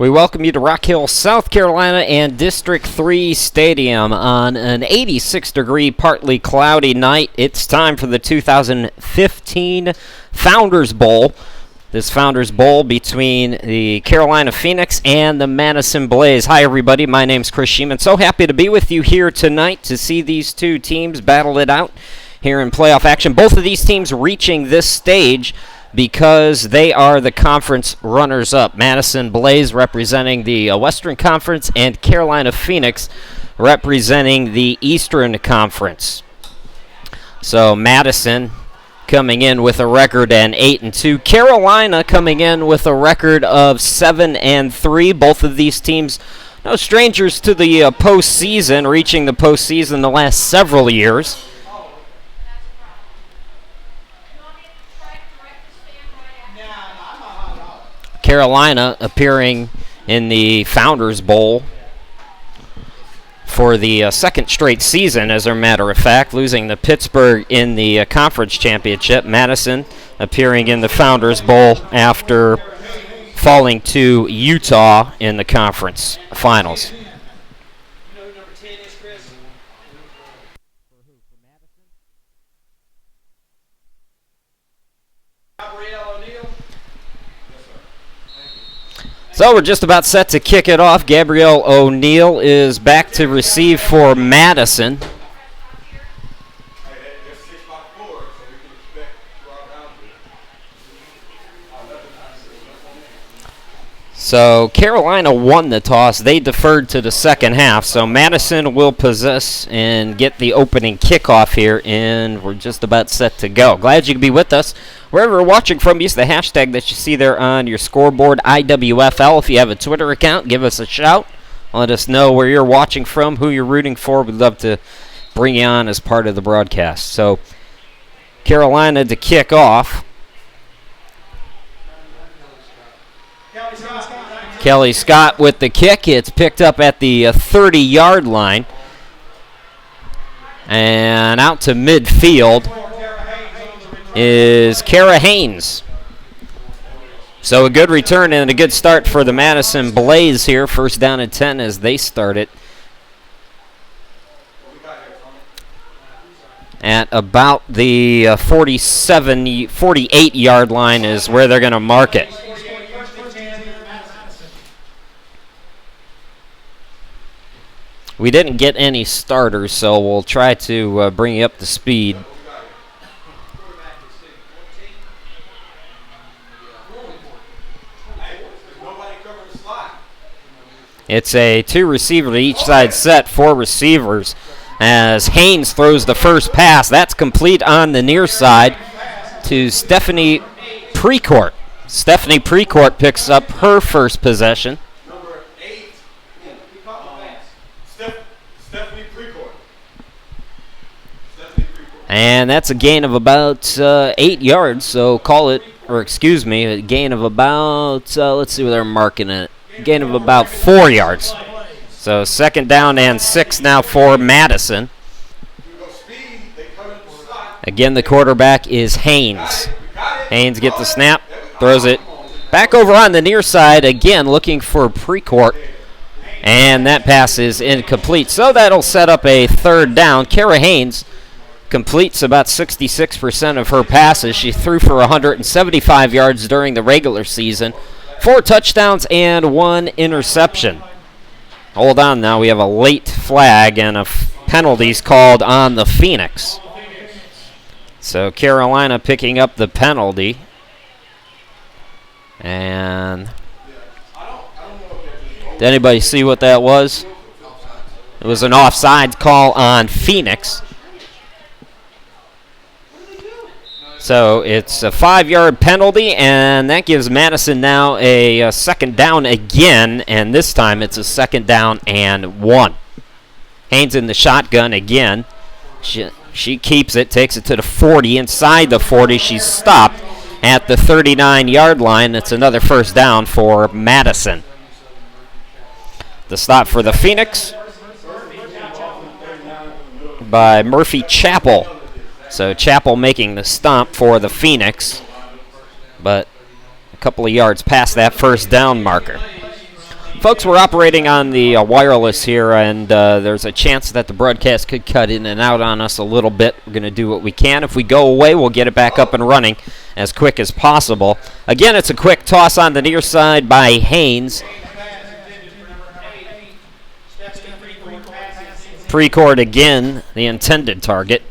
We welcome you to Rock Hill, South Carolina and District 3 Stadium on an 86-degree, partly cloudy night. It's time for the 2015 Founders Bowl. This Founders Bowl between the Carolina Phoenix and the Madison Blaze. Hi, everybody. My name's Chris Sheeman. So happy to be with you here tonight to see these two teams battle it out here in playoff action. Both of these teams reaching this stage because they are the conference runners-up. Madison Blaze representing the Western Conference and Carolina Phoenix representing the Eastern Conference. So Madison coming in with a record of 8-2. Carolina coming in with a record of 7-3. Both of these teams no strangers to the postseason, reaching the postseason the last several years. Carolina appearing in the Founders Bowl for the second straight season, as a matter of fact, losing to Pittsburgh in the conference championship. Madison appearing in the Founders Bowl after falling to Utah in the conference finals. So we're just about set to kick it off. Gabrielle O'Neill is back to receive for Madison. So Carolina won the toss. They deferred to the second half. So Madison will possess and get the opening kickoff here, and we're just about set to go. Glad you could be with us. Wherever you're watching from, use the hashtag that you see there on your scoreboard, IWFL. If you have a Twitter account, give us a shout. Let us know where you're watching from, who you're rooting for. We'd love to bring you on as part of the broadcast. So Carolina to kick off. Kelly Scott with the kick. It's picked up at the 30-yard line. And out to midfield is Kara Haynes. So a good return and a good start for the Madison Blaze here. First down and 10 as they start it. At about the 48-yard line is where they're going to mark it. We didn't get any starters, so we'll try to bring you up to speed. It's a two-receiver to each side set, four receivers, as Haynes throws the first pass. That's complete on the near side to Stephanie Precourt. Stephanie Precourt picks up her first possession. And that's a gain of about 8 yards, so call it, or excuse me, a gain of about, let's see where they're marking it, gain of about 4 yards. So second down and 6 now for Madison. Again, the quarterback is Haynes. Haynes gets the snap, throws it back over on the near side, again looking for Precourt, and that pass is incomplete. So that'll set up a third down. Kara Haynes completes about 66% of her passes. She threw for 175 yards during the regular season, 4 touchdowns and 1 interception. Hold on now, we have a late flag and penalties called on the Phoenix. So Carolina picking up the penalty. And did anybody see what that was? It was an offside call on Phoenix. So it's a 5-yard penalty, and that gives Madison now a second down again, and this time it's a second down and 1. Haynes in the shotgun again. She keeps it, takes it to the 40. Inside the 40, she's stopped at the 39-yard line. It's another first down for Madison. The stop for the Phoenix by Murphy Chappell. So Chappell making the stomp for the Phoenix, but a couple of yards past that first down marker. Folks, we're operating on the wireless here, and there's a chance that the broadcast could cut in and out on us a little bit. We're going to do what we can. If we go away, we'll get it back up and running as quick as possible. Again, it's a quick toss on the near side by Haynes. Precourt again, the intended target.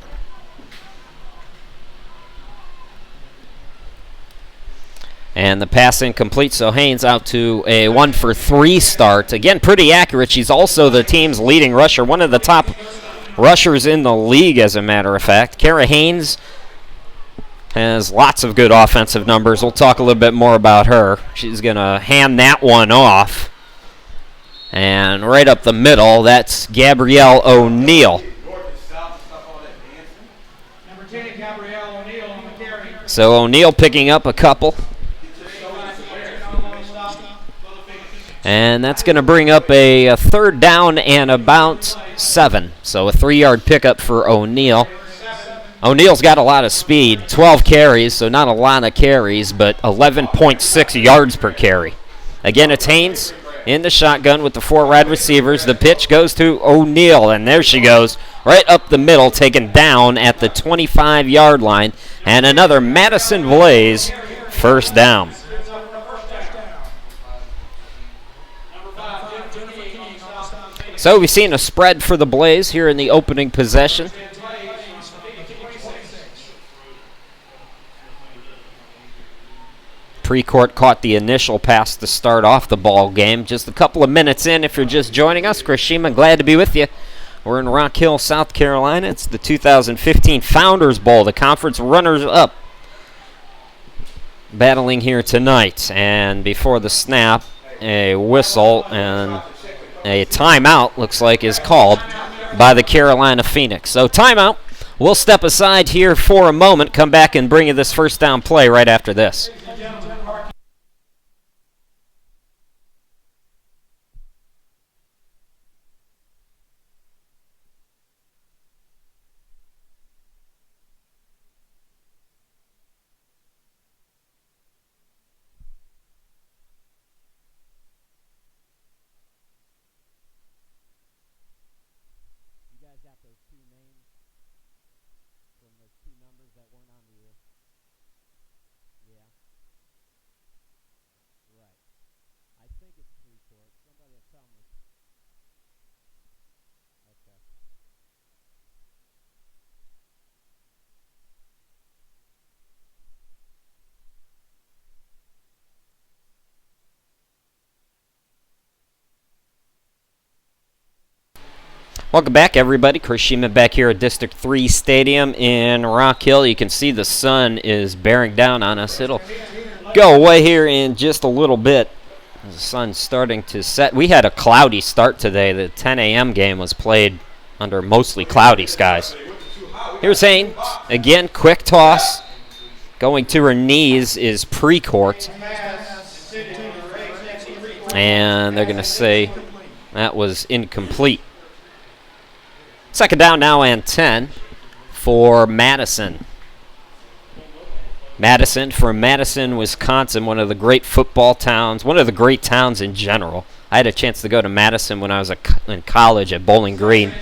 And the pass incomplete, so Haynes out to a 1-for-3 start. Again, pretty accurate. She's also the team's leading rusher, one of the top rushers in the league, as a matter of fact. Kara Haynes has lots of good offensive numbers. We'll talk a little bit more about her. She's going to hand that one off. And right up the middle, that's Gabrielle O'Neill. So O'Neill picking up a couple. And that's going to bring up a third down and about 7. So a 3-yard pickup for O'Neill. O'Neill's got a lot of speed, 12 carries, so not a lot of carries, but 11.6 yards per carry. Again, it's Haynes in the shotgun with the 4 wide receivers. The pitch goes to O'Neill, and there she goes, right up the middle, taken down at the 25-yard line. And another Madison Blaze first down. So we've seen a spread for the Blaze here in the opening possession. Precourt caught the initial pass to start off the ball game. Just a couple of minutes in if you're just joining us. Chris Sheeman, glad to be with you. We're in Rock Hill, South Carolina. It's the 2015 Founders Bowl, the conference runners-up, battling here tonight. And before the snap, a whistle and a timeout, looks like, is called by the Carolina Phoenix. So timeout. We'll step aside here for a moment, come back and bring you this first down play right after this. Welcome back, everybody. Chris Sheeman back here at District 3 Stadium in Rock Hill. You can see the sun is bearing down on us. It'll go away here in just a little bit. The sun's starting to set. We had a cloudy start today. The 10 a.m. game was played under mostly cloudy skies. Here's Haynes. Again, quick toss. Going to her knees is Precourt. And they're going to say that was incomplete. Second down now and 10 for Madison. Madison from Madison, Wisconsin, one of the great football towns, one of the great towns in general. I had a chance to go to Madison when I was in college at Bowling Green.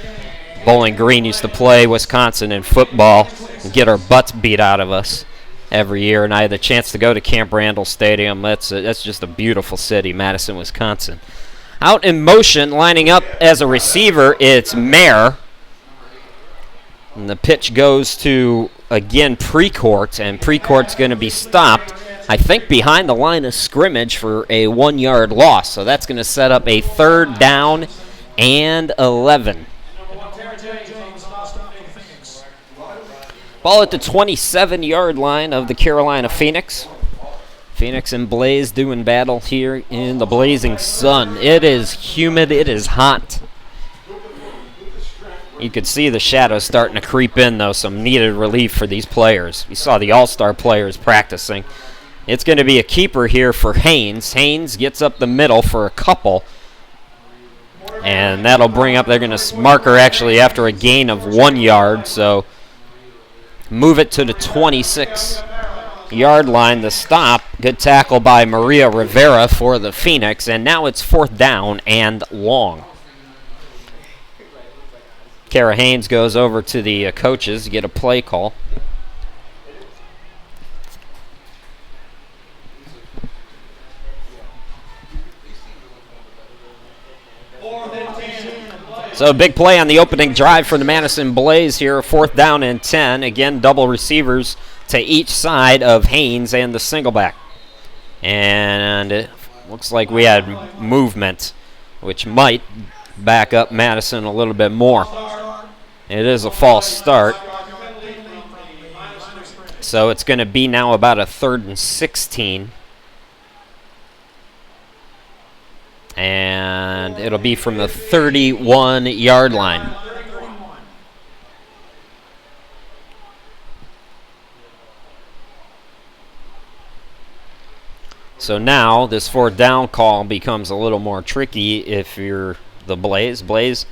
Bowling Green used to play Wisconsin in football and get our butts beat out of us every year, and I had the chance to go to Camp Randall Stadium. That's just a beautiful city, Madison, Wisconsin. Out in motion, lining up as a receiver, it's Mayer. And the pitch goes to, again, Precourt, and Precourt's going to be stopped, I think, behind the line of scrimmage for a 1-yard loss. So that's going to set up a third down and 11. Ball at the 27-yard line of the Carolina Phoenix. Phoenix and Blaze doing battle here in the blazing sun. It is humid. It is hot. You could see the shadows starting to creep in, though, some needed relief for these players. We saw the all-star players practicing. It's going to be a keeper here for Haynes. Haynes gets up the middle for a couple. And that'll bring up, they're going to mark her actually after a gain of 1 yard. So move it to the 26. yard line. The stop. Good tackle by Maria Rivera for the Phoenix. And now it's 4th down and long. Kara Haynes goes over to the coaches to get a play call. So big play on the opening drive for the Madison Blaze here. 4th down and 10. Again, double receivers to each side of Haynes and the single back. And it looks like we had movement, which might back up Madison a little bit more. It is a false start. So it's going to be now about a 3rd and 16. And it'll be from the 31-yard line. So now this 4th down call becomes a little more tricky if you're the Blaze. Blaze,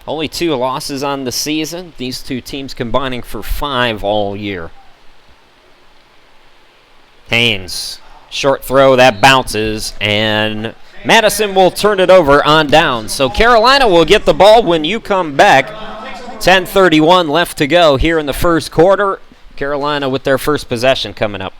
only 2 losses on the season. These 2 teams combining for 5 all year. Haynes. Short throw, that bounces, and Madison will turn it over on down. So Carolina will get the ball when you come back. 10:31 left to go here in the first quarter. Carolina with their first possession coming up.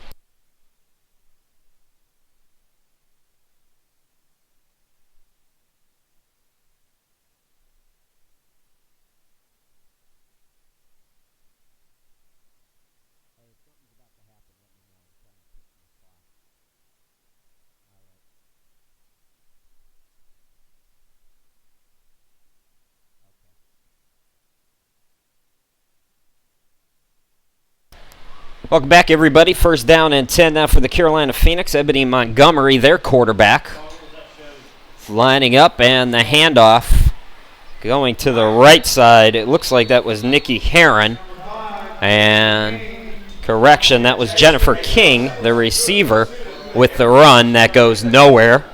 Welcome back, everybody. 1st down and 10 now for the Carolina Phoenix. Ebony Montgomery, their quarterback, lining up, and the handoff going to the right side. It looks like that was Nikki Herron. And correction, that was Jennifer King, the receiver, with the run that goes nowhere.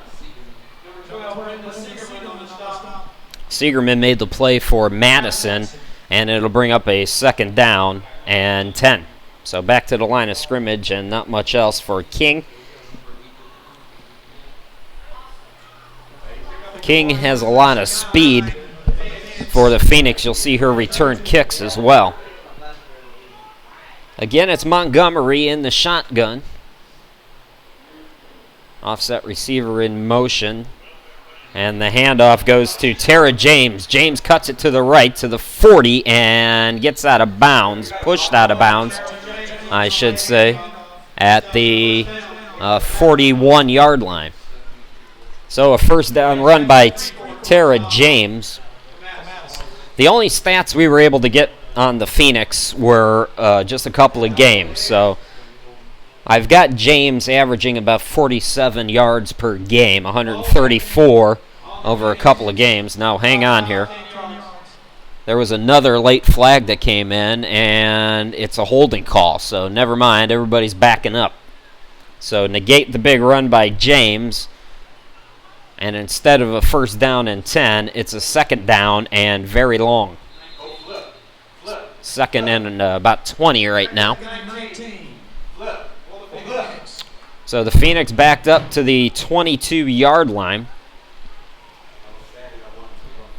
Siegerman made the play for Madison, and it'll bring up a 2nd down and 10. So back to the line of scrimmage and not much else for King. King has a lot of speed for the Phoenix. You'll see her return kicks as well. Again, it's Montgomery in the shotgun. Offset receiver in motion. And the handoff goes to Tara James. James cuts it to the right, to the 40, and gets out of bounds, pushed out of bounds, I should say, at the 41-yard line. So a 1st down run by Tara James. The only stats we were able to get on the Phoenix were just a couple of games. So I've got James averaging about 47 yards per game, 134 over a couple of games. Now, hang on here. There was another late flag that came in, and it's a holding call. So never mind, everybody's backing up. So negate the big run by James, and instead of a 1st down and 10, it's a 2nd down and very long. 2nd and about 20 right now. So the Phoenix backed up to the 22-yard line.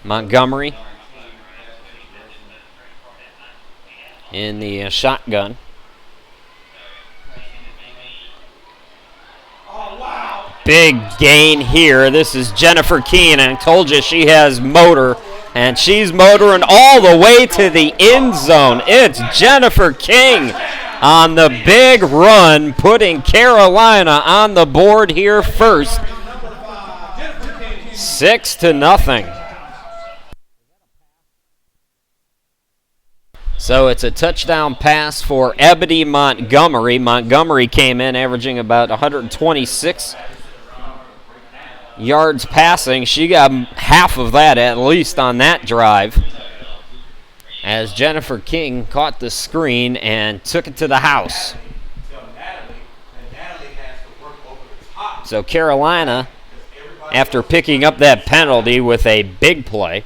Montgomery in the shotgun. Big gain here. This is Jennifer Keene, and I told you she has motor, and she's motoring all the way to the end zone. It's Jennifer King on the big run, putting Carolina on the board here first. 6-0. So it's a touchdown pass for Ebony Montgomery. Montgomery came in averaging about 126 yards passing. She got half of that at least on that drive, as Jennifer King caught the screen and took it to the house. So Carolina, after picking up that penalty with a big play,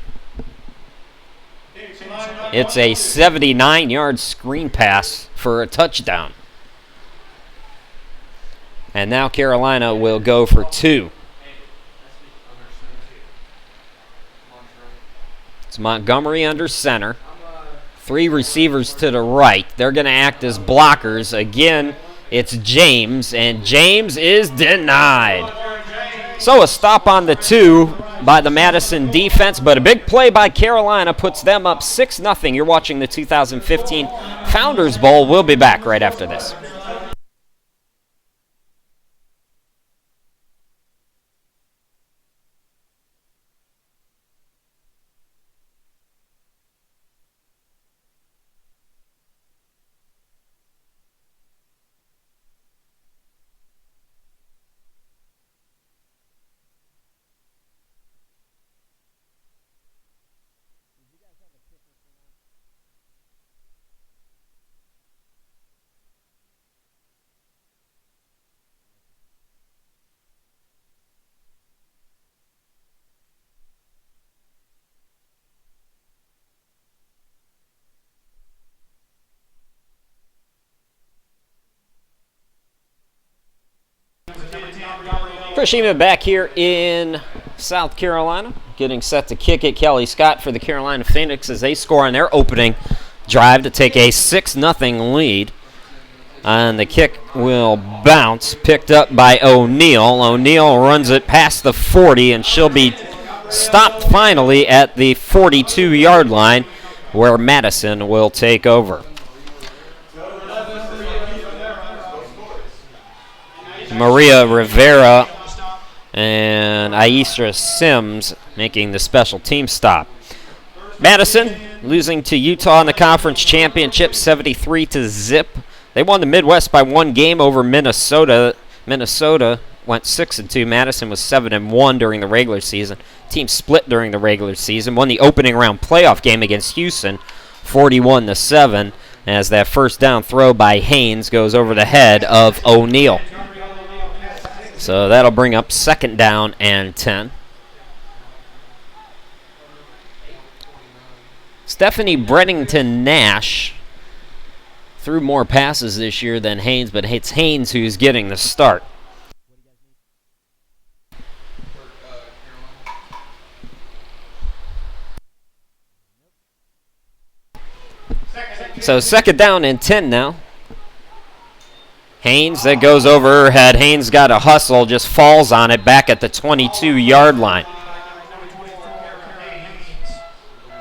it's a 79-yard screen pass for a touchdown. And now Carolina will go for 2. It's Montgomery under center. 3 receivers to the right. They're going to act as blockers. Again, it's James, and James is denied. So a stop on the 2 by the Madison defense, but a big play by Carolina puts them up 6-0. You're watching the 2015 Founders Bowl. We'll be back right after this. Chris Sheeman back here in South Carolina, getting set to kick it. Kelly Scott for the Carolina Phoenix as they score on their opening drive to take a 6-0 lead. And the kick will bounce, picked up by O'Neal. O'Neal runs it past the 40, and she'll be stopped finally at the 42-yard line, where Madison will take over. Maria Rivera and Aisha Sims making the special team stop. Madison losing to Utah in the conference championship 73-0. They won the Midwest by 1 game over Minnesota. Minnesota went 6-2. Madison was 7-1 during the regular season. Team split during the regular season. Won the opening round playoff game against Houston 41-7 as that first down throw by Haynes goes over the head of O'Neal. So that'll bring up 2nd down and 10. Stephanie Breddington Nash threw more passes this year than Haynes, but it's Haynes who's getting the start. So 2nd down and 10 now. Haynes, that goes over her head. Haynes got a hustle, just falls on it back at the 22-yard line.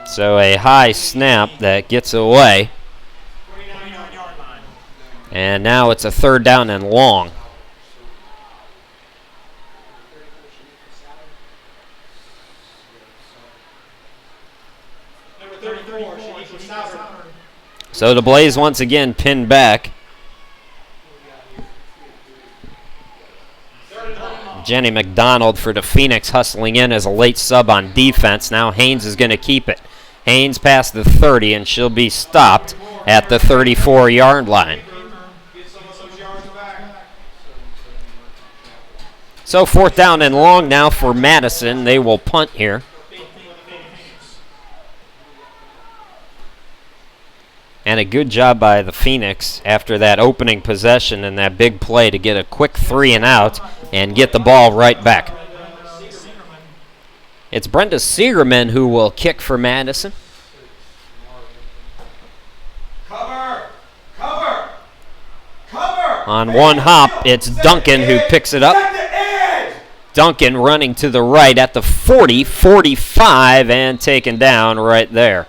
So a high snap that gets away. And now it's a 3rd down and long. So the Blaze once again pinned back. Jenny McDonald for the Phoenix hustling in as a late sub on defense. Now Haynes is going to keep it. Haynes past the 30, and she'll be stopped at the 34-yard line. So 4th down and long now for Madison. They will punt here. And a good job by the Phoenix after that opening possession and that big play to get a quick 3 and out and get the ball right back. It's Brenda Segerman who will kick for Madison. Cover! Cover! Cover! On one hop, it's Duncan who picks it up. Duncan running to the right at the 40, 45, and taken down right there.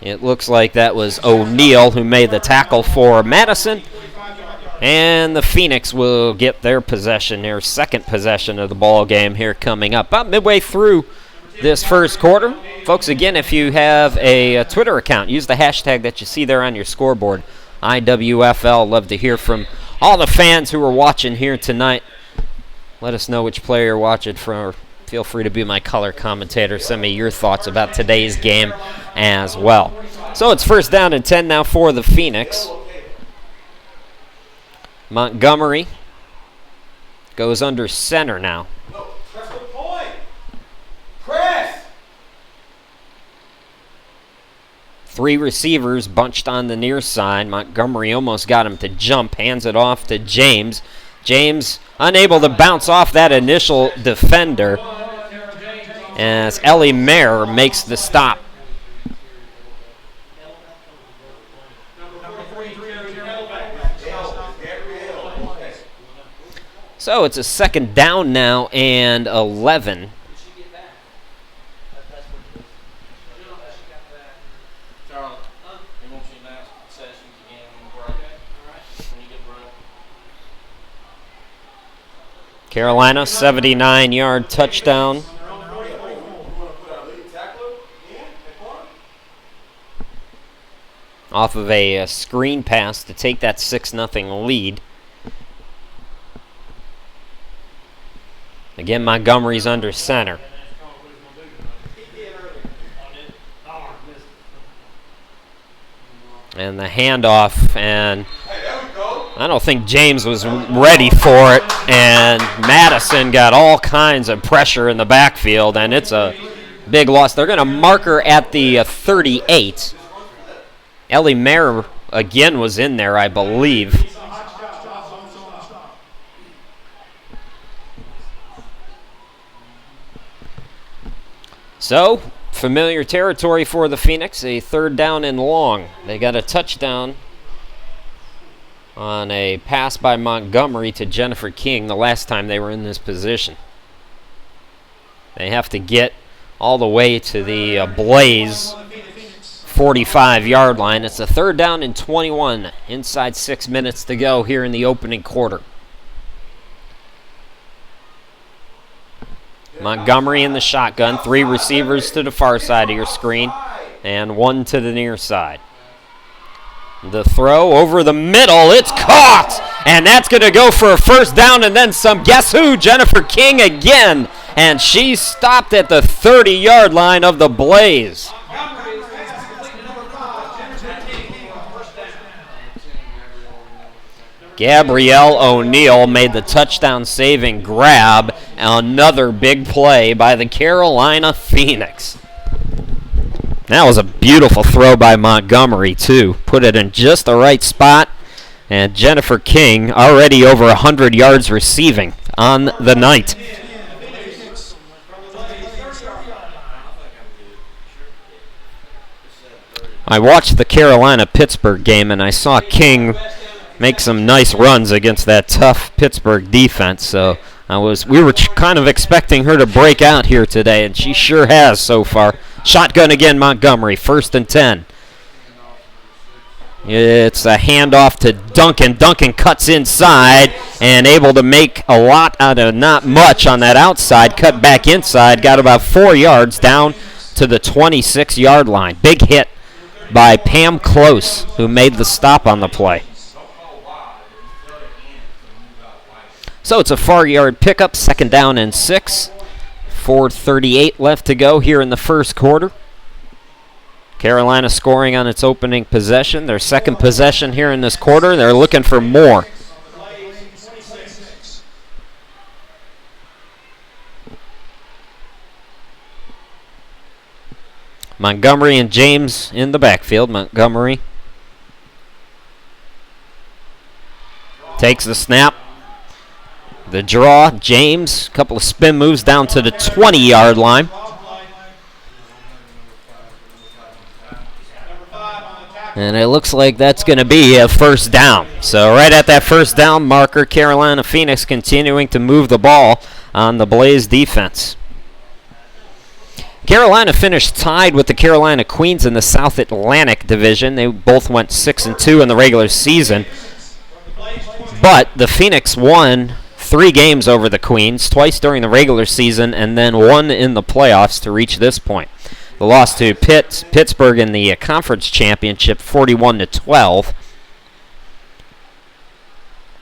It looks like that was O'Neal who made the tackle for Madison. And the Phoenix will get their possession, their 2nd possession of the ball game here coming up. About midway through this first quarter. Folks, again, if you have a Twitter account, use the hashtag that you see there on your scoreboard, IWFL. Love to hear from all the fans who are watching here tonight. Let us know which player you're watching for. Feel free to be my color commentator. Send me your thoughts about today's game as well. So it's 1st down and 10 now for the Phoenix. Montgomery goes under center now. Press the point. Press. 3 receivers bunched on the near side. Montgomery almost got him to jump. Hands it off to James. James unable to bounce off that initial defender as Ellie Mayer makes the stop. So it's a second down now and 11. Carolina, 79-yard touchdown. Off of a screen pass to take that 6-0 lead. Again, Montgomery's under center. And the handoff, and I don't think James was ready for it, and Madison got all kinds of pressure in the backfield, and it's a big loss. They're going to mark her at the 38. Ellie Mayer again was in there, I believe. So, familiar territory for the Phoenix, a third down and long. They got a touchdown on a pass by Montgomery to Jennifer King the last time they were in this position. They have to get all the way to the Blaze 45-yard line. It's a third down and 21, inside 6 minutes to go here in the opening quarter. Montgomery in the shotgun, 3 receivers to the far side of your screen, and 1 to the near side. The throw over the middle, it's caught! And that's going to go for a first down and then some. Guess who? Jennifer King again. And she stopped at the 30-yard line of the Blaze. Gabrielle O'Neill made the touchdown-saving grab. Another big play by the Carolina Phoenix. That was a beautiful throw by Montgomery, too. Put it in just the right spot. And Jennifer King already over 100 yards receiving on the night. I watched the Carolina-Pittsburgh game, and I saw King make some nice runs against that tough Pittsburgh defense. So we were kind of expecting her to break out here today, and she sure has so far. Shotgun again, Montgomery, 1st and 10. It's a handoff to Duncan. Duncan cuts inside and able to make a lot out of not much on that outside. Cut back inside, got about 4 yards down to the 26-yard line. Big hit by Pam Close, who made the stop on the play. So it's a 4-yard pickup, 2nd down and 6. 4:38 left to go here in the first quarter. Carolina scoring on its opening possession. Their second possession here in this quarter. They're looking for more. Montgomery and James in the backfield. Montgomery takes the snap. The draw, James, a couple of spin moves down to the 20-yard line. And it looks like that's going to be a first down. So right at that first down marker, Carolina Phoenix continuing to move the ball on the Blaze defense. Carolina finished tied with the Carolina Queens in the South Atlantic Division. They both went 6-2 in the regular season. But the Phoenix won 3 games over the Queens, twice during the regular season, and then 1 in the playoffs to reach this point. The loss to Pittsburgh in the conference championship, 41-12.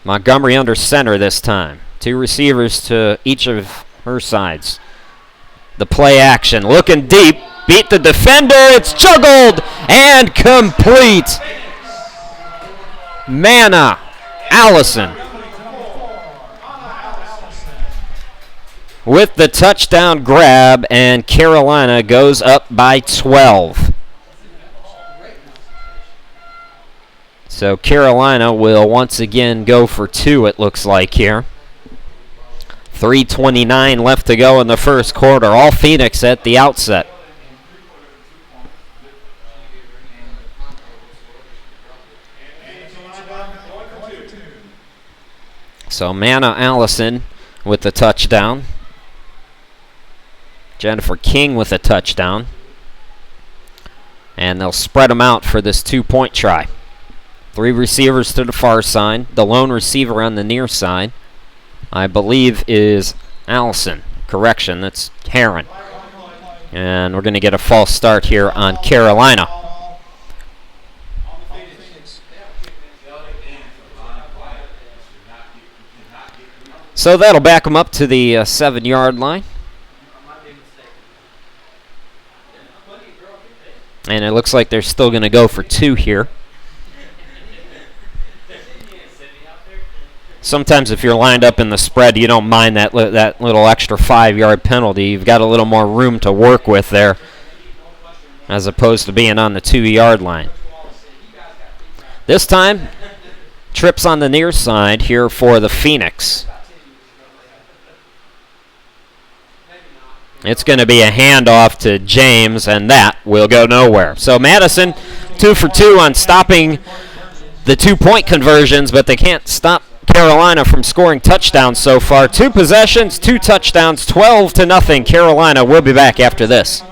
Montgomery under center this time. 2 receivers to each of her sides. The play action, looking deep, beat the defender, it's juggled and complete. Manna Allison with the touchdown grab, and Carolina goes up by 12. So Carolina will once again go for 2, it looks like here. 3:29 left to go in the first quarter. All Phoenix at the outset. So Manna Allison with the touchdown. Jennifer King with a touchdown. And they'll spread them out for this 2-point try. 3 receivers to the far side. The lone receiver on the near side, I believe, is Allison. Correction, that's Heron. And we're going to get a false start here on Carolina. So that'll back them up to the 7-yard line. And it looks like they're still going to go for 2 here. Sometimes if you're lined up in the spread, you don't mind that little extra 5-yard penalty. You've got a little more room to work with there as opposed to being on the 2-yard line. This time, trips on the near side here for the Phoenix. It's going to be a handoff to James, and that will go nowhere. So Madison, 2 for 2 on stopping the 2-point conversions, but they can't stop Carolina from scoring touchdowns so far. 2 possessions, 2 touchdowns, 12-0 Carolina. We'll be back after this.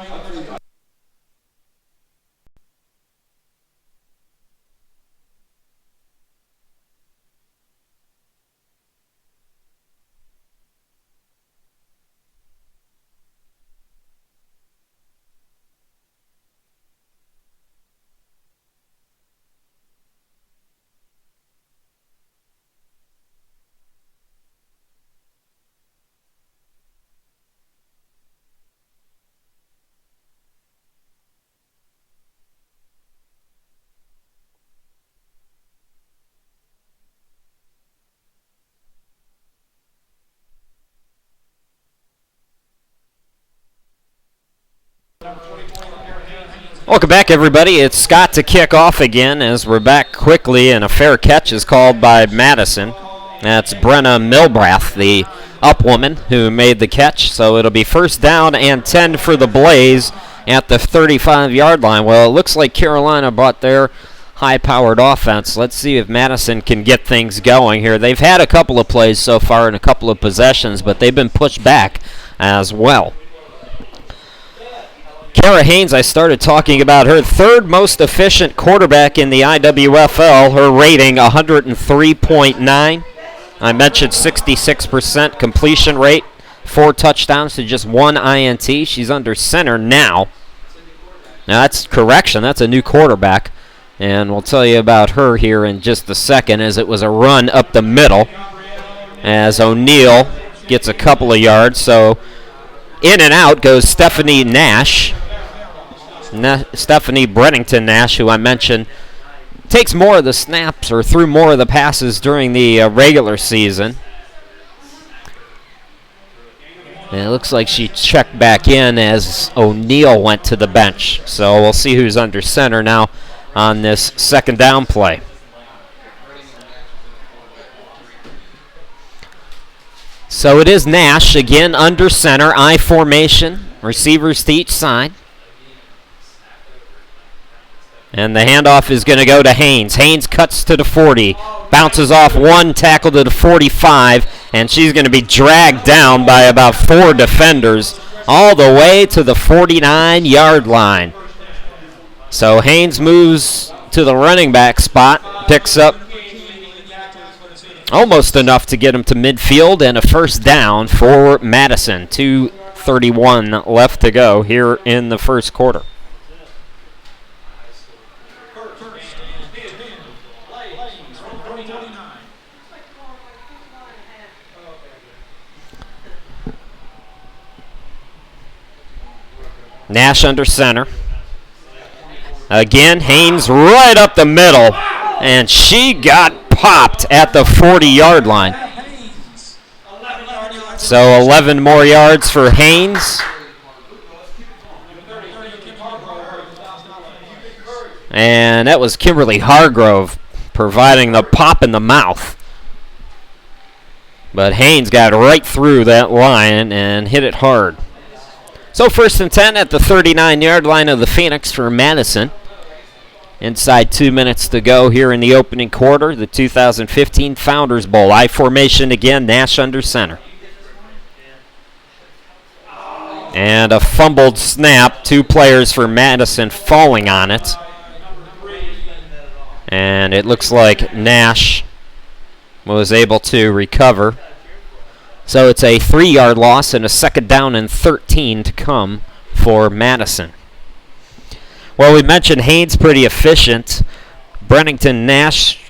Welcome back, everybody. It's Scott to kick off again as we're back quickly, and a fair catch is called by Madison. That's Brenna Milbrath, the up woman, who made the catch. So it'll be 1st down and 10 for the Blaze at the 35-yard line. Well, it looks like Carolina brought their high-powered offense. Let's see if Madison can get things going here. They've had a couple of plays so far and a couple of possessions, but they've been pushed back as well. Kara Haynes, I started talking about her, 3rd most efficient quarterback in the IWFL. Her rating 103.9. I mentioned 66% completion rate, 4 touchdowns to just 1 INT. She's under center now. Now that's correction. That's a new quarterback. And we'll tell you about her here in just a second, as it was a run up the middle as O'Neill gets a couple of yards. So in and out goes Stephanie Nash. Stephanie Brennington Nash, who I mentioned, takes more of the snaps or threw more of the passes during the regular season. And it looks like she checked back in as O'Neill went to the bench. So we'll see who's under center now on this 2nd down play. So it is Nash again under center, I formation, receivers to each side. And the handoff is going to go to Haynes. Haynes cuts to the 40, bounces off 1 tackle to the 45, and she's going to be dragged down by about 4 defenders all the way to the 49-yard line. So Haynes moves to the running back spot, picks up almost enough to get him to midfield, and a 1st down for Madison. 2:31 left to go here in the first quarter. Nash under center. Again, Haynes right up the middle, and she got popped at the 40-yard line. So 11 more yards for Haynes. And that was Kimberly Hargrove providing the pop in the mouth. But Haynes got right through that line and hit it hard. So 1st and 10 at the 39-yard line of the Phoenix for Madison. Inside 2 minutes to go here in the opening quarter, the 2015 Founders Bowl. I formation again, Nash under center. And a fumbled snap, 2 players for Madison falling on it. And it looks like Nash was able to recover. So it's a 3-yard loss and a 2nd down and 13 to come for Madison. Well, we mentioned Haynes pretty efficient. Brennington Nash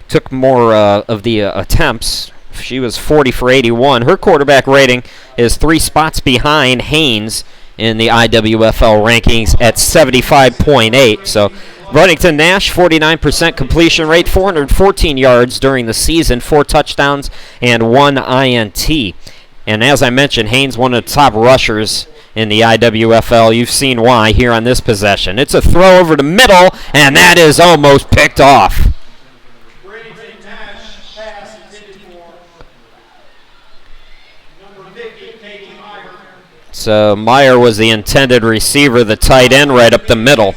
took more of the attempts. She was 40 for 81. Her quarterback rating is 3 spots behind Haynes in the IWFL rankings at 75.8. So Brennington Nash, 49% completion rate, 414 yards during the season, 4 touchdowns, and 1 INT. And as I mentioned, Haynes, one of the top rushers in the IWFL. You've seen why here on this possession. It's a throw over the middle, and that is almost picked off. So Meyer was the intended receiver, the tight end right up the middle.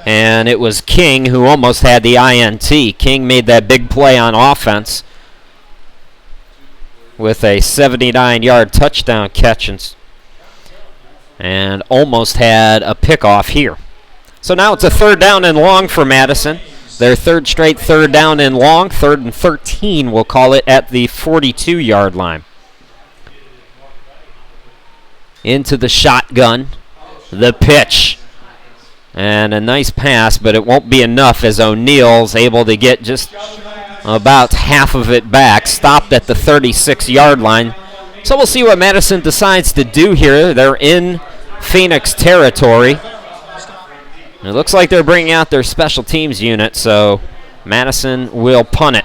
And it was King who almost had the INT. King made that big play on offense with a 79-yard touchdown catch and almost had a pickoff here. So now it's a 3rd down and long for Madison. Their 3rd straight 3rd down and long, 3rd and 13, we'll call it, at the 42-yard line. Into the shotgun, the pitch. And a nice pass, but it won't be enough as O'Neill's able to get just about half of it back. Stopped at the 36-yard line. So we'll see what Madison decides to do here. They're in Phoenix territory. It looks like they're bringing out their special teams unit, so Madison will punt it.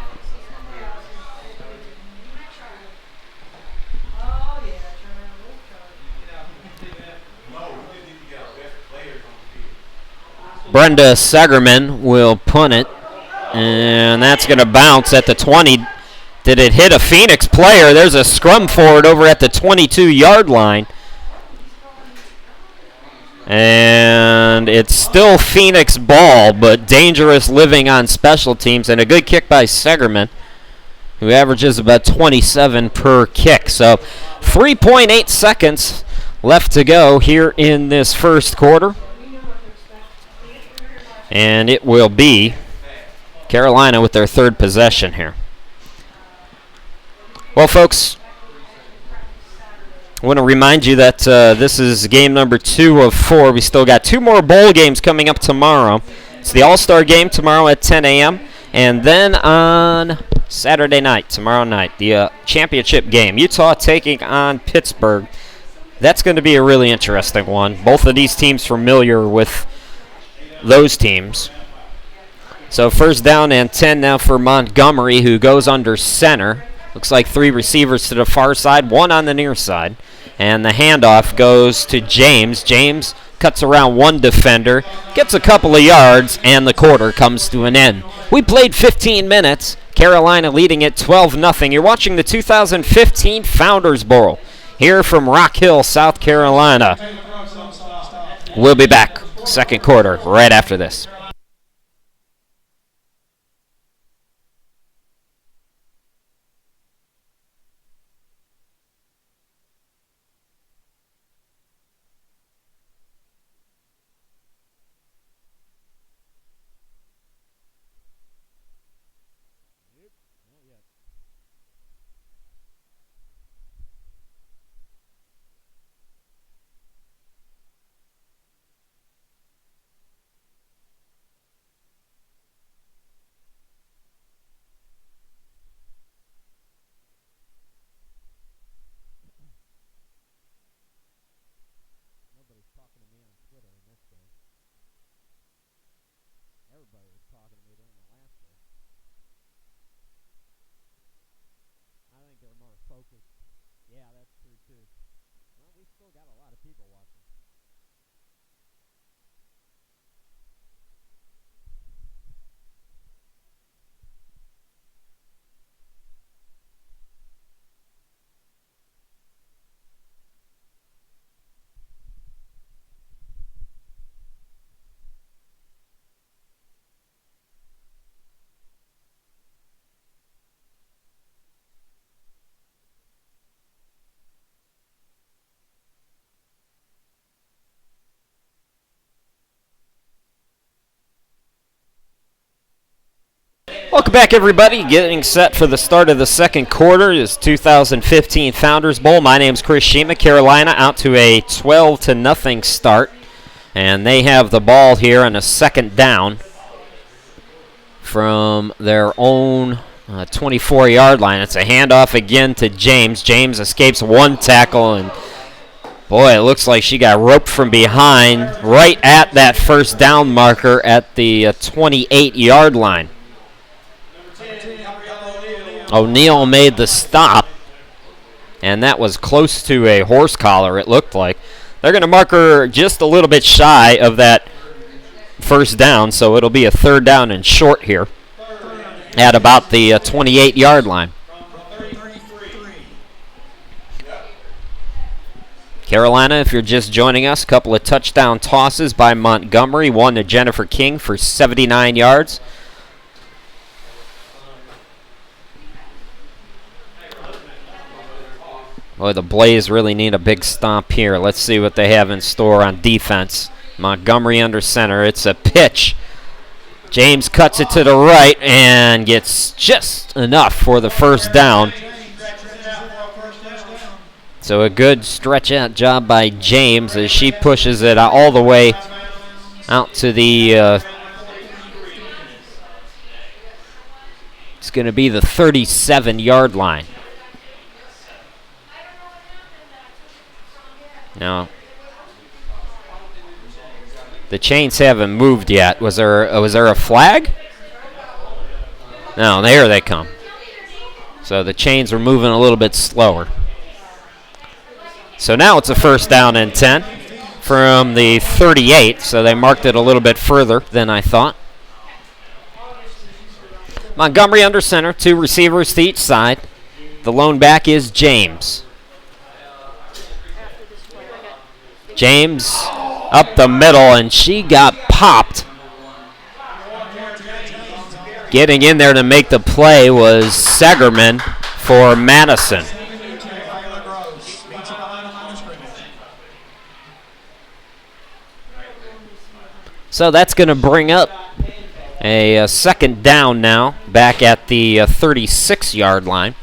Brenda Segerman will punt it, and that's going to bounce at the 20. Did it hit a Phoenix player? There's a scrum forward over at the 22-yard line. And it's still Phoenix ball, but dangerous living on special teams, and a good kick by Segerman, who averages about 27 per kick. So 3.8 seconds left to go here in this first quarter. And it will be Carolina with their 3rd possession here. Well, folks, I want to remind you that this is game number 2 of 4. We still got 2 more bowl games coming up tomorrow. It's the All-Star game tomorrow at 10 a.m. And then on Saturday night, tomorrow night, the championship game. Utah taking on Pittsburgh. That's going to be a really interesting one. Both of these teams familiar with those teams. So 1st down and 10 now for Montgomery, who goes under center. Looks like 3 receivers to the far side, 1 on the near side. And the handoff goes to James. James cuts around 1 defender, gets a couple of yards, and the quarter comes to an end. We played 15 minutes. Carolina leading it 12-0. You're watching the 2015 Founders Bowl here from Rock Hill, South Carolina. We'll be back. 2nd quarter right after this. Welcome back, everybody. Getting set for the start of the second quarter is 2015 Founders Bowl. My name's Chris Shima. Carolina out to a 12-0 start, and they have the ball here on a second down from their own 24-yard line. It's a handoff again to James. James escapes one tackle, and boy, it looks like she got roped from behind right at that first down marker at the 28-yard line. O'Neal made the stop, and that was close to a horse collar, it looked like. They're going to mark her just a little bit shy of that first down, so it'll be a third down and short here at about the 28-yard line. Carolina, if you're just joining us, a couple of touchdown tosses by Montgomery, one to Jennifer King for 79 yards. Boy, the Blaze really need a big stomp here. Let's see what they have in store on defense. Montgomery under center. It's a pitch. James cuts it to the right and gets just enough for the first down. So a good stretch out job by James as she pushes it all the way out to the, it's going to be the 37-yard line. Now, the chains haven't moved yet. Was there a flag? No, there they come. So the chains are moving a little bit slower. So now it's a first down and 10 from the 38, so they marked it a little bit further than I thought. Montgomery under center, two receivers to each side. The lone back is James. James up the middle, and she got popped. Getting in there to make the play was Segerman for Madison. So that's going to bring up a second down now, back at the 36-yard line.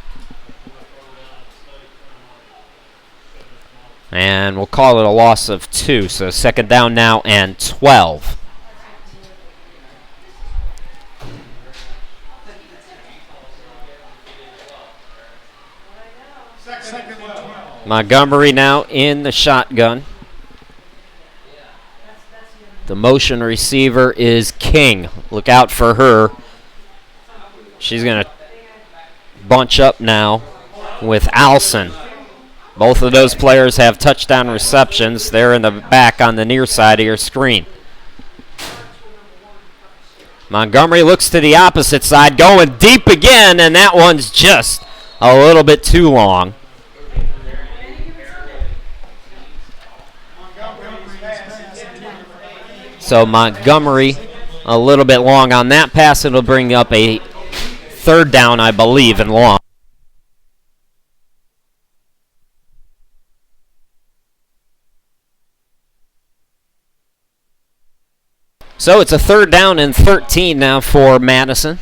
And we'll call it a loss of 2, so second down now and 12. Montgomery now in the shotgun. The motion receiver is King. Look out for her. She's going to bunch up now with Alson. Both of those players have touchdown receptions. They're in the back on the near side of your screen. Montgomery looks to the opposite side, going deep again, and that one's just a little bit too long. So Montgomery a little bit long on that pass. It'll bring up a third down, I believe, and long. So it's a third down and 13 now for Madison.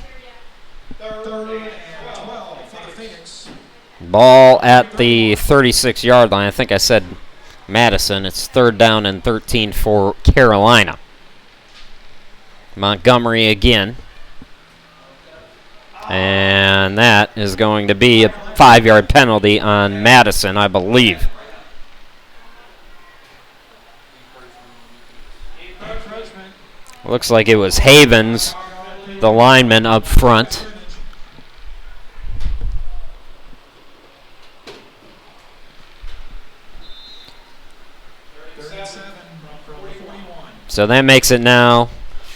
Ball at the 36-yard line. I think I said Madison. It's third down and 13 for Carolina. Montgomery again. And that is going to be a 5-yard penalty on Madison, I believe. Looks like it was Havens, the lineman up front. So that makes it now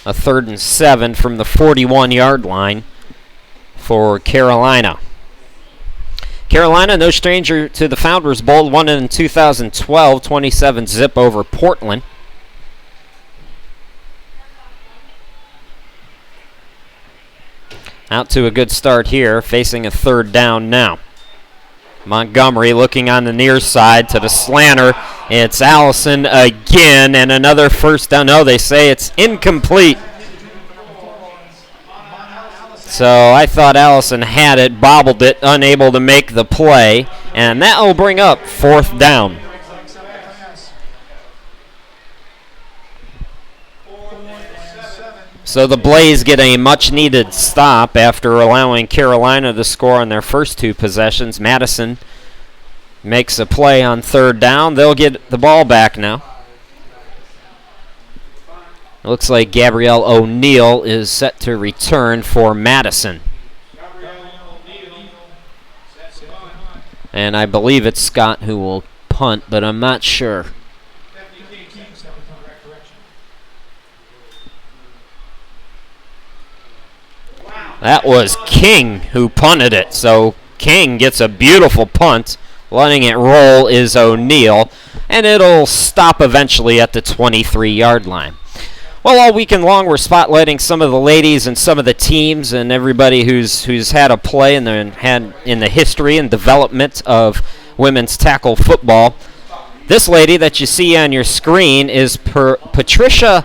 a 3rd and 7 from the 41-yard line for Carolina. Carolina, no stranger to the Founders Bowl, won in 2012, 27-zip over Portland. Out to a good start here, facing a third down now. Montgomery looking on the near side to the slanter. It's Allison again, and another first down. No, they say it's incomplete. So I thought Allison had it, bobbled it, unable to make the play, and that will bring up 4th down. So the Blaze get a much-needed stop after allowing Carolina to score on their first 2 possessions. Madison makes a play on 3rd down. They'll get the ball back now. It looks like Gabrielle O'Neill is set to return for Madison. And I believe it's Scott who will punt, but I'm not sure. That was King who punted it. So King gets a beautiful punt. Letting it roll is O'Neill. And it'll stop eventually at the 23-yard line. Well, all weekend long, we're spotlighting some of the ladies and some of the teams and everybody who's had a play in the history and development of women's tackle football. This lady that you see on your screen is Patricia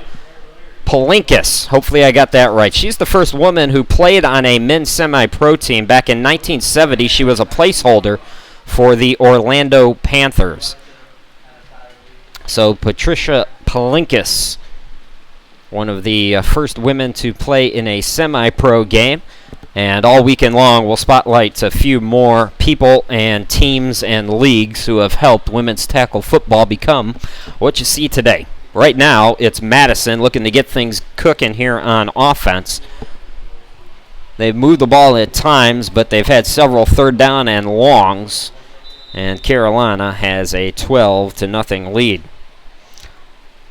Palinkis. Hopefully I got that right. She's the first woman who played on a men's semi-pro team. Back in 1970, she was a placeholder for the Orlando Panthers. So Patricia Palinkis, one of the first women to play in a semi-pro game. And all weekend long, we'll spotlight a few more people and teams and leagues who have helped women's tackle football become what you see today. Right now, it's Madison looking to get things cooking here on offense. They've moved the ball at times, but they've had several 3rd down and longs. And Carolina has a 12-0 lead.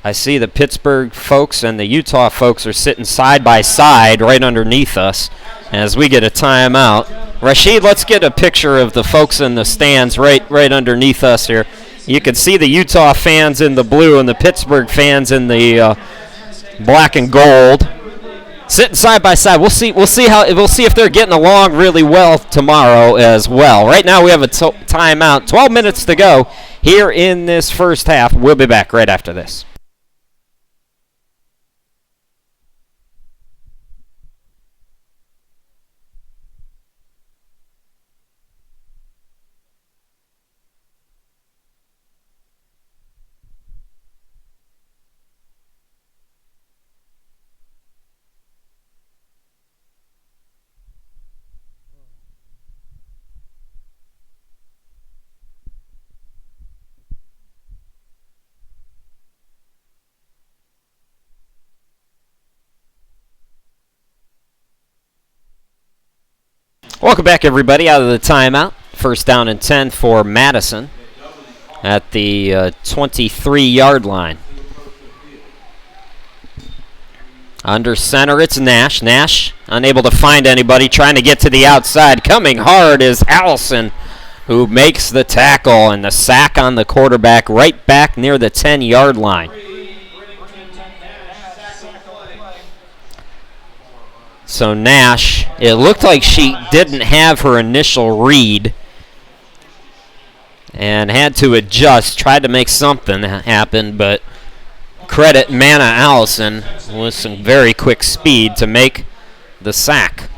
I see the Pittsburgh folks and the Utah folks are sitting side by side right underneath us as we get a timeout. Rashid, let's get a picture of the folks in the stands right underneath us here. You can see the Utah fans in the blue and the Pittsburgh fans in the black and gold, sitting side by side. We'll see if they're getting along really well tomorrow as well. Right now we have a timeout. 12 minutes to go here in this first half. We'll be back right after this. Welcome back, everybody, out of the timeout. 1st down and 10 for Madison at the 23-yard line. Under center, it's Nash. Nash unable to find anybody, trying to get to the outside. Coming hard is Allison, who makes the tackle and the sack on the quarterback right back near the 10-yard line. So Nash, it looked like she didn't have her initial read and had to adjust, tried to make something happen, but credit Manna Allison with some very quick speed to make the sack.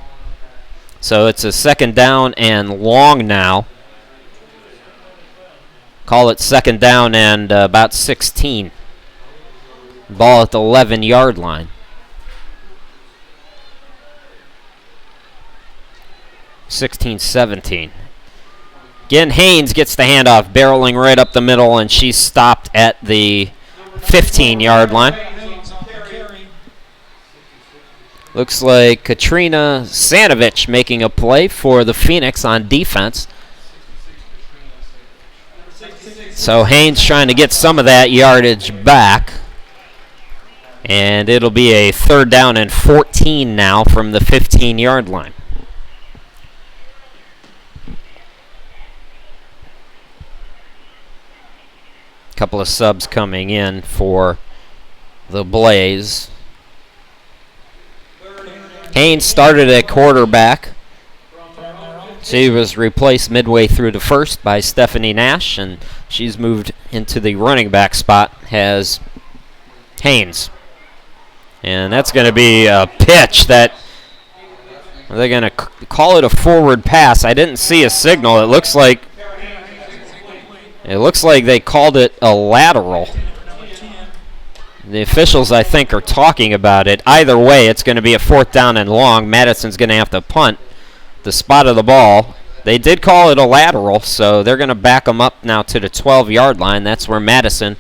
So it's a 2nd down and long now. Call it 2nd down and about 16. Ball at the 11-yard line. 16-17. Again, Haynes gets the handoff, barreling right up the middle, and she's stopped at the 15-yard line. Looks like Katrina Sanovich making a play for the Phoenix on defense. So Haynes trying to get some of that yardage back. And it'll be a 3rd down and 14 now from the 15-yard line. Couple of subs coming in for the Blaze. Haynes started at quarterback. She was replaced midway through the first by Stephanie Nash, and she's moved into the running back spot as Haynes. And that's going to be a pitch that Are they going to call it a forward pass? I didn't see a signal. It looks like they called it a lateral. The officials, I think, are talking about it. Either way, it's going to be a 4th down and long. Madison's going to have to punt the spot of the ball. They did call it a lateral, so they're going to back them up now to the 12-yard line. That's where Madison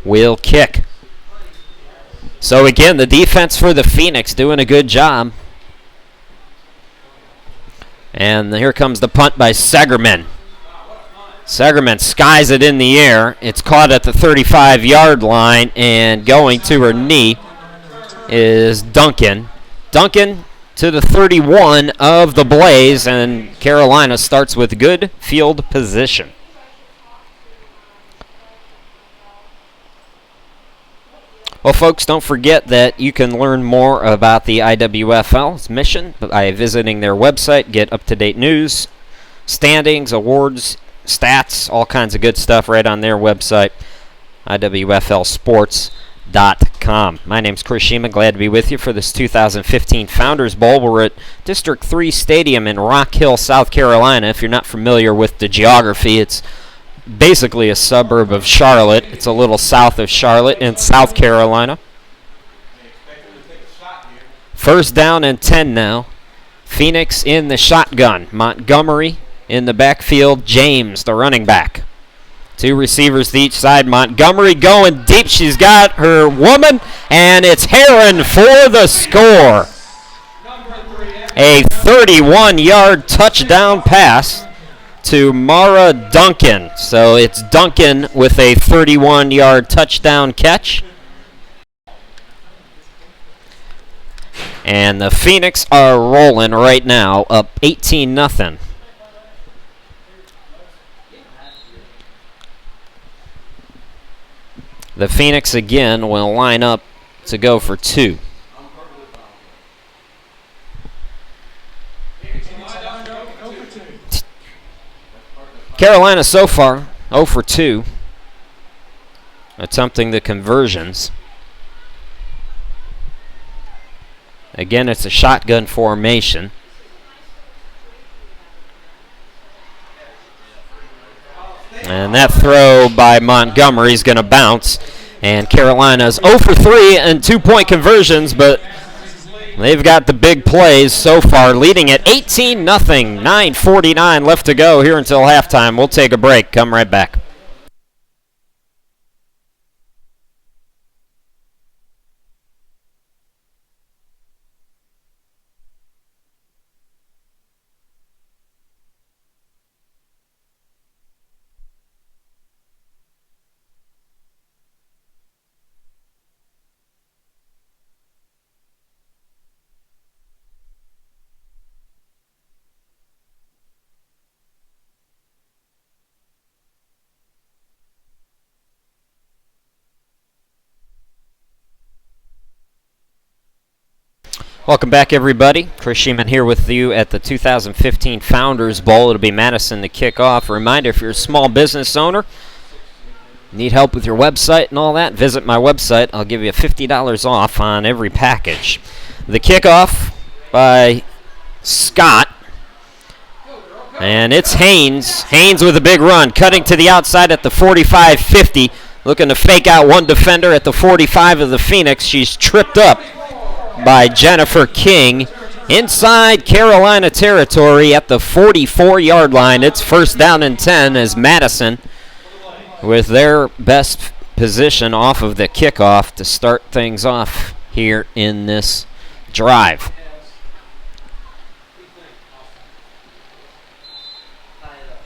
will kick. So, again, the defense for the Phoenix doing a good job. And here comes the punt by Segerman. Segerman skies it in the air. It's caught at the 35-yard line, and going to her knee is Duncan. Duncan to the 31 of the Blaze, and Carolina starts with good field position. Well, folks, don't forget that you can learn more about the IWFL's mission by visiting their website, get up-to-date news, standings, awards, stats, all kinds of good stuff right on their website, IWFLsports.com. My name's Chris Sheeman. Glad to be with you for this 2015 Founders Bowl. We're at District 3 Stadium in Rock Hill, South Carolina. If you're not familiar with the geography, it's basically a suburb of Charlotte. It's a little south of Charlotte in South Carolina. 1st down and 10 now. Phoenix in the shotgun. Montgomery in the backfield. James, the running back. 2 receivers to each side. Montgomery going deep. She's got her woman, and it's Heron for the score. A 31-yard touchdown pass to Mara Duncan. So it's Duncan with a 31-yard touchdown catch. And the Phoenix are rolling right now, up 18-0. The Phoenix again will line up to go for 2. Carolina so far 0 for 2, attempting the conversions. Again, it's a shotgun formation. And that throw by Montgomery is going to bounce. And Carolina's 0 for 3 and 2-point conversions, but they've got the big plays so far, leading at 18-0. 9:49 left to go here until halftime. We'll take a break. Come right back. Welcome back, everybody. Chris Sheeman here with you at the 2015 Founders Bowl. It'll be Madison to kick off. A reminder, if you're a small business owner, need help with your website and all that, visit my website. I'll give you $50 off on every package. The kickoff by Scott. And it's Haynes. Haynes with a big run, cutting to the outside at the 45-50. Looking to fake out one defender at the 45 of the Phoenix. She's tripped up by Jennifer King inside Carolina territory at the 44-yard line. It's 1st down and 10 as Madison with their best position off of the kickoff to start things off here in this drive.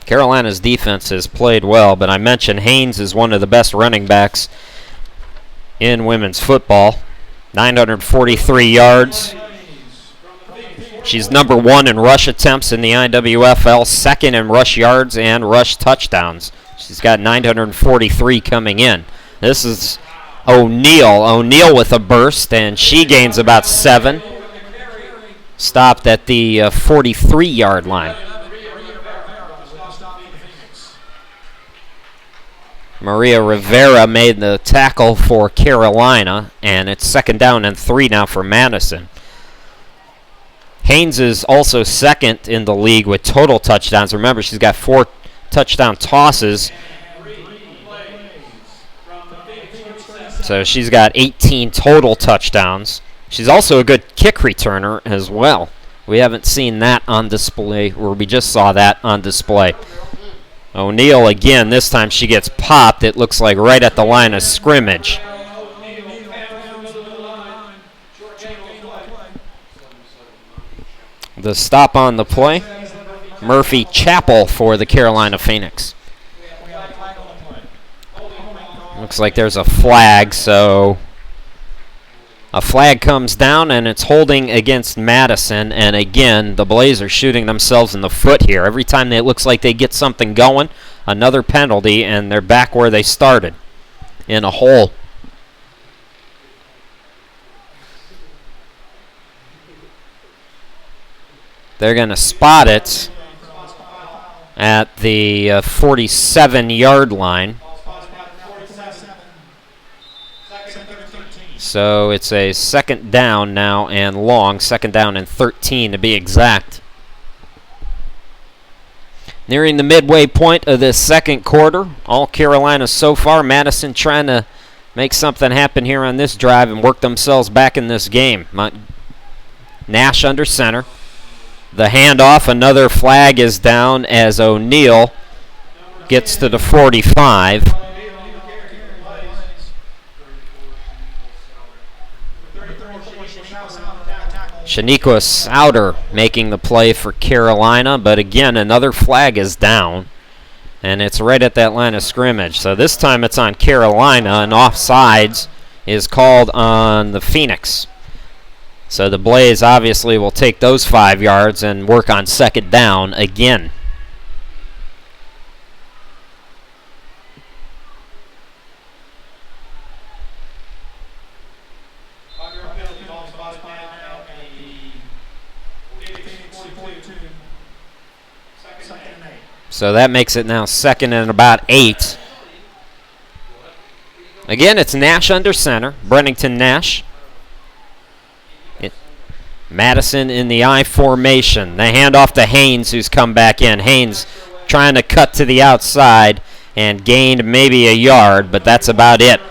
Carolina's defense has played well, but I mentioned Haynes is one of the best running backs in women's football. 943 yards. She's number 1 in rush attempts in the IWFL, 2nd in rush yards and rush touchdowns. She's got 943 coming in. This is O'Neal. O'Neal with a burst, and she gains about 7. Stopped at the 43-yard line. Maria Rivera made the tackle for Carolina, and it's 2nd down and 3 now for Madison. Haynes is also second in the league with total touchdowns. Remember, she's got 4 touchdown tosses. So she's got 18 total touchdowns. She's also a good kick returner as well. We haven't seen that on display, or we just saw that on display. O'Neal again, this time she gets popped. It looks like right at the line of scrimmage. The stop on the play, Murphy Chappell for the Carolina Phoenix. Looks like there's a flag, so a flag comes down, and it's holding against Madison. And again, the Blaze are shooting themselves in the foot here. Every time it looks like they get something going, another penalty, and they're back where they started, in a hole. They're going to spot it at the 47-yard line. So it's a second down now and long, second down and 13 to be exact. Nearing the midway point of this second quarter, all Carolina so far. Madison trying to make something happen here on this drive and work themselves back in this game. Nash under center. The handoff, another flag is down as O'Neal gets to the 45. Shaniqua Souter making the play for Carolina, but again, another flag is down, and it's right at that line of scrimmage. So this time it's on Carolina, and offsides is called on the Phoenix. So the Blaze obviously will take those 5 yards and work on second down again. So that makes it now second and about 8. Again, it's Nash under center. Brennington Nash. Madison in the I formation. The handoff to Haynes, who's come back in. Haynes trying to cut to the outside and gained maybe a yard, but that's about it.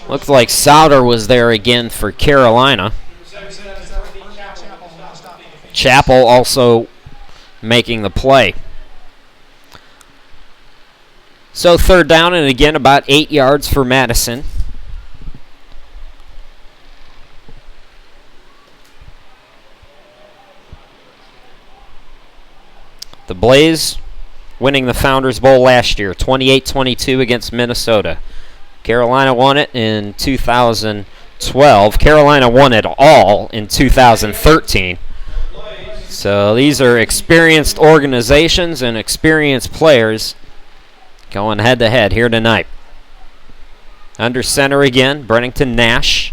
Looks like Souter was there again for Carolina. Chappell also making the play. So third down and again about 8 yards for Madison. The Blaze winning the Founders Bowl last year, 28-22 against Minnesota. Carolina won it in 2012. Carolina won it all in 2013. So these are experienced organizations and experienced players going head-to-head here tonight. Under center again, Brennington Nash.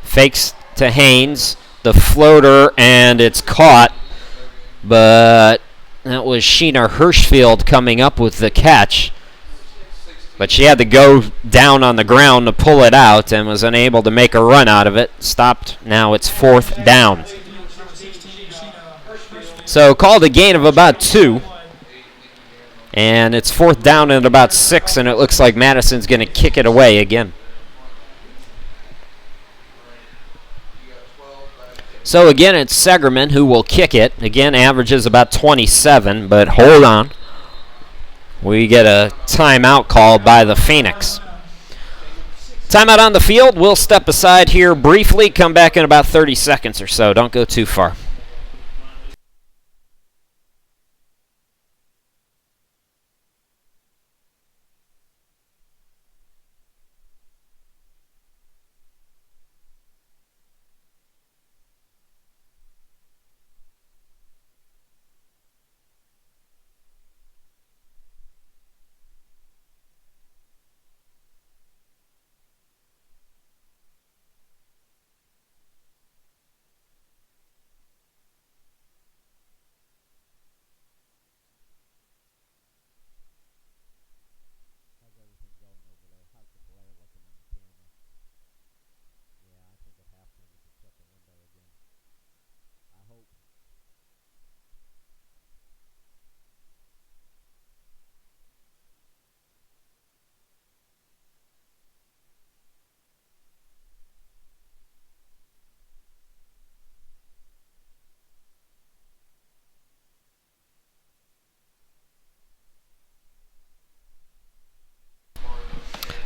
Fakes to Haynes. The floater, and it's caught. But that was Sheena Hirschfield coming up with the catch. But she had to go down on the ground to pull it out and was unable to make a run out of it. Stopped. Now it's fourth down. So called a gain of about 2. And it's fourth down and about 6, and it looks like Madison's going to kick it away again. So again, it's Segerman who will kick it. Again, averages about 27, but hold on. We get a timeout called by the Phoenix. Timeout on the field. We'll step aside here briefly, come back in about 30 seconds or so. Don't go too far.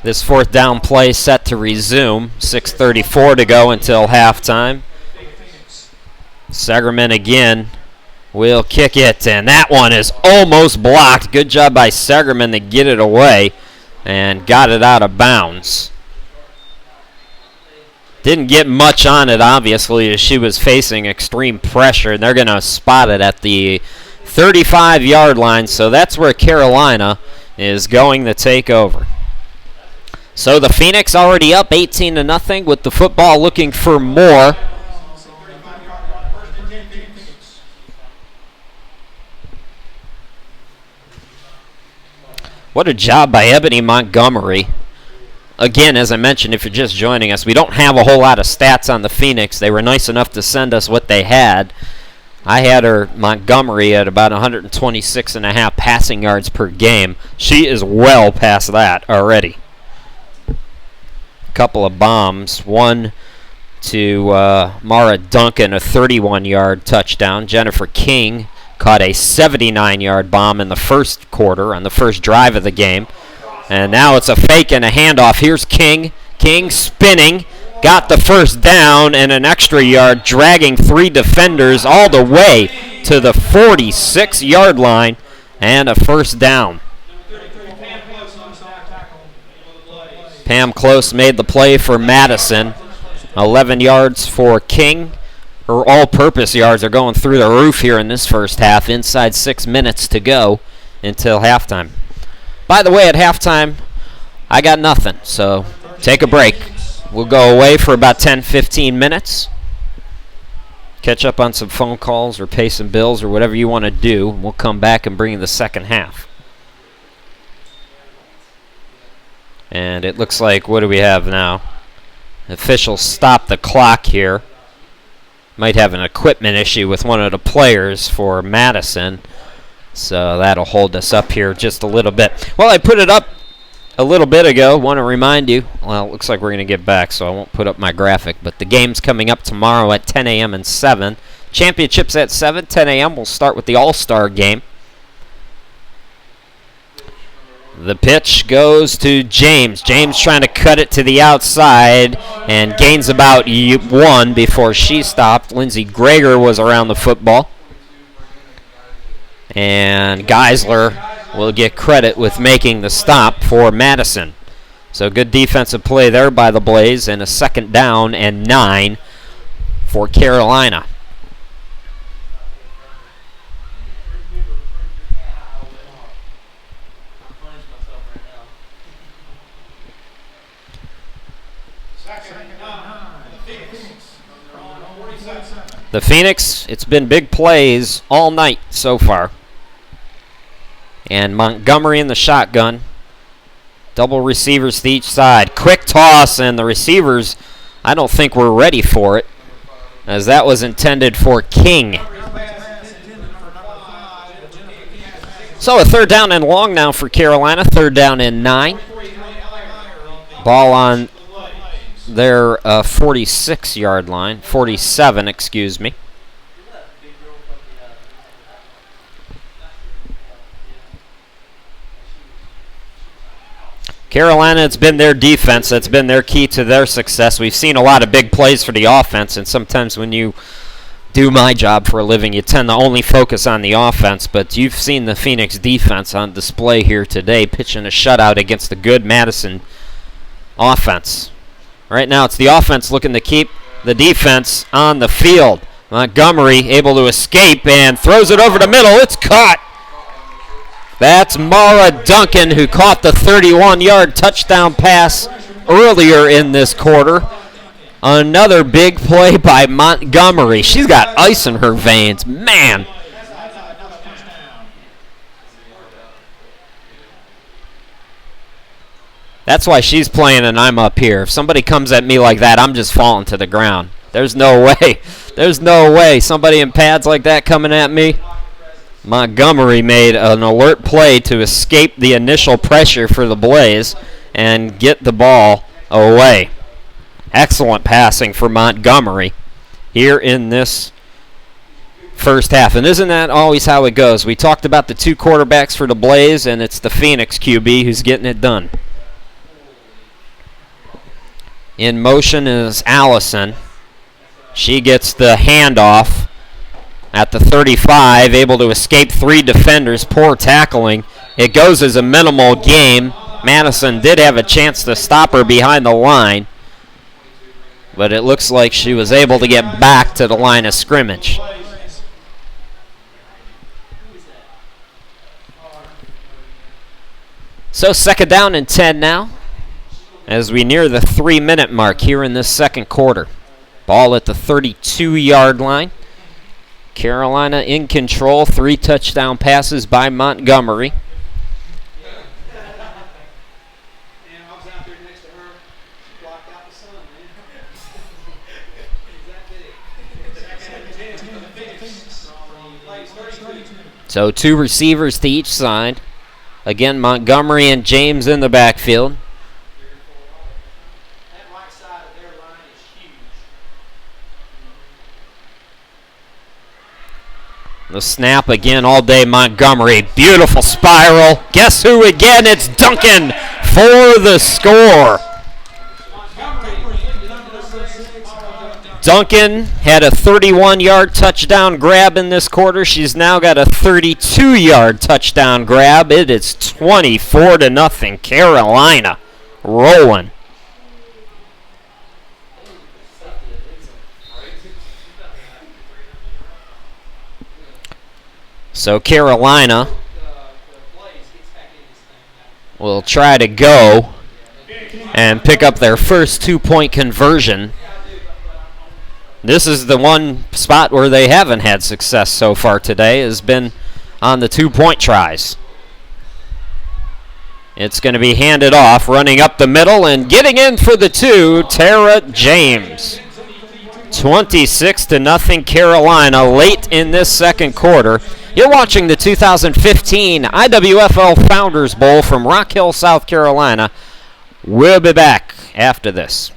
This fourth down play set to resume. 6:34 to go until halftime. Segerman again will kick it, and that one is almost blocked. Good job by Segerman to get it away and got it out of bounds. Didn't get much on it, obviously, as she was facing extreme pressure, and they're going to spot it at the 35-yard line, so that's where Carolina is going to take over. So the Phoenix already up 18-0 with the football looking for more. What a job by Ebony Montgomery. Again, as I mentioned, if you're just joining us, we don't have a whole lot of stats on the Phoenix. They were nice enough to send us what they had. I had her, Montgomery, at about 126.5 passing yards per game. She is well past that already. Couple of bombs. One to Mara Duncan, a 31-yard touchdown. Jennifer King caught a 79-yard bomb in the first quarter on the first drive of the game. And now it's a fake and a handoff. Here's King. King spinning. Got the first down and an extra yard, dragging 3 defenders all the way to the 46-yard line and a first down. Pam Close made the play for Madison. 11 yards for King. Her all-purpose yards are going through the roof here in this first half. Inside 6 minutes to go until halftime. By the way, at halftime, I got nothing, so take a break. We'll go away for about 10-15 minutes. Catch up on some phone calls or pay some bills or whatever you want to do. We'll come back and bring you the second half. And it looks like, what do we have now? Officials stop the clock here. Might have an equipment issue with one of the players for Madison. So that'll hold us up here just a little bit. Well, I put it up a little bit ago. Want to remind you, well, it looks like we're going to get back, so I won't put up my graphic. But the game's coming up tomorrow at 10 a.m. and 7. Championships at 7, 10 a.m. We'll start with the All-Star game. The pitch goes to James. James trying to cut it to the outside and gains about 1 before she stopped. Lindsey Greger was around the football. And Geisler will get credit with making the stop for Madison. So good defensive play there by the Blaze, and a second down and 9 for Carolina. The Phoenix, it's been big plays all night so far. And Montgomery in the shotgun. Double receivers to each side. Quick toss, and the receivers, I don't think were ready for it, as that was intended for King. So a third down and long now for Carolina. Third down and 9. Ball on their 46-yard line. 47, excuse me. Carolina, it's been their defense that's been their key to their success. We've seen a lot of big plays for the offense, and sometimes when you do my job for a living, you tend to only focus on the offense, but you've seen the Phoenix defense on display here today, pitching a shutout against the good Madison offense. Right now, it's the offense looking to keep the defense on the field. Montgomery able to escape and throws it over the middle. It's caught. That's Mara Duncan, who caught the 31-yard touchdown pass earlier in this quarter. Another big play by Montgomery. She's got ice in her veins. Man. That's why she's playing and I'm up here. If somebody comes at me like that, I'm just falling to the ground. There's no way. There's no way. Somebody in pads like that coming at me. Montgomery made an alert play to escape the initial pressure for the Blaze and get the ball away. Excellent passing for Montgomery here in this first half. And isn't that always how it goes? We talked about the 2 quarterbacks for the Blaze, and it's the Phoenix QB who's getting it done. In motion is Allison. She gets the handoff at the 35, able to escape 3 defenders. Poor tackling. It goes as a minimal game. Madison did have a chance to stop her behind the line, but it looks like she was able to get back to the line of scrimmage. So 2nd down and 10 now as we near the 3-minute mark here in this second quarter. Ball at the 32-yard line. Carolina in control. 3 touchdown passes by Montgomery. So 2 receivers to each side. Again, Montgomery and James in the backfield. The snap again all day, Montgomery. Beautiful spiral. Guess who again? It's Duncan for the score. Duncan had a 31-yard touchdown grab in this quarter. She's now got a 32-yard touchdown grab. It is 24-0. Carolina rolling. So Carolina will try to go and pick up their first 2-point conversion. This is the one spot where they haven't had success so far today, has been on the 2-point tries. It's going to be handed off, running up the middle and getting in for the 2, Tara James. 26-0 Carolina late in this second quarter. You're watching the 2015 IWFL Founders Bowl from Rock Hill, South Carolina. We'll be back after this.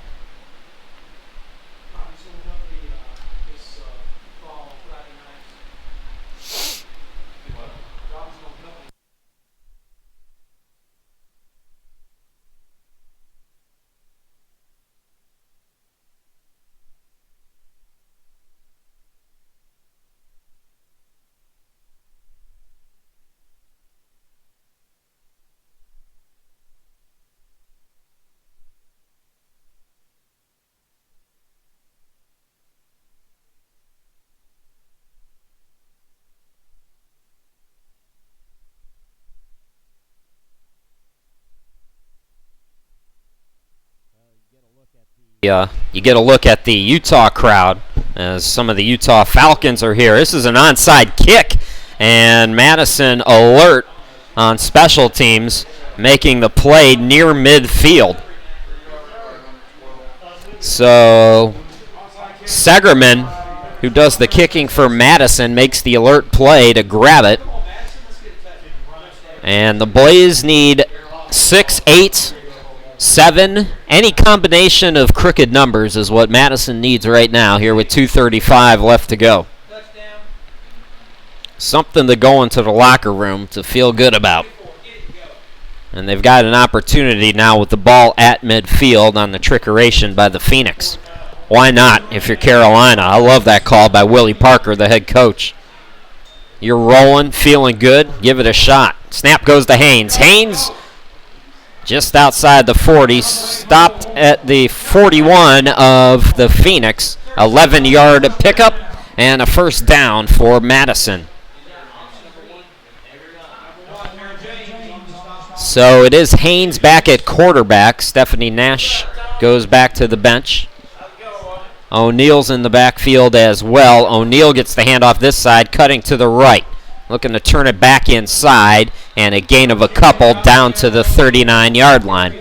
You get a look at the Utah crowd as some of the Utah Falcons are here. This is an onside kick, and Madison alert on special teams, making the play near midfield. So Segerman, who does the kicking for Madison, makes the alert play to grab it. And the Blaze need 6, 8, 7, any combination of crooked numbers is what Madison needs right now here with 2:35 left to go. Something to go into the locker room to feel good about. And they've got an opportunity now with the ball at midfield on the trickeration by the Phoenix. Why not if you're Carolina? I love that call by Willie Parker, the head coach. You're rolling, feeling good, give it a shot. Snap goes to Haynes. Haynes just outside the 40, stopped at the 41 of the Phoenix. 11-yard pickup and a first down for Madison. So it is Haynes back at quarterback. Stephanie Nash goes back to the bench. O'Neill's in the backfield as well. O'Neill gets the handoff this side, cutting to the right. Looking to turn it back inside, and a gain of a couple down to the 39-yard line.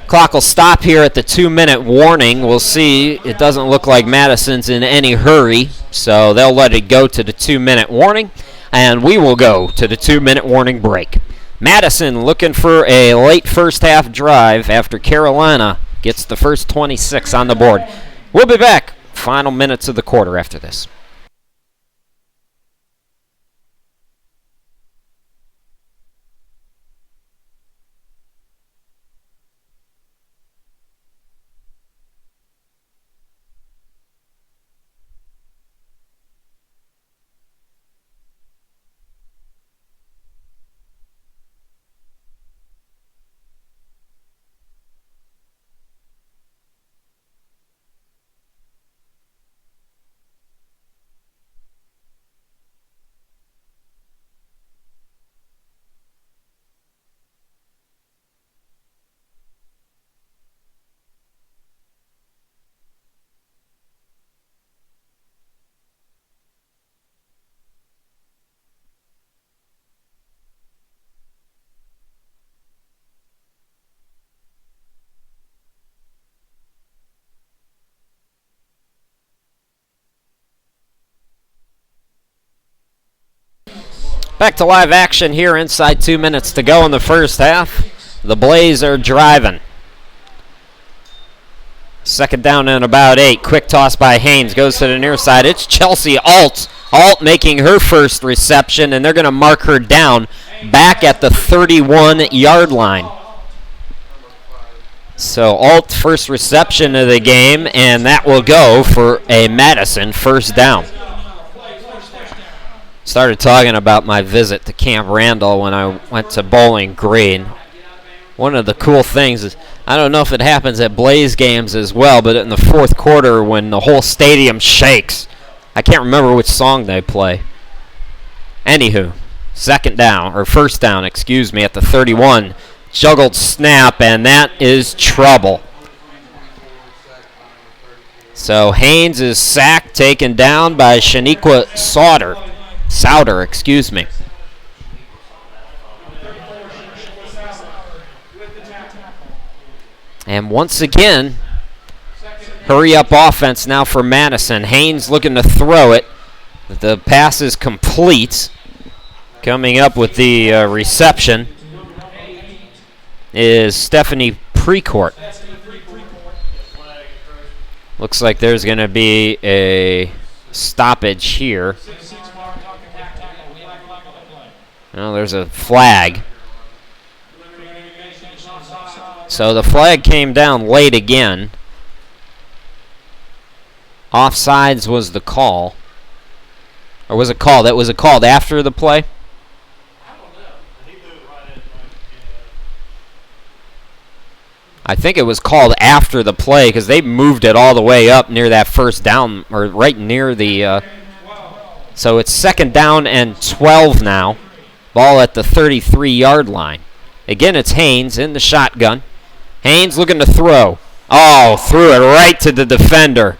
Clock will stop here at the 2-minute warning. We'll see. It doesn't look like Madison's in any hurry, so they'll let it go to the 2-minute warning, and we will go to the 2-minute warning break. Madison looking for a late first half drive after Carolina gets the first 26 on the board. We'll be back. Final minutes of the quarter after this. Back to live action here inside 2 minutes to go in the first half. The Blaze are driving. Second down and about 8. Quick toss by Haynes. Goes to the near side. It's Chelsea Alt. Alt making her first reception, and they're going to mark her down back at the 31-yard line. So Alt first reception of the game, and that will go for a Madison first down. Started talking about my visit to Camp Randall when I went to Bowling Green. One of the cool things is, I don't know if it happens at Blaze games as well, but in the fourth quarter when the whole stadium shakes, I can't remember which song they play. Anywho, first down, at the 31. Juggled snap, and that is trouble. So Haynes is sacked, taken down by Shaniqua Sauter. And once again, hurry-up offense now for Madison. Haynes looking to throw it. The pass is complete. Coming up with the reception is Stephanie Precourt. Looks like there's going to be a stoppage here. Well, there's a flag. So the flag came down late again. Offsides was the call. Or was it called? That was it called after the play? I think it was called after the play because they moved it all the way up near that first down, or right near the... so it's second down and 12 now. Ball at the 33-yard line. Again, it's Haynes in the shotgun. Haynes looking to throw. Oh, threw it right to the defender.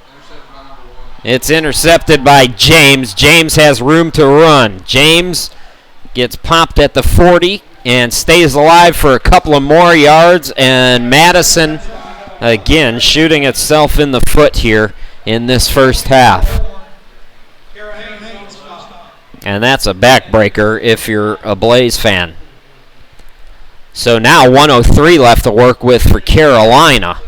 It's intercepted by James. James has room to run. James gets popped at the 40 and stays alive for a couple of more yards. And Madison, again, shooting itself in the foot here in this first half. And that's a backbreaker if you're a Blaze fan. So now 1:03 left to work with for Carolina.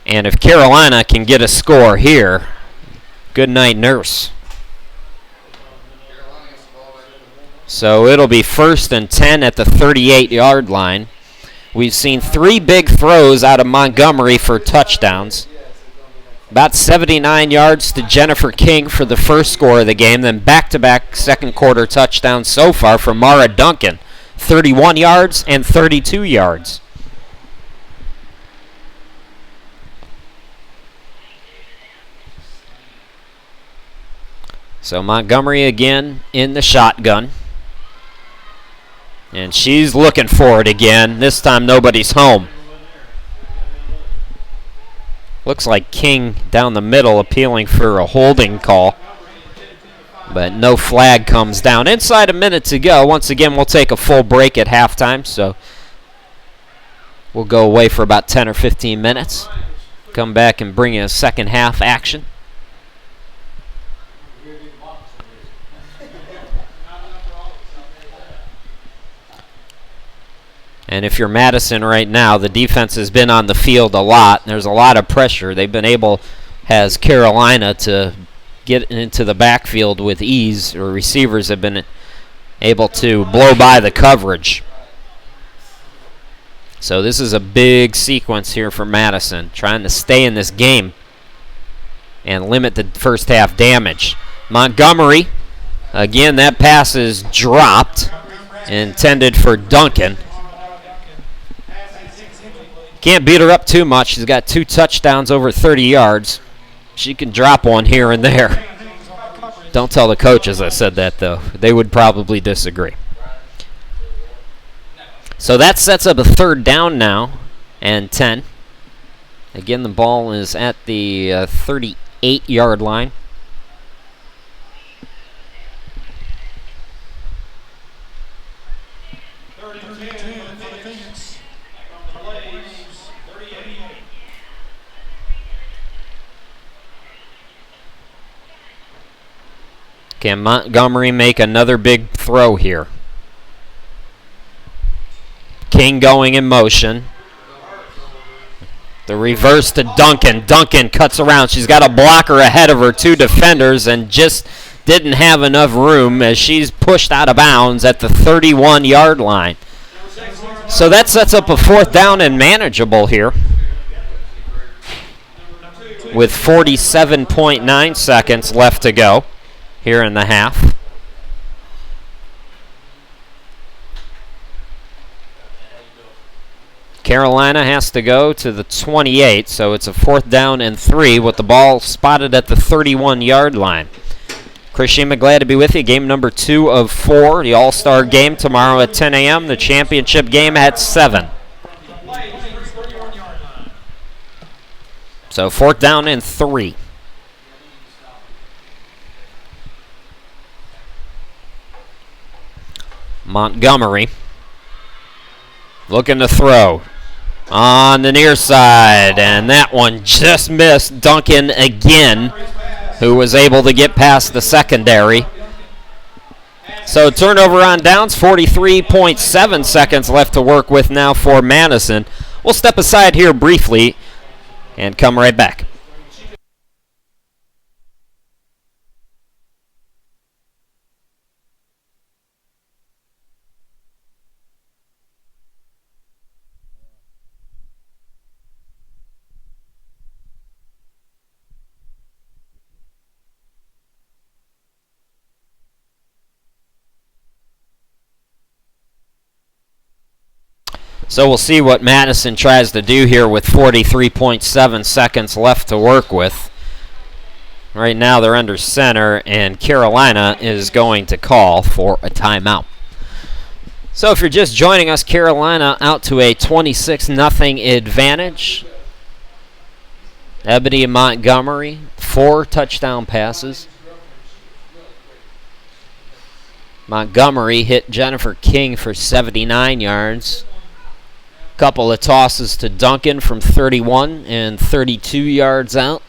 And if Carolina can get a score here, good night, nurse. So it'll be 1st and 10 at the 38-yard line. We've seen 3 big throws out of Montgomery for touchdowns. About 79 yards to Jennifer King for the first score of the game. Then back-to-back second quarter touchdowns so far for Mara Duncan. 31 yards and 32 yards. So Montgomery again in the shotgun. And she's looking for it again. This time nobody's home. Looks like King down the middle appealing for a holding call. But no flag comes down. Inside a minute to go. Once again, we'll take a full break at halftime. So we'll go away for about 10 or 15 minutes. Come back and bring you a second half action. And if you're Madison right now, the defense has been on the field a lot. There's a lot of pressure. They've been able, has Carolina, to get into the backfield with ease, or receivers have been able to blow by the coverage. So this is a big sequence here for Madison, trying to stay in this game and limit the first half damage. Montgomery, again, that pass is dropped, intended for Duncan. Can't beat her up too much. She's got 2 touchdowns over 30 yards. She can drop one here and there. Don't tell the coaches I said that, though. They would probably disagree. So that sets up a third down now and 10. Again, the ball is at the 38-yard line. Can Montgomery make another big throw here? King going in motion. The reverse to Duncan. Duncan cuts around. She's got a blocker ahead of her, 2 defenders, and just didn't have enough room as she's pushed out of bounds at the 31-yard line. So that sets up a 4th down and manageable here with 47.9 seconds left to go here in the half. Carolina has to go to the 28, so it's a 4th down and 3 with the ball spotted at the 31-yard line. Chris Shima, glad to be with you. Game number 2 of 4, the All-Star game tomorrow at 10 a.m., the championship game at 7. So 4th down and 3. Montgomery looking to throw on the near side, and that one just missed Duncan again, who was able to get past the secondary. So turnover on downs, 43.7 seconds left to work with now for Madison. We'll step aside here briefly and come right back. So we'll see what Madison tries to do here with 43.7 seconds left to work with. Right now they're under center, and Carolina is going to call for a timeout. So if you're just joining us, Carolina out to a 26-0 advantage. Ebony Montgomery, 4 touchdown passes. Montgomery hit Jennifer King for 79 yards. Couple of tosses to Duncan from 31 and 32 yards out.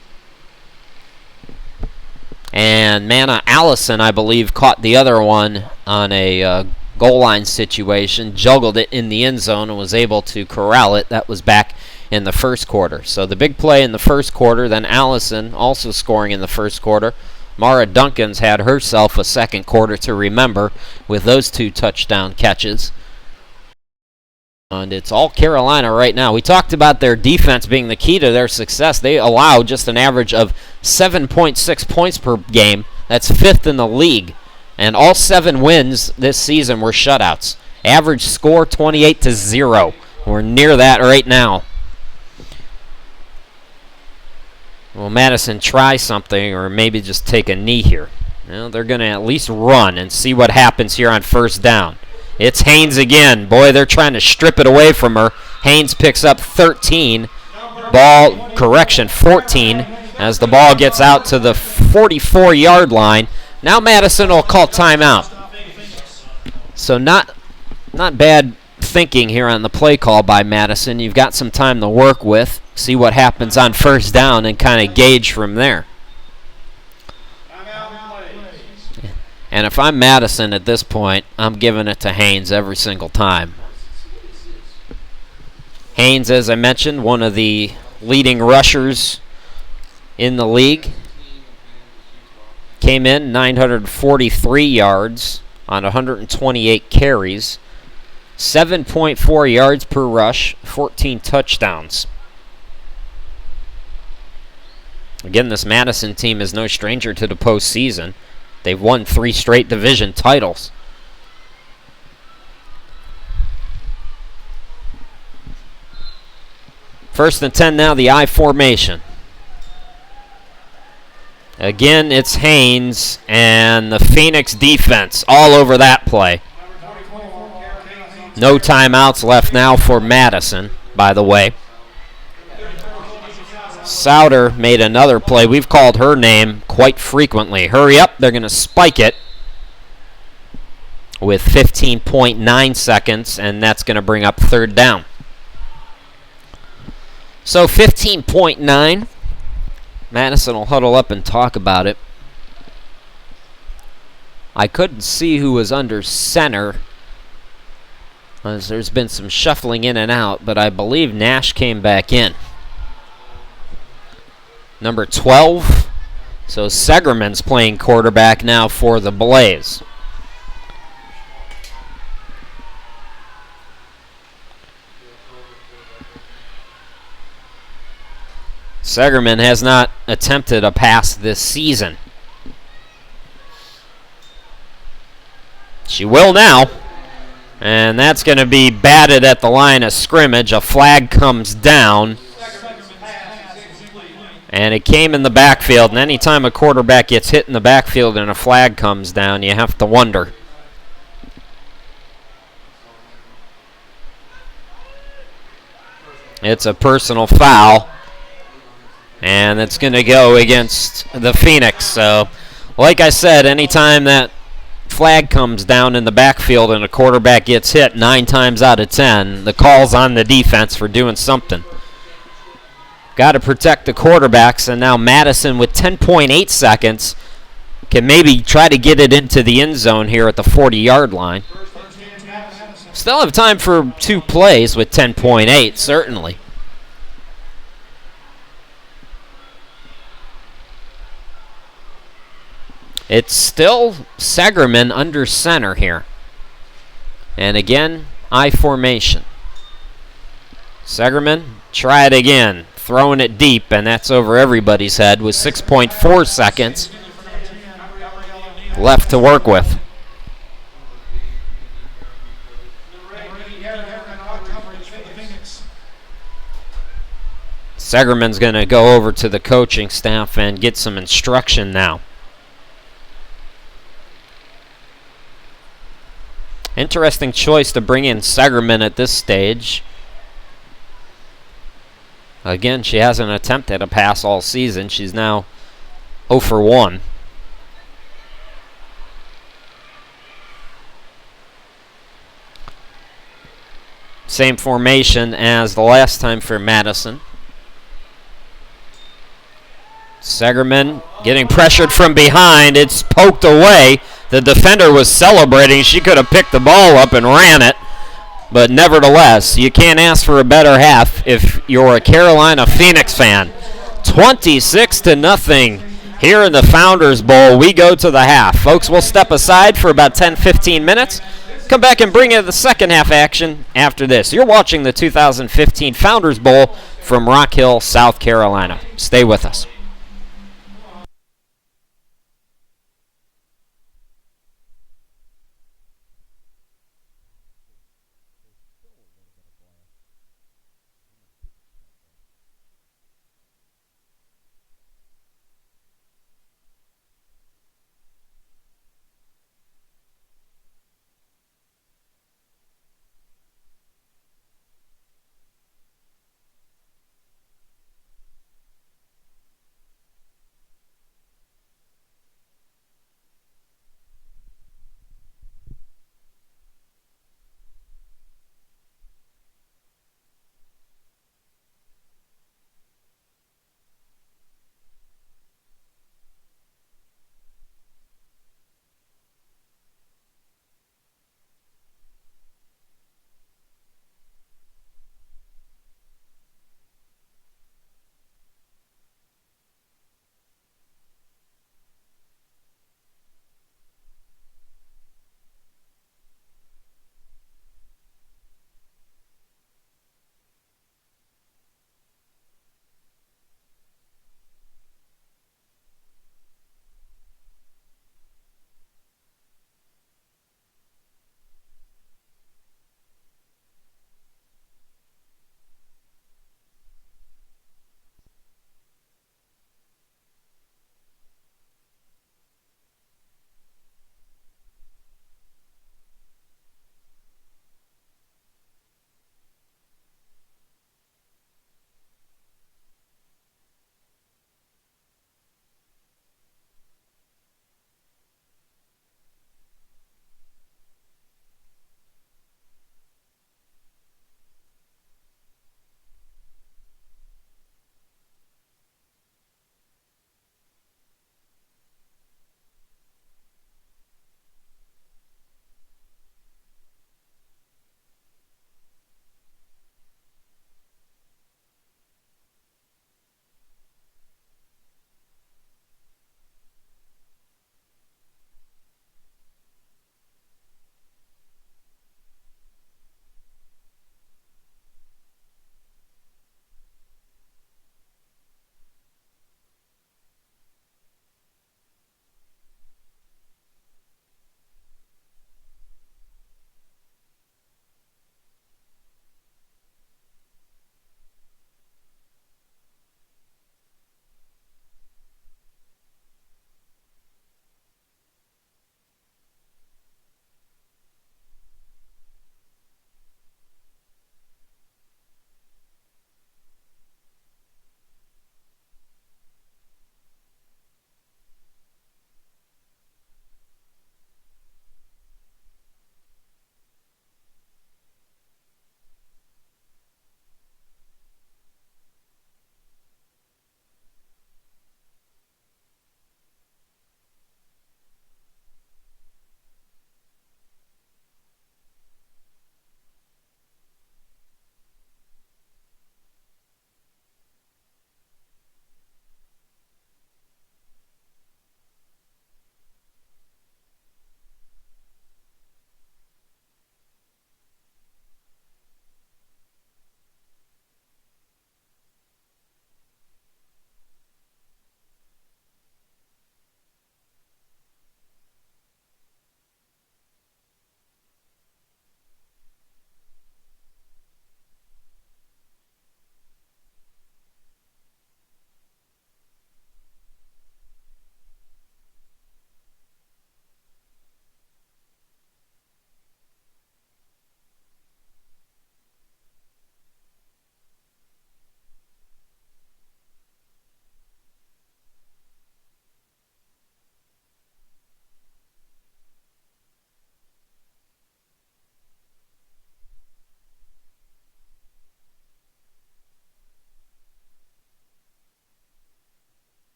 And Manna Allison, I believe, caught the other one on a goal line situation, juggled it in the end zone, and was able to corral it. That was back in the first quarter. So the big play in the first quarter, then Allison also scoring in the first quarter. Mara Duncan's had herself a second quarter to remember with those 2 touchdown catches. And it's all Carolina right now. We talked about their defense being the key to their success. They allow just an average of 7.6 points per game. That's 5th in the league. And all 7 wins this season were shutouts. Average score 28-0. We're near that right now. Will Madison try something or maybe just take a knee here? Well, they're going to at least run and see what happens here on 1st down. It's Haynes again. Boy, they're trying to strip it away from her. Haynes picks up 13. 14 as the ball gets out to the 44-yard line. Now Madison will call timeout. So not bad thinking here on the play call by Madison. You've got some time to work with. See what happens on 1st down and kind of gauge from there. And if I'm Madison at this point, I'm giving it to Haynes every single time. Haynes, as I mentioned, one of the leading rushers in the league. Came in 943 yards on 128 carries. 7.4 yards per rush, 14 touchdowns. Again, this Madison team is no stranger to the postseason. They've won 3 straight division titles. First and 10 now, the I formation. Again, it's Haynes and the Phoenix defense all over that play. No timeouts left now for Madison, by the way. Souter made another play. We've called her name quite frequently. Hurry up, they're going to spike it with 15.9 seconds, and that's going to bring up 3rd down. So 15.9. Madison will huddle up and talk about it. I couldn't see who was under center, as there's been some shuffling in and out, but I believe Nash came back in. Number 12. So Segerman's playing quarterback now for the Blaze. Segerman has not attempted a pass this season. She will now. And that's going to be batted at the line of scrimmage. A flag comes down. And it came in the backfield. And anytime a quarterback gets hit in the backfield and a flag comes down, you have to wonder. It's a personal foul. And it's going to go against the Phoenix. So, like I said, anytime that flag comes down in the backfield and a quarterback gets hit 9 times out of 10, the call's on the defense for doing something. Got to protect the quarterbacks, and now Madison with 10.8 seconds can maybe try to get it into the end zone here at the 40-yard line. Still have time for 2 plays with 10.8, certainly. It's still Segerman under center here. And again, I formation. Segerman, try it again. Throwing it deep, and that's over everybody's head with 6.4 seconds left to work with. Segerman's going to go over to the coaching staff and get some instruction now. Interesting choice to bring in Segerman at this stage. Again, she hasn't attempted a pass all season. She's now 0 for 1. Same formation as the last time for Madison. Segerman getting pressured from behind. It's poked away. The defender was celebrating. She could have picked the ball up and ran it. But nevertheless, you can't ask for a better half if you're a Carolina Phoenix fan. 26-0 here in the Founders Bowl. We go to the half. Folks, we'll step aside for about 10-15 minutes. Come back and bring in the second half action after this. You're watching the 2015 Founders Bowl from Rock Hill, South Carolina. Stay with us.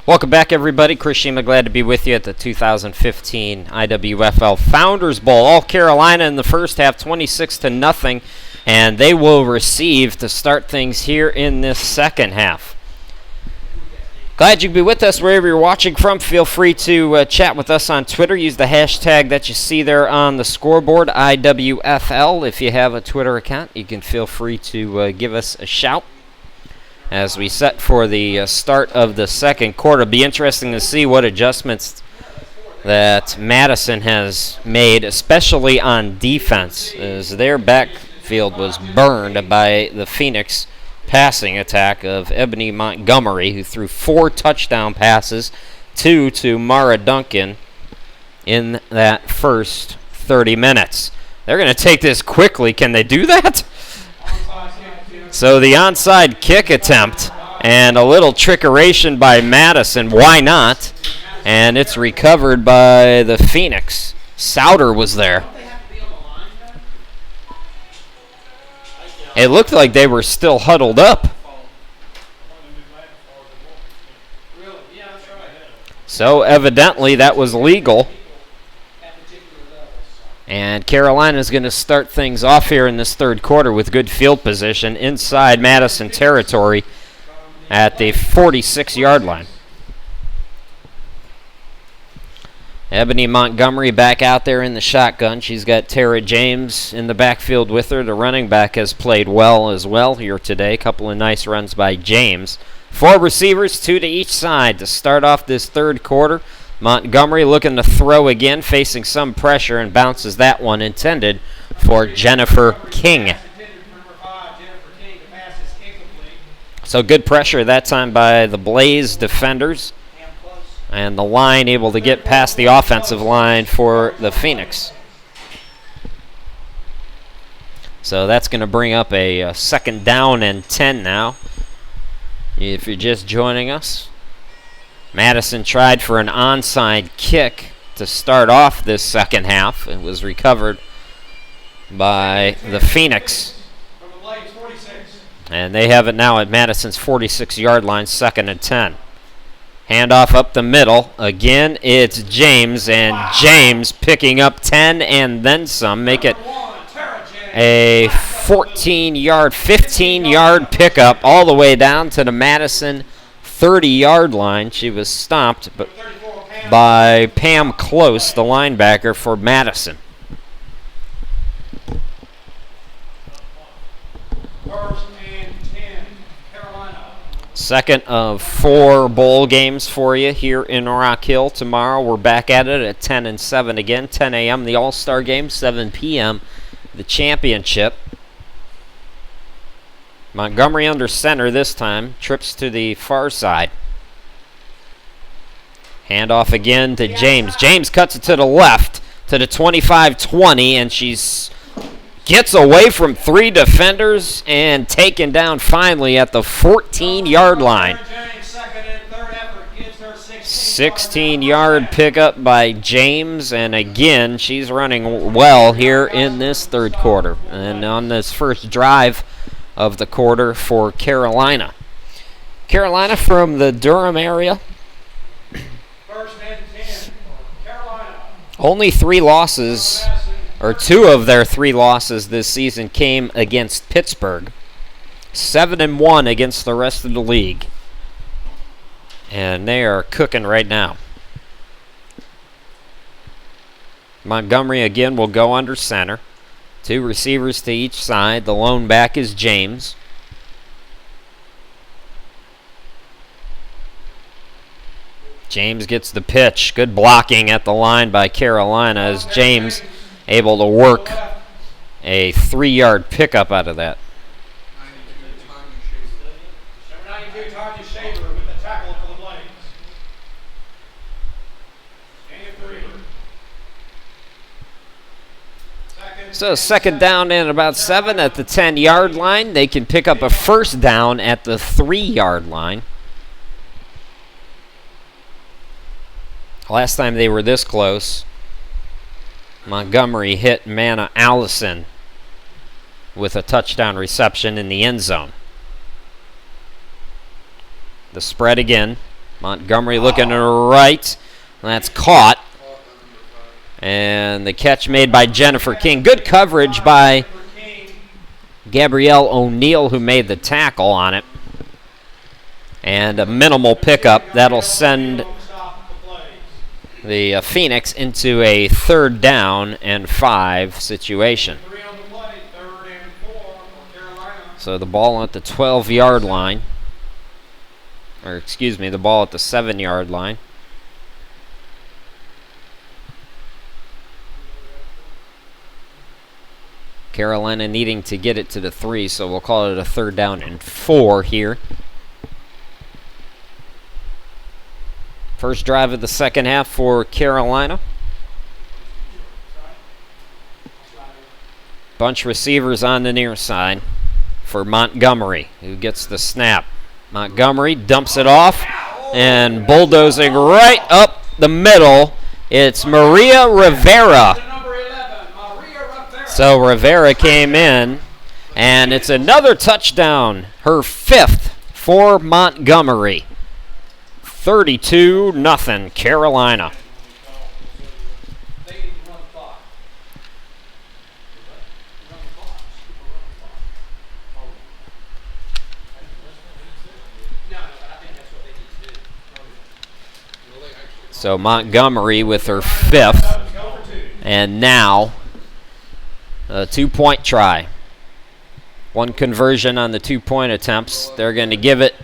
Welcome back, everybody. Chris Shima, glad to be with you at the 2015 IWFL Founders Bowl. All Carolina in the first half, 26-0, and they will receive to start things here in this second half. Glad you could be with us wherever you're watching from. Feel free to chat with us on Twitter. Use the hashtag that you see there on the scoreboard, IWFL. If you have a Twitter account, you can feel free to give us a shout as we set for the start of the second quarter. It'll be interesting to see what adjustments that Madison has made, especially on defense, as their backfield was burned by the Phoenix passing attack of Ebony Montgomery, who threw 4 touchdown passes, 2 to Mara Duncan in that first 30 minutes. They're going to take this quickly. Can they do that? So the onside kick attempt and a little trickeration by Madison. Why not? And it's recovered by the Phoenix. Souter was there. It looked like they were still huddled up. So evidently that was legal. And Carolina's going to start things off here in this third quarter with good field position inside Madison territory at the 46-yard line. Ebony Montgomery back out there in the shotgun. She's got Tara James in the backfield with her. The running back has played well as well here today. A couple of nice runs by James. 4 receivers, 2 to each side to start off this third quarter. Montgomery looking to throw again, facing some pressure, and bounces that one intended for Jennifer King. So good pressure that time by the Blaze defenders, and the line able to get past the offensive line for the Phoenix. So that's going to bring up a second down and 10 now, if you're just joining us. Madison tried for an onside kick to start off this second half. It was recovered by the Phoenix. And they have it now at Madison's 46-yard line, 2nd and 10. Handoff up the middle. Again, it's James, and James picking up 10 and then some. Make it a 14-yard, 15-yard pickup all the way down to the Madison 30-yard line. She was stopped by Pam Close, the linebacker for Madison. Second of 4 bowl games for you here in Rock Hill. Tomorrow we're back at it at 10 and 7 again. 10 a.m. the All-Star game, 7 p.m. the championship. Montgomery under center this time. Trips to the far side. Handoff again to James. James cuts it to the left to the 25-20, and she's gets away from 3 defenders and taken down finally at the 14-yard line. 16-yard pickup by James, and again, she's running well here in this third quarter. And on this first drive of the quarter for Carolina. Carolina from the Durham area. Only 3 losses, or 2 of their 3 losses this season came against Pittsburgh. 7-1 against the rest of the league. And they are cooking right now. Montgomery again will go under center. 2 receivers to each side. The lone back is James. James gets the pitch. Good blocking at the line by Carolina as James able to work a 3-yard pickup out of that. So second down and about 7 at the 10-yard line. They can pick up a first down at the 3-yard line. Last time they were this close, Montgomery hit Manna Allison with a touchdown reception in the end zone. The spread again. Montgomery looking to the right. That's caught. And the catch made by Jennifer King. Good coverage by Gabrielle O'Neill, who made the tackle on it. And a minimal pickup. That'll send the Phoenix into a 3rd down and 5 situation. So the ball at the 12-yard line. Or excuse me, the ball at the 7-yard line. Carolina needing to get it to the 3, so we'll call it a 3rd down and 4 here. First drive of the second half for Carolina. Bunch receivers on the near side for Montgomery, who gets the snap. Montgomery dumps it off, and bulldozing right up the middle, it's Maria Rivera. So Rivera came in, and it's another touchdown, her 5th for Montgomery. 32-0 Carolina. So Montgomery with her 5th, and now a 2-point try. 1 conversion on the 2-point attempts. They're going to give it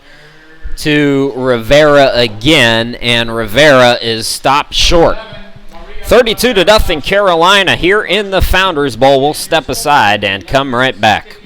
to Rivera again, and Rivera is stopped short. 32-0 Carolina here in the Founders Bowl. We'll step aside and come right back.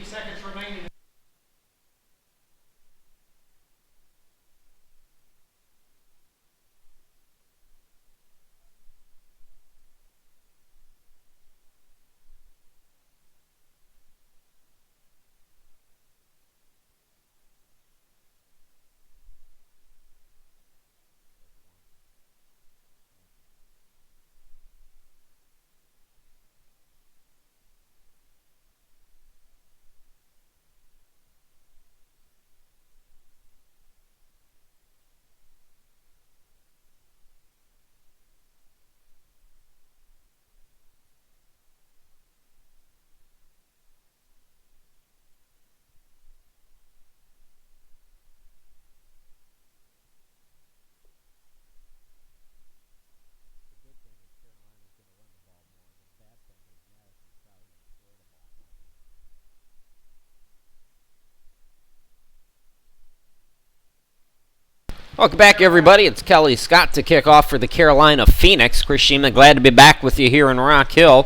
Welcome back, everybody. It's Kelly Scott to kick off for the Carolina Phoenix. Chris Sheeman, glad to be back with you here in Rock Hill,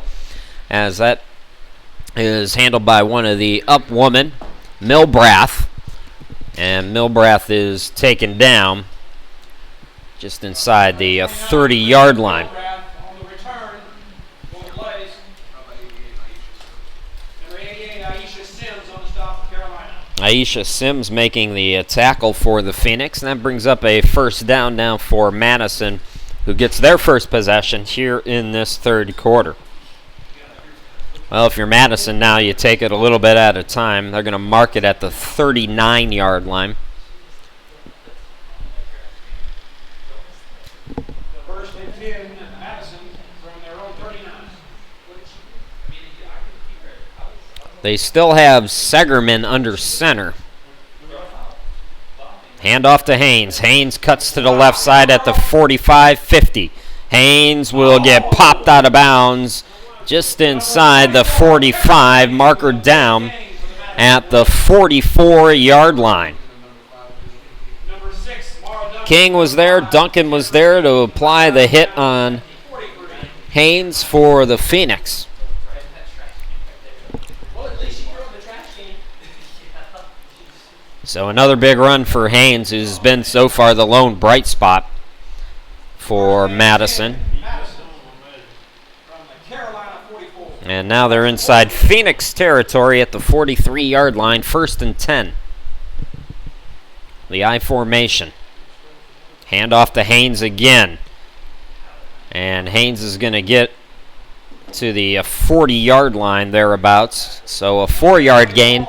as that is handled by one of the up women, Milbrath. And Milbrath is taken down just inside the 30-yard line. Aisha Sims making the tackle for the Phoenix, and that brings up a 1st down now for Madison, who gets their first possession here in this 3rd quarter. Well, if you're Madison now, you take it a little bit at a time. They're going to mark it at the 39-yard line. First and 10, Madison from their own 39. They still have Segerman under center. Handoff to Haynes. Haynes cuts to the left side at the 45-50. Haynes will get popped out of bounds just inside the 45, marker down at the 44-yard line. King was there. Duncan was there to apply the hit on Haynes for the Phoenix. So another big run for Haynes, who's been so far the lone bright spot for Madison. And now they're inside Phoenix territory at the 43-yard line, 1st and 10. The I formation. Handoff to Haynes again. And Haynes is going to get to the 40-yard line thereabouts. So a 4-yard gain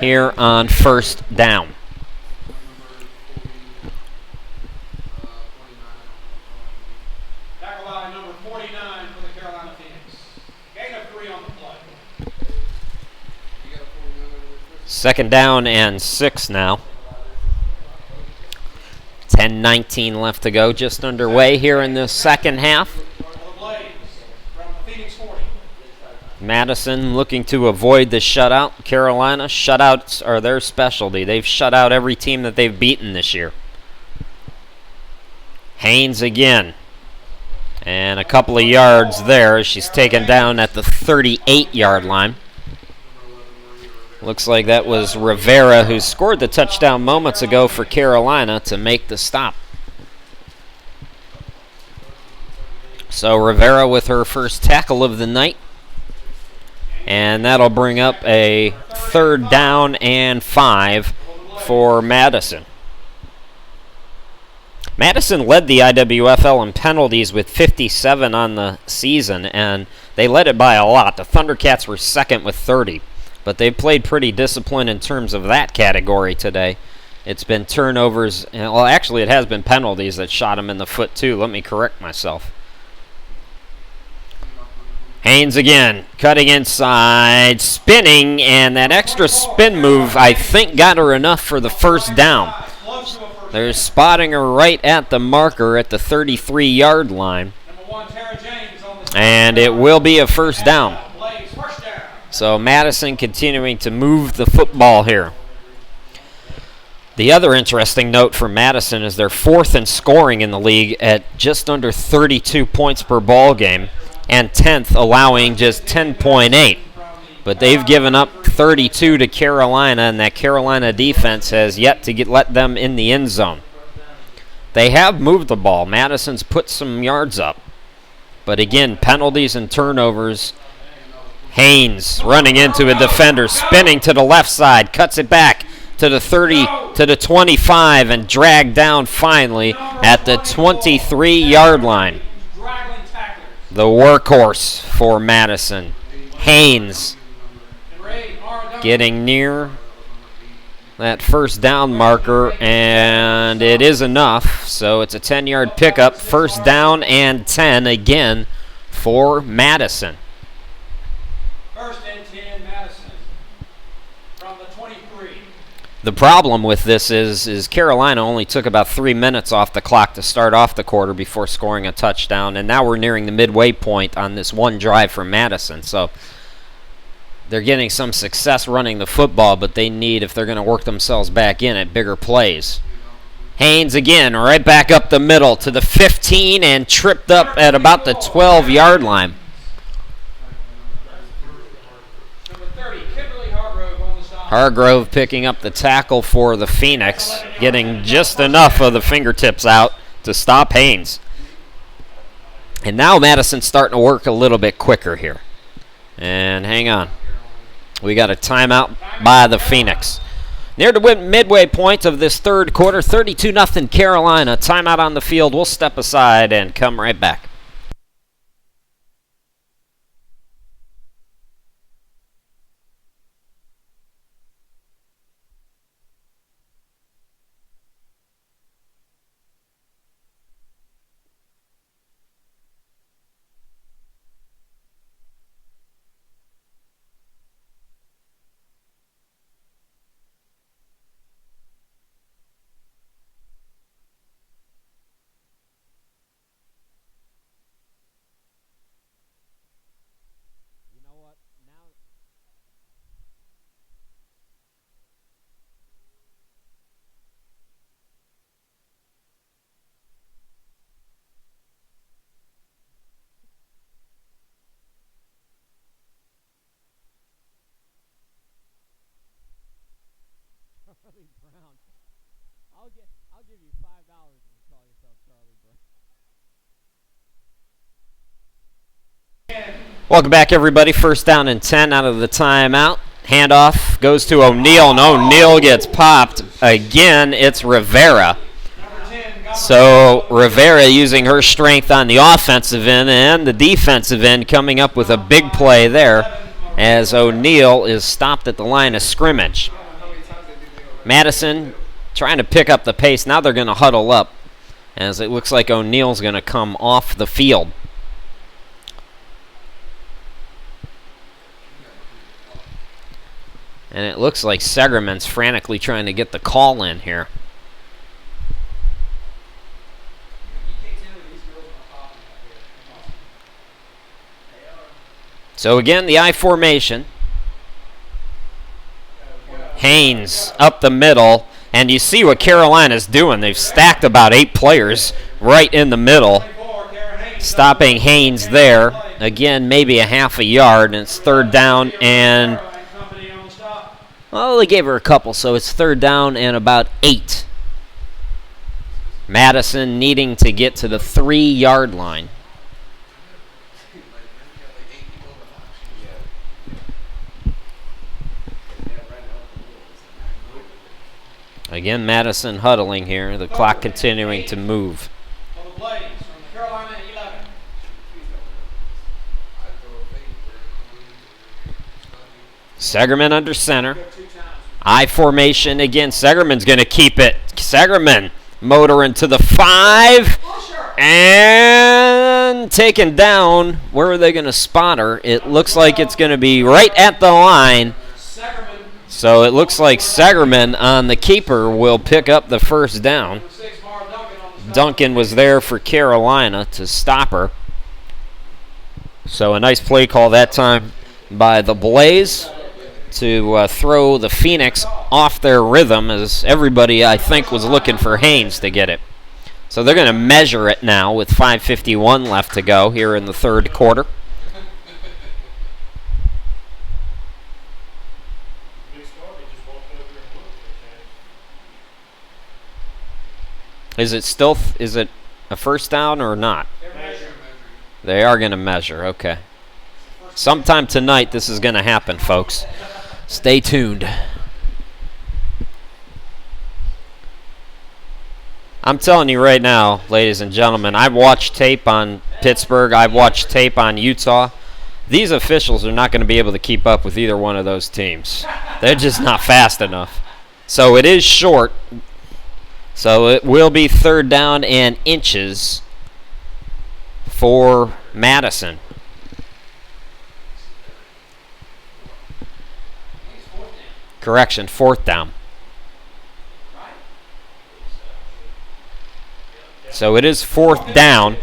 here on 1st down. 33 on the play. 2nd down and 6 now. 10:19 left to go, just underway here in the second half. For the Blaze from the Phoenix 40. Madison looking to avoid the shutout. Carolina, shutouts are their specialty. They've shut out every team that they've beaten this year. Haynes again. And a couple of yards there. She's taken down at the 38-yard line. Looks like that was Rivera, who scored the touchdown moments ago for Carolina, to make the stop. So Rivera with her first tackle of the night. And that'll bring up a 3rd down and 5 for Madison. Madison led the IWFL in penalties with 57 on the season, and they led it by a lot. The Thundercats were second with 30, but they've played pretty disciplined in terms of that category today. It's been turnovers, well, actually it has been penalties that shot them in the foot too. Let me correct myself. Haynes again, cutting inside, spinning, and that extra spin move, I think, got her enough for the 1st down. They're spotting her right at the marker at the 33-yard line. And it will be a 1st down. So Madison continuing to move the football here. The other interesting note for Madison is they're 4th in scoring in the league at just under 32 points per ball game, and 10th, allowing just 10.8. But they've given up 32 to Carolina, and that Carolina defense has yet to let them in the end zone. They have moved the ball. Madison's put some yards up. But again, penalties and turnovers. Haynes running into a defender, spinning to the left side, cuts it back to the 30, to the 25, and dragged down finally at the 23-yard line. The workhorse for Madison. Haynes getting near that 1st down marker, and it is enough. So it's a 10-yard pickup, 1st down and 10 again for Madison. 1st and 10, Madison from the 23. The problem with this is Carolina only took about 3 minutes off the clock to start off the quarter before scoring a touchdown, and now we're nearing the midway point on this one drive for Madison. So they're getting some success running the football, but they need, if they're going to work themselves back in, at bigger plays. Haynes again, right back up the middle to the 15, and tripped up at about the 12-yard line. Hargrove picking up the tackle for the Phoenix, getting just enough of the fingertips out to stop Haynes. And now Madison's starting to work a little bit quicker here. And hang on. We got a timeout by the Phoenix. Near the midway point of this 3rd quarter, 32-0 Carolina. Timeout on the field. We'll step aside and come right back. Charlie Brown. I'll give you $5 if you call yourself Charlie Brown. Welcome back, everybody. 1st down and 10 out of the timeout. Handoff goes to O'Neal, and O'Neal gets popped. Again, it's Rivera. So Rivera using her strength on the offensive end and the defensive end, coming up with a big play there as O'Neal is stopped at the line of scrimmage. Madison trying to pick up the pace. Now they're going to huddle up as it looks like O'Neal's going to come off the field. And it looks like Segerman's frantically trying to get the call in here. So again, the I formation. Haynes up the middle. And you see what Carolina's doing. They've stacked about 8 players right in the middle, stopping Haynes there. Again, maybe a half a yard, and it's third down. And, well, they gave her a couple, so it's third down and about 8. Madison needing to get to the 3-yard line. Again, Madison huddling here. The clock continuing to move. Segerman under center. I formation again. Segerman's going to keep it. Segerman motoring to the 5. And taken down. Where are they going to spot her? It looks like it's going to be right at the line. So it looks like Segerman on the keeper will pick up the first down. Duncan was there for Carolina to stop her. So a nice play call that time by the Blaze to throw the Phoenix off their rhythm, as everybody, I think, was looking for Haynes to get it. So they're going to measure it now with 5:51 left to go here in the third quarter. Is it a first down or not? They are going to measure, okay. Sometime tonight this is going to happen, folks. Stay tuned. I'm telling you right now, ladies and gentlemen, I've watched tape on Pittsburgh. I've watched tape on Utah. These officials are not going to be able to keep up with either one of those teams. They're just not fast enough. So it is short. So it will be third down and inches for Madison. Correction, fourth down. So it is fourth down.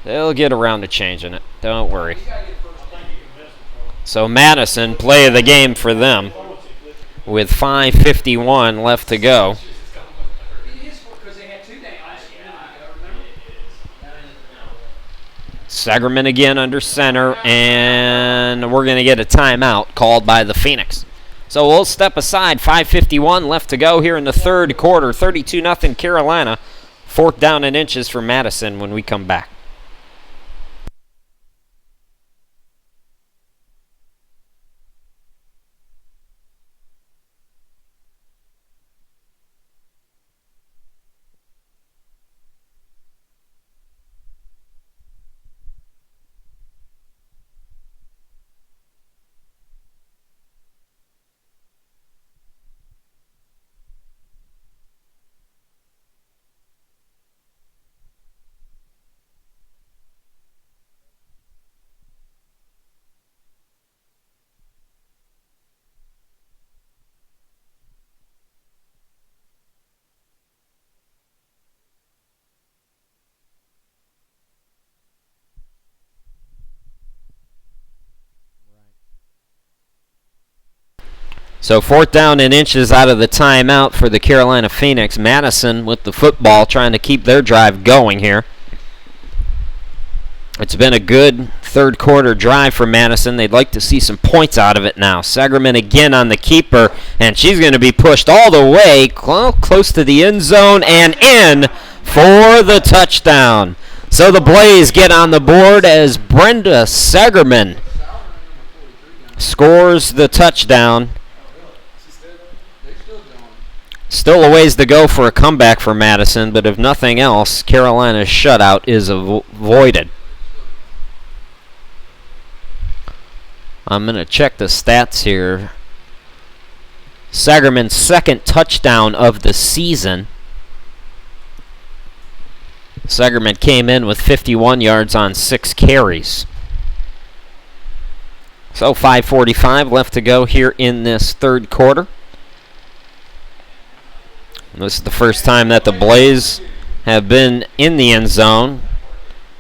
They'll get around to changing it. Don't worry. So Madison, play of the game for them, with 5:51 left to go. Segerman again under center, and we're going to get a timeout called by the Phoenix. So we'll step aside. 5:51 left to go here in the third quarter. 32-0 Carolina. Fourth down and inches for Madison when we come back. So fourth down and inches out of the timeout for the Carolina Phoenix. Madison with the football trying to keep their drive going here. It's been a good third quarter drive for Madison. They'd like to see some points out of it now. Segerman again on the keeper, and she's going to be pushed all the way close to the end zone and in for the touchdown. So the Blaze get on the board as Brenda Segerman scores the touchdown. Still a ways to go for a comeback for Madison, but if nothing else, Carolina's shutout is avoided. I'm going to check the stats here. Segerman's second touchdown of the season. Segerman came in with 51 yards on 6 carries. So 5:45 left to go here in this third quarter. This is the first time that the Blaze have been in the end zone.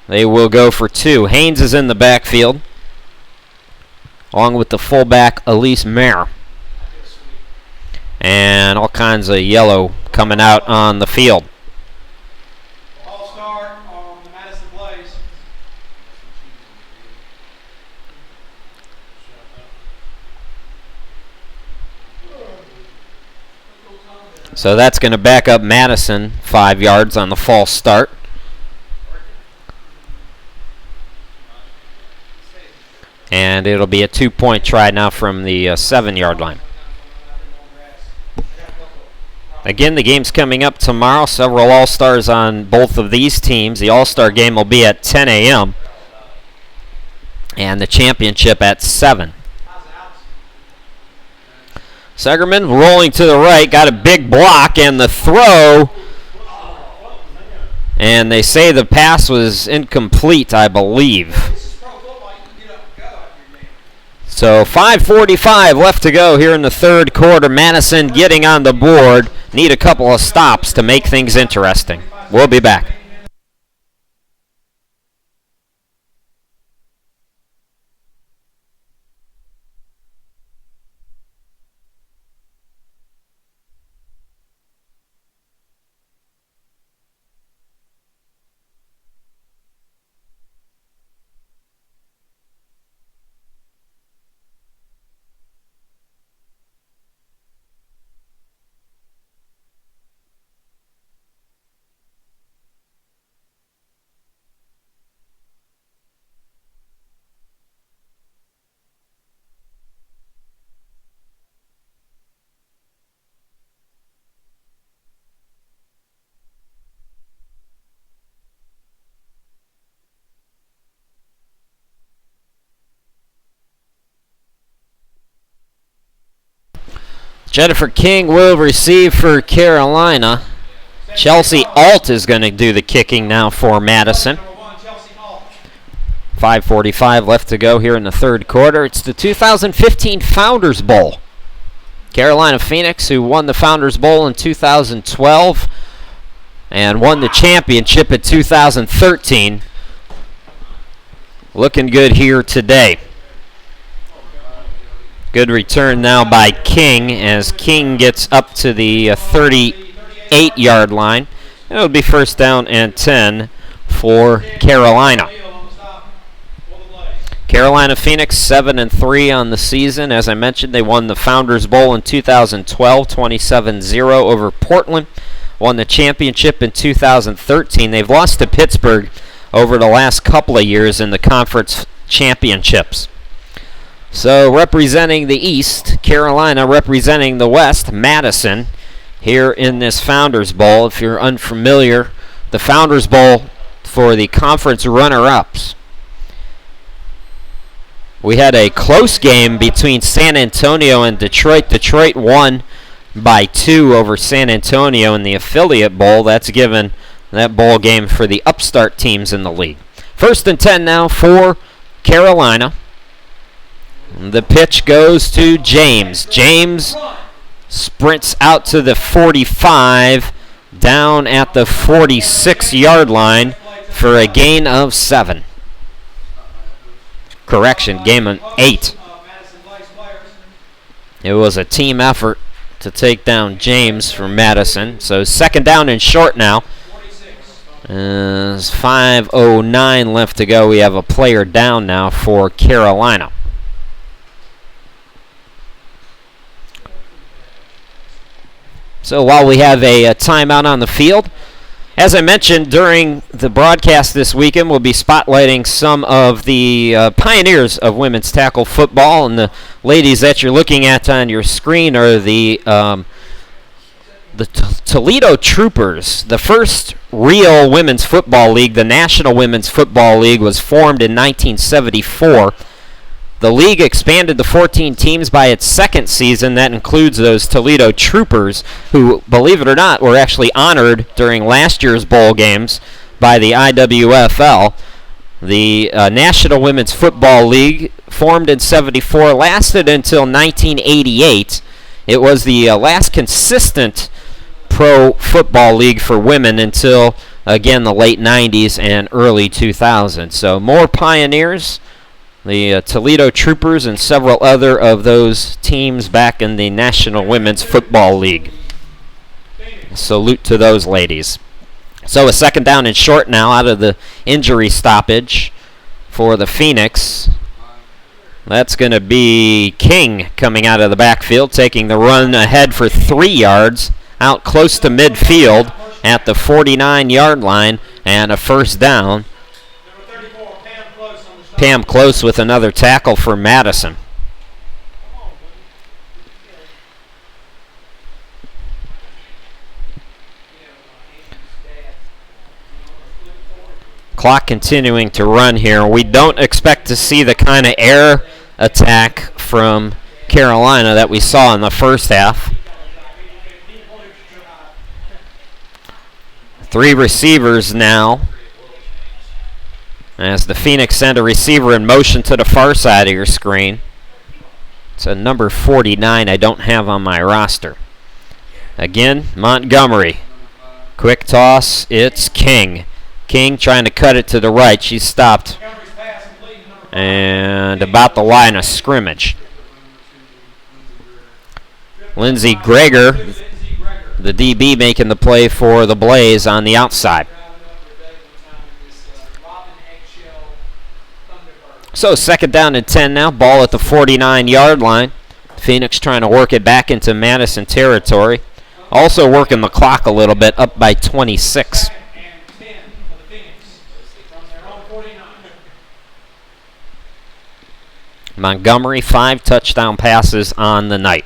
They will go for two. Haynes is in the backfield, along with the fullback Elise Mayer. And all kinds of yellow coming out on the field. All-star on the Madison Blaze. So that's going to back up Madison 5 yards on the false start. And it'll be a 2-point try now from the 7-yard line. Again, the game's coming up tomorrow. Several All-Stars on both of these teams. The All-Star game will be at 10 a.m. and the championship at 7. Segerman rolling to the right, got a big block, and the throw. And they say the pass was incomplete, I believe. So 5:45 left to go here in the third quarter. Madison getting on the board. Need a couple of stops to make things interesting. We'll be back. Jennifer King will receive for Carolina. Chelsea Alt is going to do the kicking now for Madison. 5:45 left to go here in the third quarter. It's the 2015 Founders Bowl. Carolina Phoenix, who won the Founders Bowl in 2012 and won the championship in 2013. Looking good here today. Good return now by King as King gets up to the 38-yard line. It'll be first down and 10 for Carolina. Carolina Phoenix 7-3 on the season. As I mentioned, they won the Founders Bowl in 2012, 27-0 over Portland. Won the championship in 2013. They've lost to Pittsburgh over the last couple of years in the conference championships. So representing the East, Carolina representing the West, Madison, here in this Founders Bowl. If you're unfamiliar, the Founders Bowl for the conference runner-ups. We had a close game between San Antonio and Detroit. Detroit won by 2 over San Antonio in the Affiliate Bowl. That's given that bowl game for the upstart teams in the league. First and 10 now for Carolina. The pitch goes to James. James sprints out to the 45, down at the 46-yard line for a gain of 7. Correction, gain of 8. It was a team effort to take down James from Madison. So second down and short now. 5:09 left to go. We have a player down now for Carolina. So while we have a timeout on the field, as I mentioned during the broadcast this weekend, we'll be spotlighting some of the pioneers of women's tackle football. And the ladies that you're looking at on your screen are the Toledo Troopers. The first real women's football league, the National Women's Football League, was formed in 1974. The league expanded to 14 teams by its second season. That includes those Toledo Troopers, who, believe it or not, were actually honored during last year's bowl games by the IWFL. The National Women's Football League formed in 74, lasted until 1988. It was the last consistent pro football league for women until, again, the late 90s and early 2000s. So more pioneers, the Toledo Troopers and several other of those teams back in the National Women's Football League. Salute to those ladies. So a second down and short now out of the injury stoppage for the Phoenix. That's going to be King coming out of the backfield, taking the run ahead for 3 yards, out close to midfield at the 49-yard line, and a first down. Pam Close with another tackle for Madison. Clock continuing to run here. We don't expect to see the kind of air attack from Carolina that we saw in the first half. 3 receivers now, as the Phoenix send a receiver in motion to the far side of your screen. It's a number 49 I don't have on my roster. Again, Montgomery. Quick toss, it's King. King trying to cut it to the right. She's stopped and about the line of scrimmage. Lindsey Greger, the DB, making the play for the Blaze on the outside. So second down and 10 now. Ball at the 49-yard line. Phoenix trying to work it back into Madison territory. Also working the clock a little bit, up by 26. Montgomery, 5 touchdown passes on the night.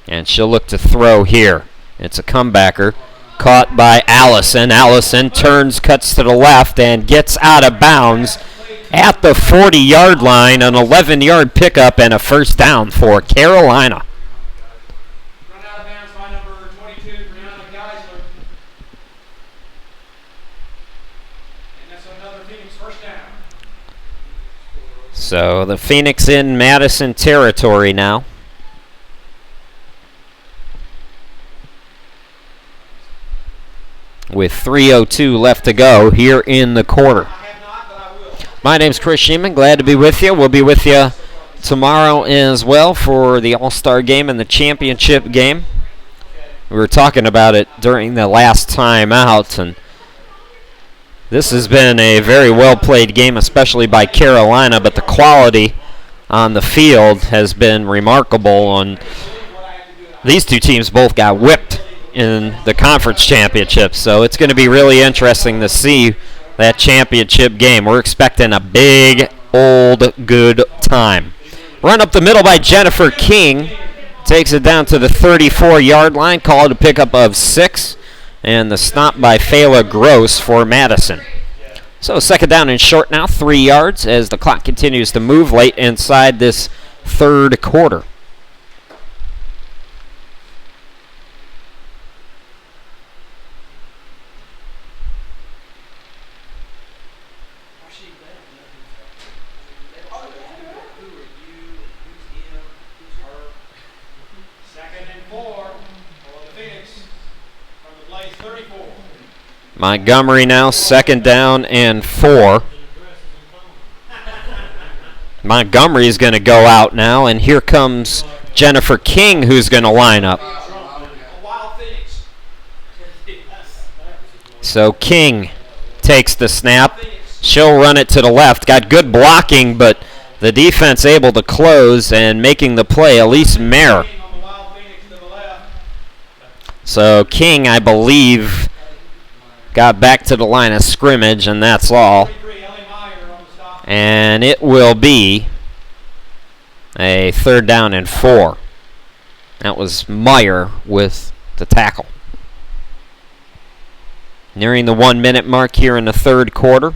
And she'll look to throw here. It's a comebacker. Caught by Allison. Allison turns, cuts to the left, and gets out of bounds at the 40-yard line. An 11-yard pickup and a first down for Carolina. Run out of bounds by number 22, Brianna Geisler. And that's another Phoenix first down. So the Phoenix in Madison territory now. With 3:02 left to go here in the quarter. My name's Chris Sheeman. Glad to be with you. We'll be with you tomorrow as well for the All-Star game and the championship game. We were talking about it during the last time out, and this has been a very well-played game, especially by Carolina, but the quality on the field has been remarkable, and these two teams both got whipped in the conference championship, so it's going to be really interesting to see that championship game. We're expecting a big, old, good time. Run up the middle by Jennifer King. Takes it down to the 34-yard line. Called a pickup of 6. And the stop by Fela Gross for Madison. So second down and short now, 3 yards as the clock continues to move late inside this third quarter. Montgomery now, second down and 4. Montgomery is going to go out now, and here comes Jennifer King, who's going to line up. So King takes the snap. She'll run it to the left. Got good blocking, but the defense able to close and making the play, Elise Mayer. So King, I believe, got back to the line of scrimmage, and that's all. And it will be a third down and 4. That was Meyer with the tackle. Nearing the 1-minute mark here in the third quarter.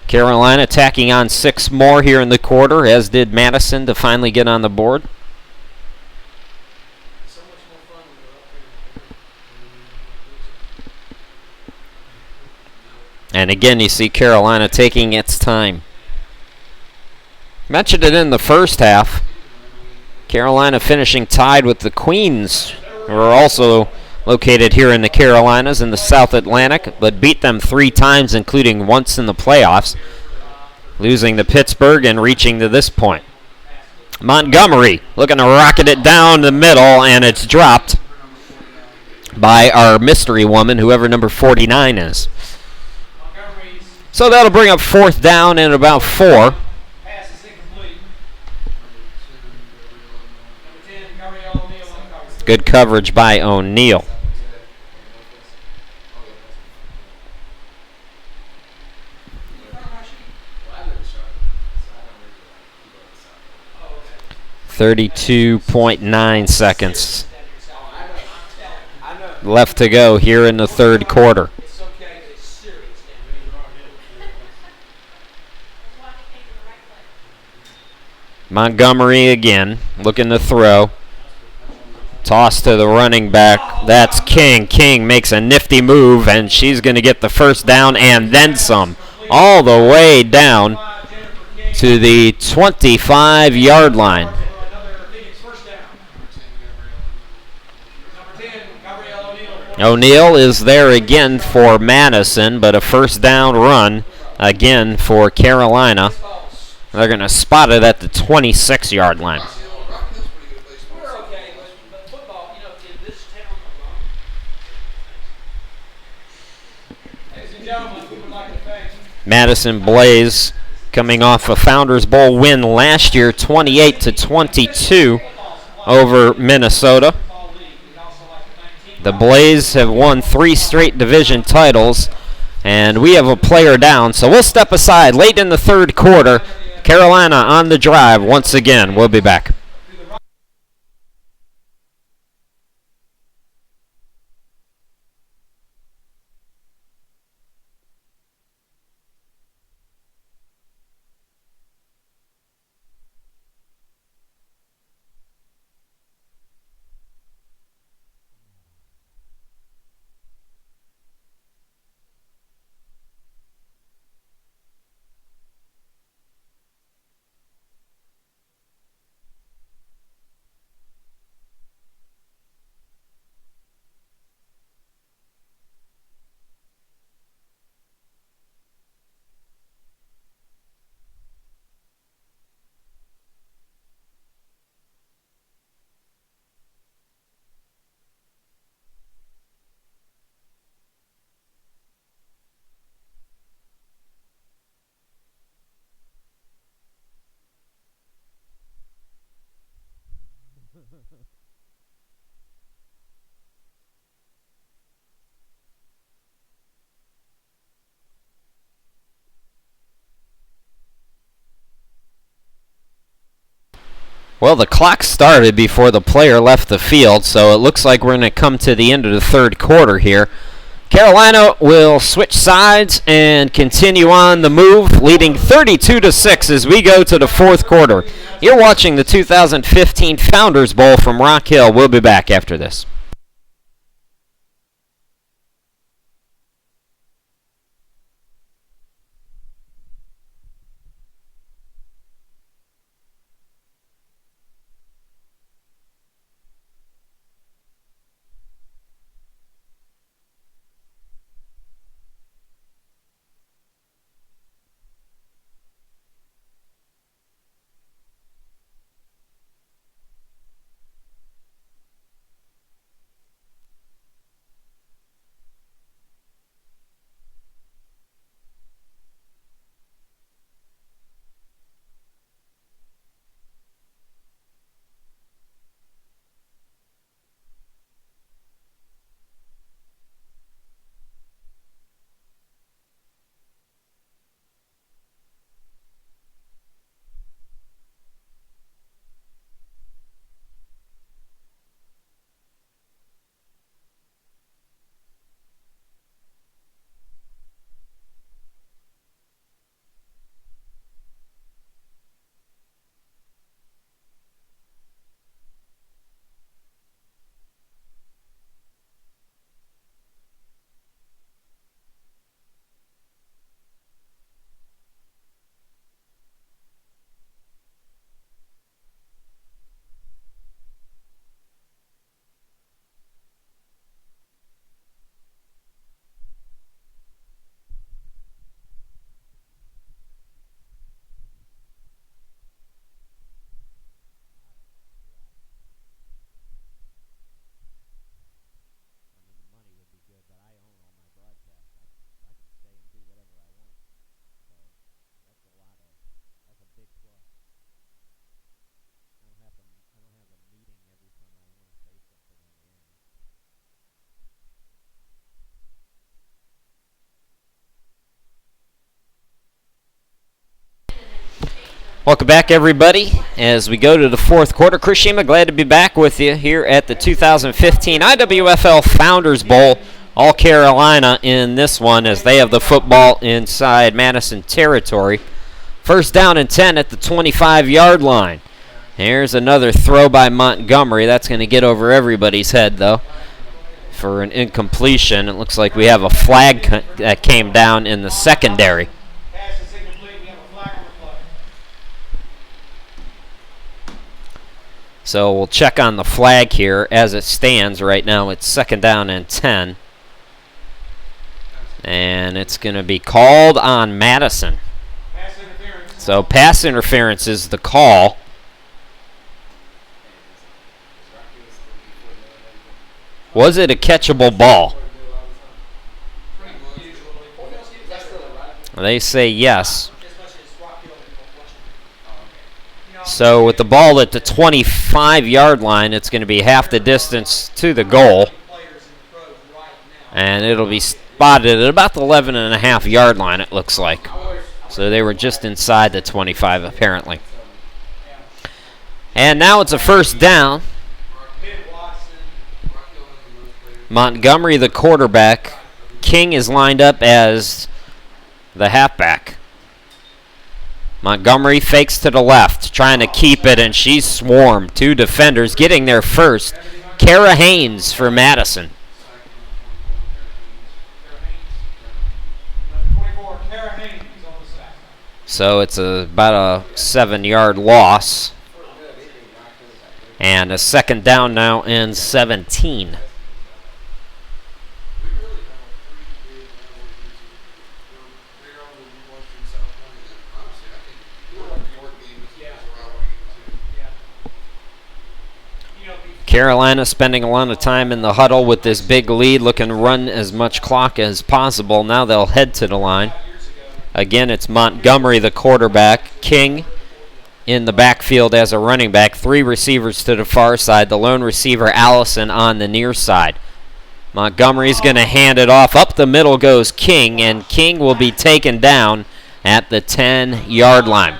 Carolina tacking on 6 more here in the quarter, as did Madison to finally get on the board. And again, you see Carolina taking its time. Mentioned it in the first half. Carolina finishing tied with the Queens, who are also located here in the Carolinas in the South Atlantic, but beat them 3 times, including once in the playoffs, losing to Pittsburgh and reaching to this point. Montgomery looking to rocket it down the middle, and it's dropped by our mystery woman, whoever number 49 is. So that'll bring up 4th down and about 4. Good coverage by O'Neal. .9 seconds left to go here in the third quarter. Montgomery again, looking to throw. Toss to the running back. That's King. King makes a nifty move, and she's going to get the first down and then some. All the way down to the 25-yard line. O'Neal is there again for Madison, but a first down run again for Carolina. They're going to spot it at the 26-yard line. Madison Blaze coming off a Founders Bowl win last year, 28-22 over Minnesota. The Blaze have won 3 straight division titles, and we have a player down, so we'll step aside late in the third quarter. Carolina on the drive once again. We'll be back. Well, the clock started before the player left the field, so it looks like we're going to come to the end of the third quarter here. Carolina will switch sides and continue on the move, leading 32-6 as we go to the fourth quarter. You're watching the 2015 Founders Bowl from Rock Hill. We'll be back after this. Welcome back, everybody, as we go to the fourth quarter. Chris Shima, glad to be back with you here at the 2015 IWFL Founders Bowl. All Carolina in this one as they have the football inside Madison territory. First down and 10 at the 25-yard line. Here's another throw by Montgomery. That's going to get over everybody's head, though, for an incompletion. It looks like we have a flag that came down in the secondary. So we'll check on the flag here. As it stands right now, it's second down and 10. And it's going to be called on Madison. So pass interference is the call. Was it a catchable ball? They say yes. So with the ball at the 25-yard line, it's going to be half the distance to the goal. And it'll be spotted at about the 11.5-yard line, it looks like. So they were just inside the 25, apparently. And now it's a first down. Montgomery, the quarterback. King is lined up as the halfback. Montgomery fakes to the left, trying to keep it, and she's swarmed. Two defenders getting there first. Kara Haynes for Madison. So it's about a 7-yard loss. And a second down now and 17. Carolina spending a lot of time in the huddle with this big lead, looking to run as much clock as possible. Now they'll head to the line. Again, it's Montgomery, the quarterback. King in the backfield as a running back. Three receivers to the far side. The lone receiver, Allison, on the near side. Montgomery's going to hand it off. Up the middle goes King, and King will be taken down at the 10-yard line.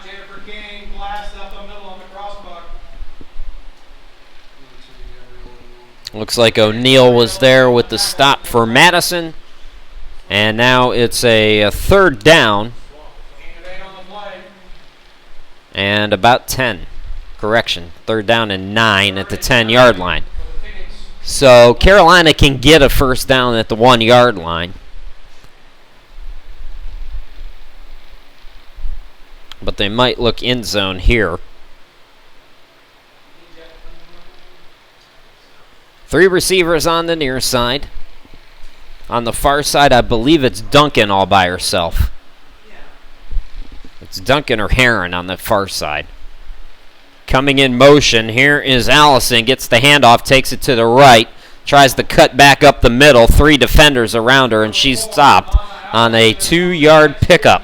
Looks like O'Neal was there with the stop for Madison. And now it's a third down. And about 10. Correction, third down and 9 at the 10-yard line. So Carolina can get a first down at the 1-yard line. But they might look end zone here. Three receivers on the near side. On the far side, I believe it's Duncan all by herself. It's Duncan or Heron on the far side. Coming in motion, here is Allison. Gets the handoff, takes it to the right. Tries to cut back up the middle. Three defenders around her, and she's stopped on a 2-yard pickup.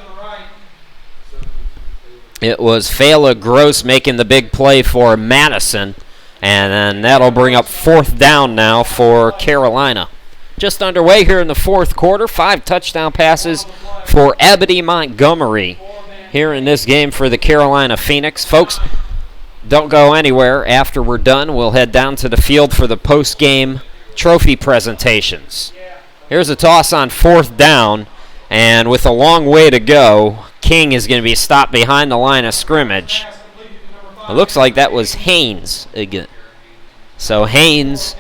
It was Fela Gross making the big play for Madison. And then that'll bring up fourth down now for Carolina. Just underway here in the fourth quarter. 5 touchdown passes for Ebony Montgomery here in this game for the Carolina Phoenix. Folks, don't go anywhere. After we're done, we'll head down to the field for the post-game trophy presentations. Here's a toss on fourth down. And with a long way to go, King is going to be stopped behind the line of scrimmage. It looks like that was Haynes again. So Haynes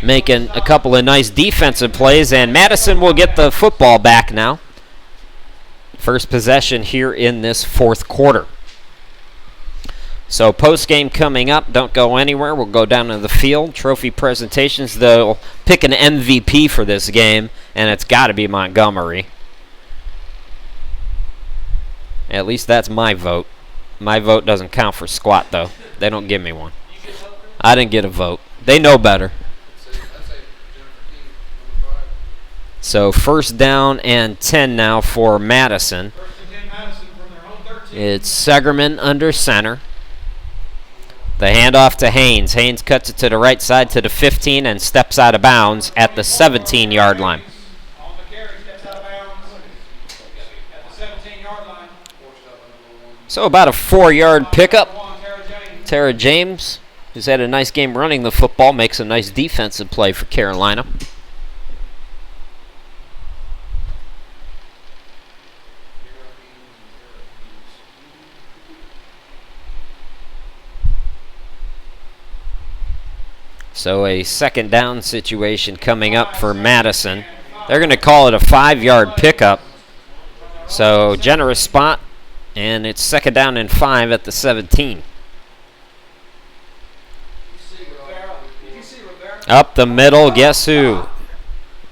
making a couple of nice defensive plays, and Madison will get the football back now. First possession here in this fourth quarter. So post-game coming up. Don't go anywhere. We'll go down to the field. Trophy presentations. They'll pick an MVP for this game, and it's got to be Montgomery. At least that's my vote. My vote doesn't count for squat, though. They don't give me one. I didn't get a vote. They know better. So first down and 10 now for Madison. It's Segerman under center. The handoff to Haynes. Haynes cuts it to the right side to the 15 and steps out of bounds at the 17-yard line. So about a 4-yard pickup. Tara James, who's had a nice game running the football, makes a nice defensive play for Carolina. So a second down situation coming up for Madison. They're going to call it a 5-yard pickup. So generous spot, and it's second down and 5 at the 17. Up the middle, guess who?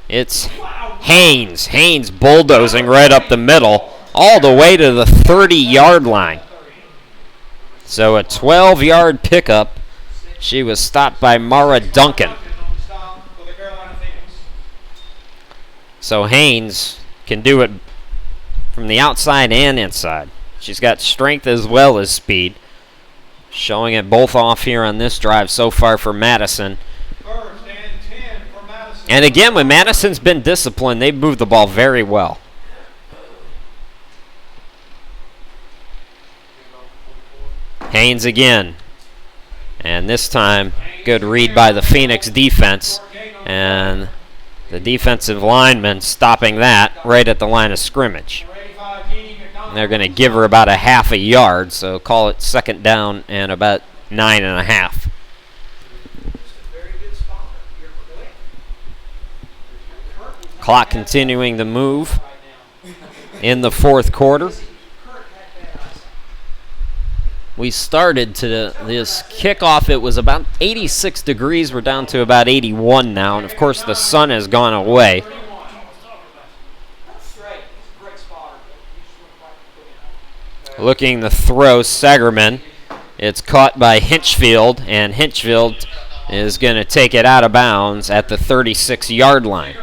It's Haynes. Haynes bulldozing right up the middle, all the way to the 30-yard line. So a 12-yard pickup. She was stopped by Mara Duncan. So Haynes can do it from the outside and inside. She's got strength as well as speed. Showing it both off here on this drive so far for Madison. And again, when Madison's been disciplined, they've moved the ball very well. Haynes again. And this time, good read by the Phoenix defense. And the defensive lineman stopping that right at the line of scrimmage. And they're going to give her about a half a yard, so call it second down and about 9.5. Clock continuing to move in the fourth quarter. We started to this kickoff. It was about 86 degrees. We're down to about 81 now. And, of course, the sun has gone away. Looking to throw Segerman. It's caught by Hinchfield. And Hinchfield is going to take it out of bounds at the 36-yard line.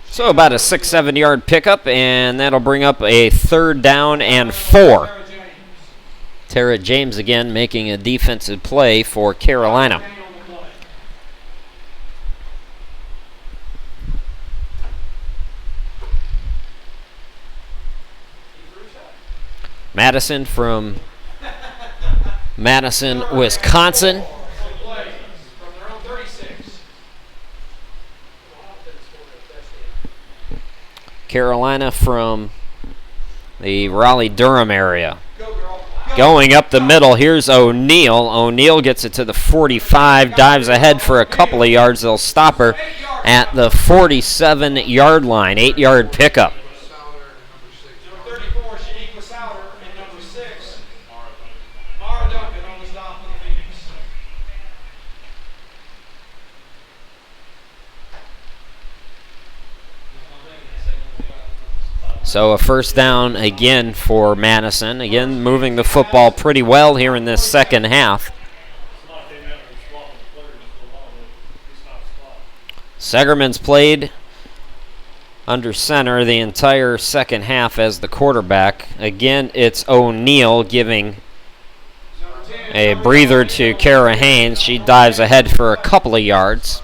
So about a 6-7 yard pickup, and that'll bring up a third down and 4. Tara James again making a defensive play for Carolina. Madison from Madison, Wisconsin. Carolina from the Raleigh-Durham area. Going up the middle, here's O'Neal. O'Neal gets it to the 45, dives ahead for a couple of yards. They'll stop her at the 47-yard line, 8-yard pickup. So a first down again for Madison. Again, moving the football pretty well here in this second half. Segerman's played under center the entire second half as the quarterback. Again, it's O'Neal giving a breather to Kara Haynes. She dives ahead for a couple of yards.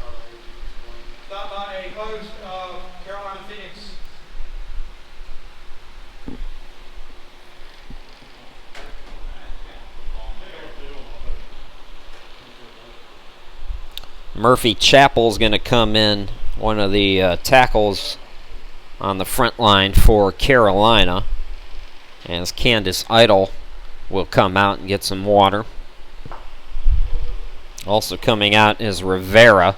Murphy Chappell's going to come in, one of the tackles on the front line for Carolina, as Candace Idle will come out and get some water. Also coming out is Rivera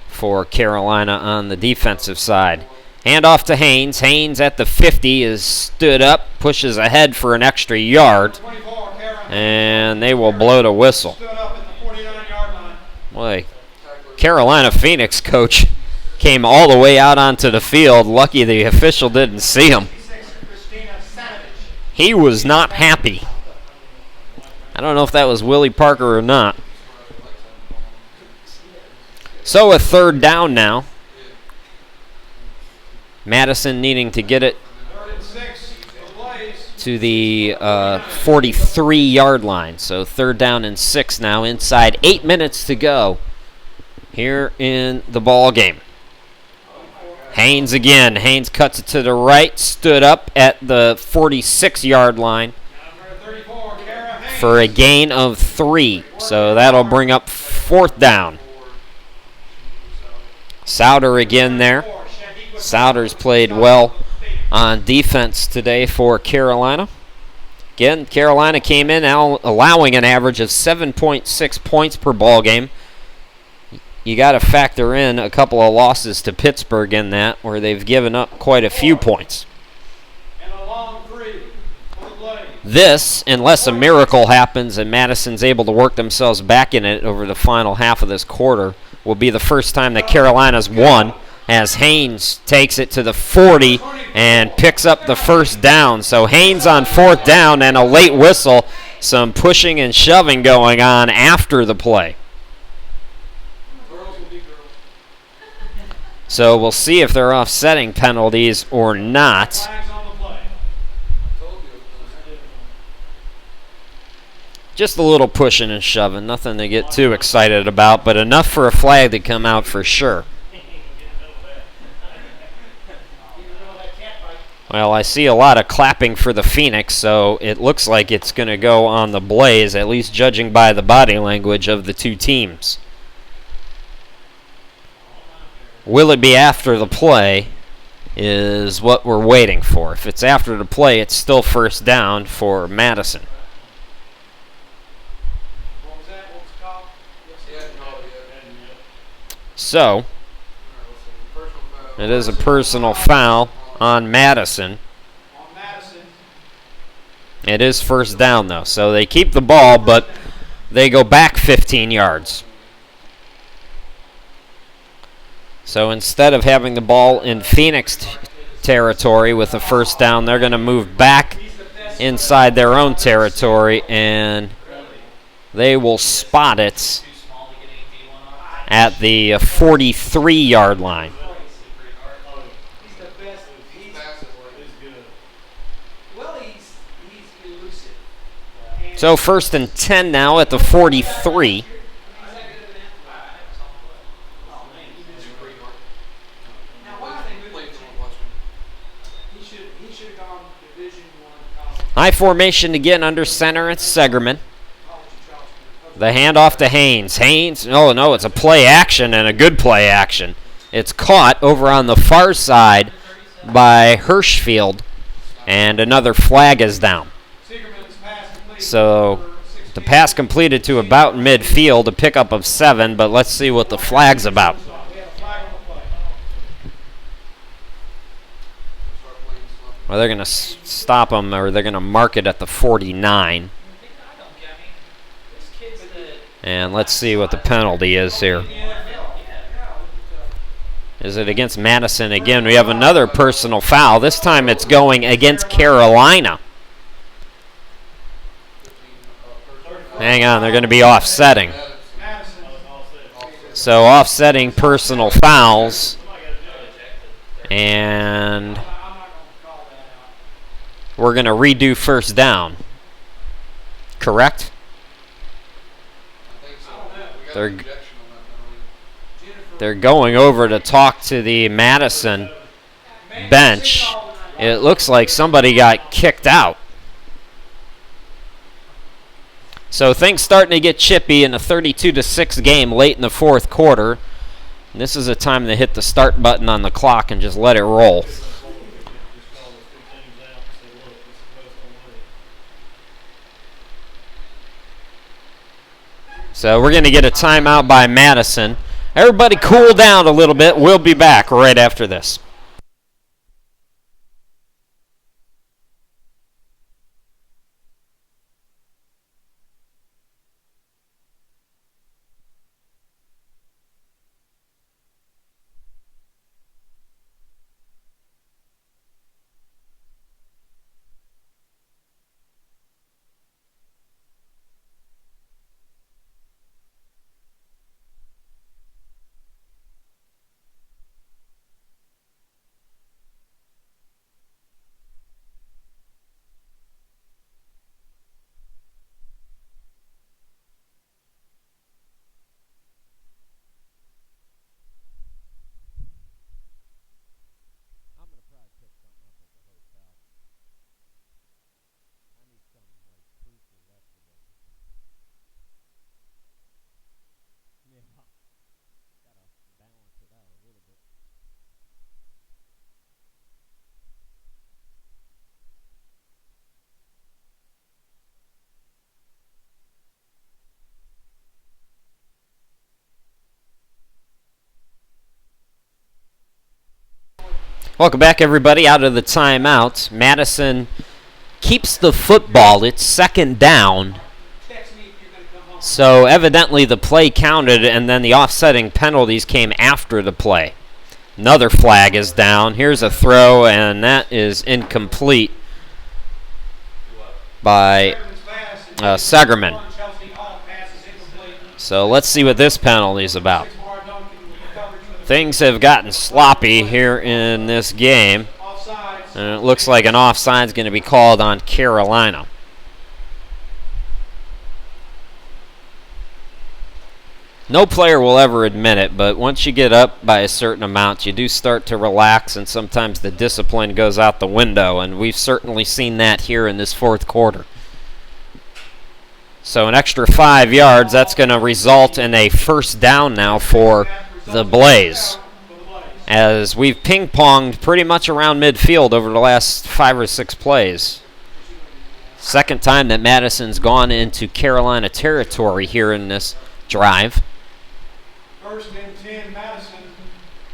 for Carolina on the defensive side. Handoff to Haynes. Haynes at the 50 is stood up, pushes ahead for an extra yard, and they will blow the whistle. Boy, Carolina Phoenix coach came all the way out onto the field. Lucky the official didn't see him. He was not happy. I don't know if that was Willie Parker or not. So a third down now. Madison needing to get it to the 43-yard line. So third down and 6 now, inside 8 minutes to go here in the ball game. Haynes again. Haynes cuts it to the right, stood up at the 46-yard line for a gain of 3. So that'll bring up 4th down. Souter again there. Souter's played well on defense today for Carolina. Again, Carolina came in allowing an average of 7.6 points per ball game. You got to factor in a couple of losses to Pittsburgh in that, where they've given up quite a few points. This, unless a miracle happens and Madison's able to work themselves back in it over the final half of this quarter, will be the first time that Carolina's won, as Haynes takes it to the 40 and picks up the first down. So Haynes on 4th down and a late whistle, some pushing and shoving going on after the play. So we'll see if they're offsetting penalties or not. Just a little pushing and shoving, nothing to get too excited about, but enough for a flag to come out for sure. Well, I see a lot of clapping for the Phoenix, so it looks like it's going to go on the Blaze, at least judging by the body language of the two teams. Will it be after the play is what we're waiting for. If it's after the play, it's still first down for Madison. So, it is a personal foul on Madison. It is first down, though, so they keep the ball, but they go back 15 yards. So instead of having the ball in Phoenix territory with the first down, they're going to move back inside their own territory, and they will spot it at the 43-yard line. So 1st and 10 now at the 43. High formation again under center. It's Segerman. The handoff to Haynes. Haynes, oh no, it's a play action and a good play action. It's caught over on the far side by Hirschfield, and another flag is down. So the pass completed to about midfield, a pickup of 7, but let's see what the flag's about. Well, they're going to stop him, or they're going to mark it at the 49. And let's see what the penalty is here. Is it against Madison again? We have another personal foul. This time it's going against Carolina. Hang on, they're going to be offsetting. So offsetting personal fouls. And we're going to redo first down. Correct? They're going over to talk to the Madison bench. It looks like somebody got kicked out. So things starting to get chippy in a 32-6 game late in the 4th quarter. And this is a time to hit the start button on the clock and just let it roll. So we're going to get a timeout by Madison. Everybody cool down a little bit. We'll be back right after this. Welcome back, everybody, out of the timeout. Madison keeps the football. It's second down. So evidently the play counted, and then the offsetting penalties came after the play. Another flag is down. Here's a throw, and that is incomplete by Segerman. So let's see what this penalty is about. Things have gotten sloppy here in this game, and it looks like an offside is going to be called on Carolina. No player will ever admit it, but once you get up by a certain amount, you do start to relax, and sometimes the discipline goes out the window, and we've certainly seen that here in this fourth quarter. So an extra 5 yards, that's going to result in a first down now for the Blaze, as we've ping-ponged pretty much around midfield over the last 5 or 6 plays. Second time that Madison's gone into Carolina territory here in this drive. First and 10, Madison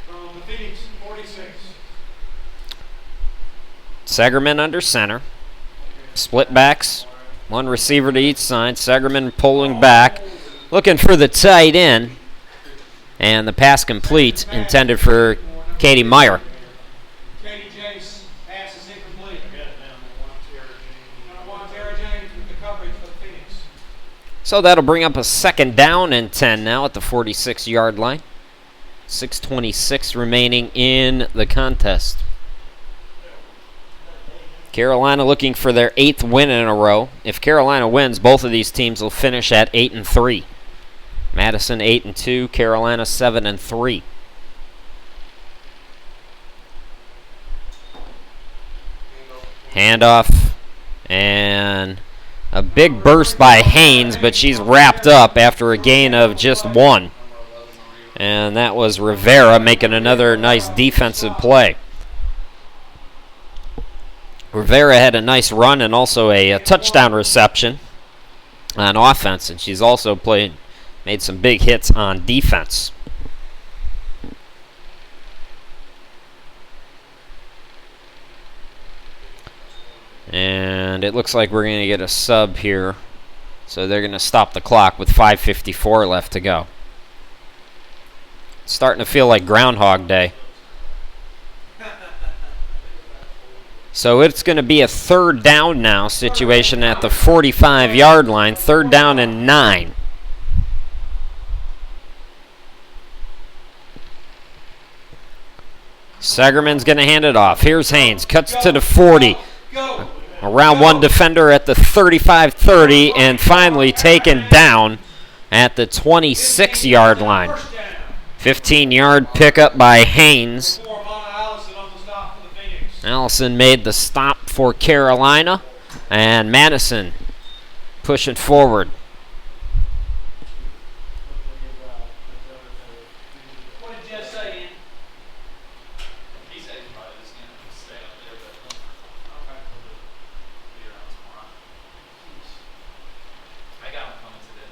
from the Phoenix 46. Segerman under center. Split backs, one receiver to each side. Segerman pulling back, looking for the tight end. And the pass complete, intended for Katie Meyer. Katie Jace, pass is incomplete. Tara James with the coverage for the Phoenix. So that'll bring up a second down and 10 now at the 46-yard line. 6:26 remaining in the contest. Carolina looking for their 8th win in a row. If Carolina wins, both of these teams will finish at 8-3. Madison 8-2, Carolina 7-3. Handoff, and a big burst by Haynes, but she's wrapped up after a gain of just 1. And that was Rivera making another nice defensive play. Rivera had a nice run and also a touchdown reception on offense, and she's also made some big hits on defense. And it looks like we're going to get a sub here. So they're going to stop the clock with 5:54 left to go. It's starting to feel like Groundhog Day. So it's going to be a third down now situation at the 45-yard line. Third down and 9. Segerman's going to hand it off. Here's Haynes. Cuts to the 40. Around one defender at the 35-30, and finally taken down at the 26-yard line. 15-yard pickup by Haynes. Allison made the stop for Carolina, and Madison pushing forward.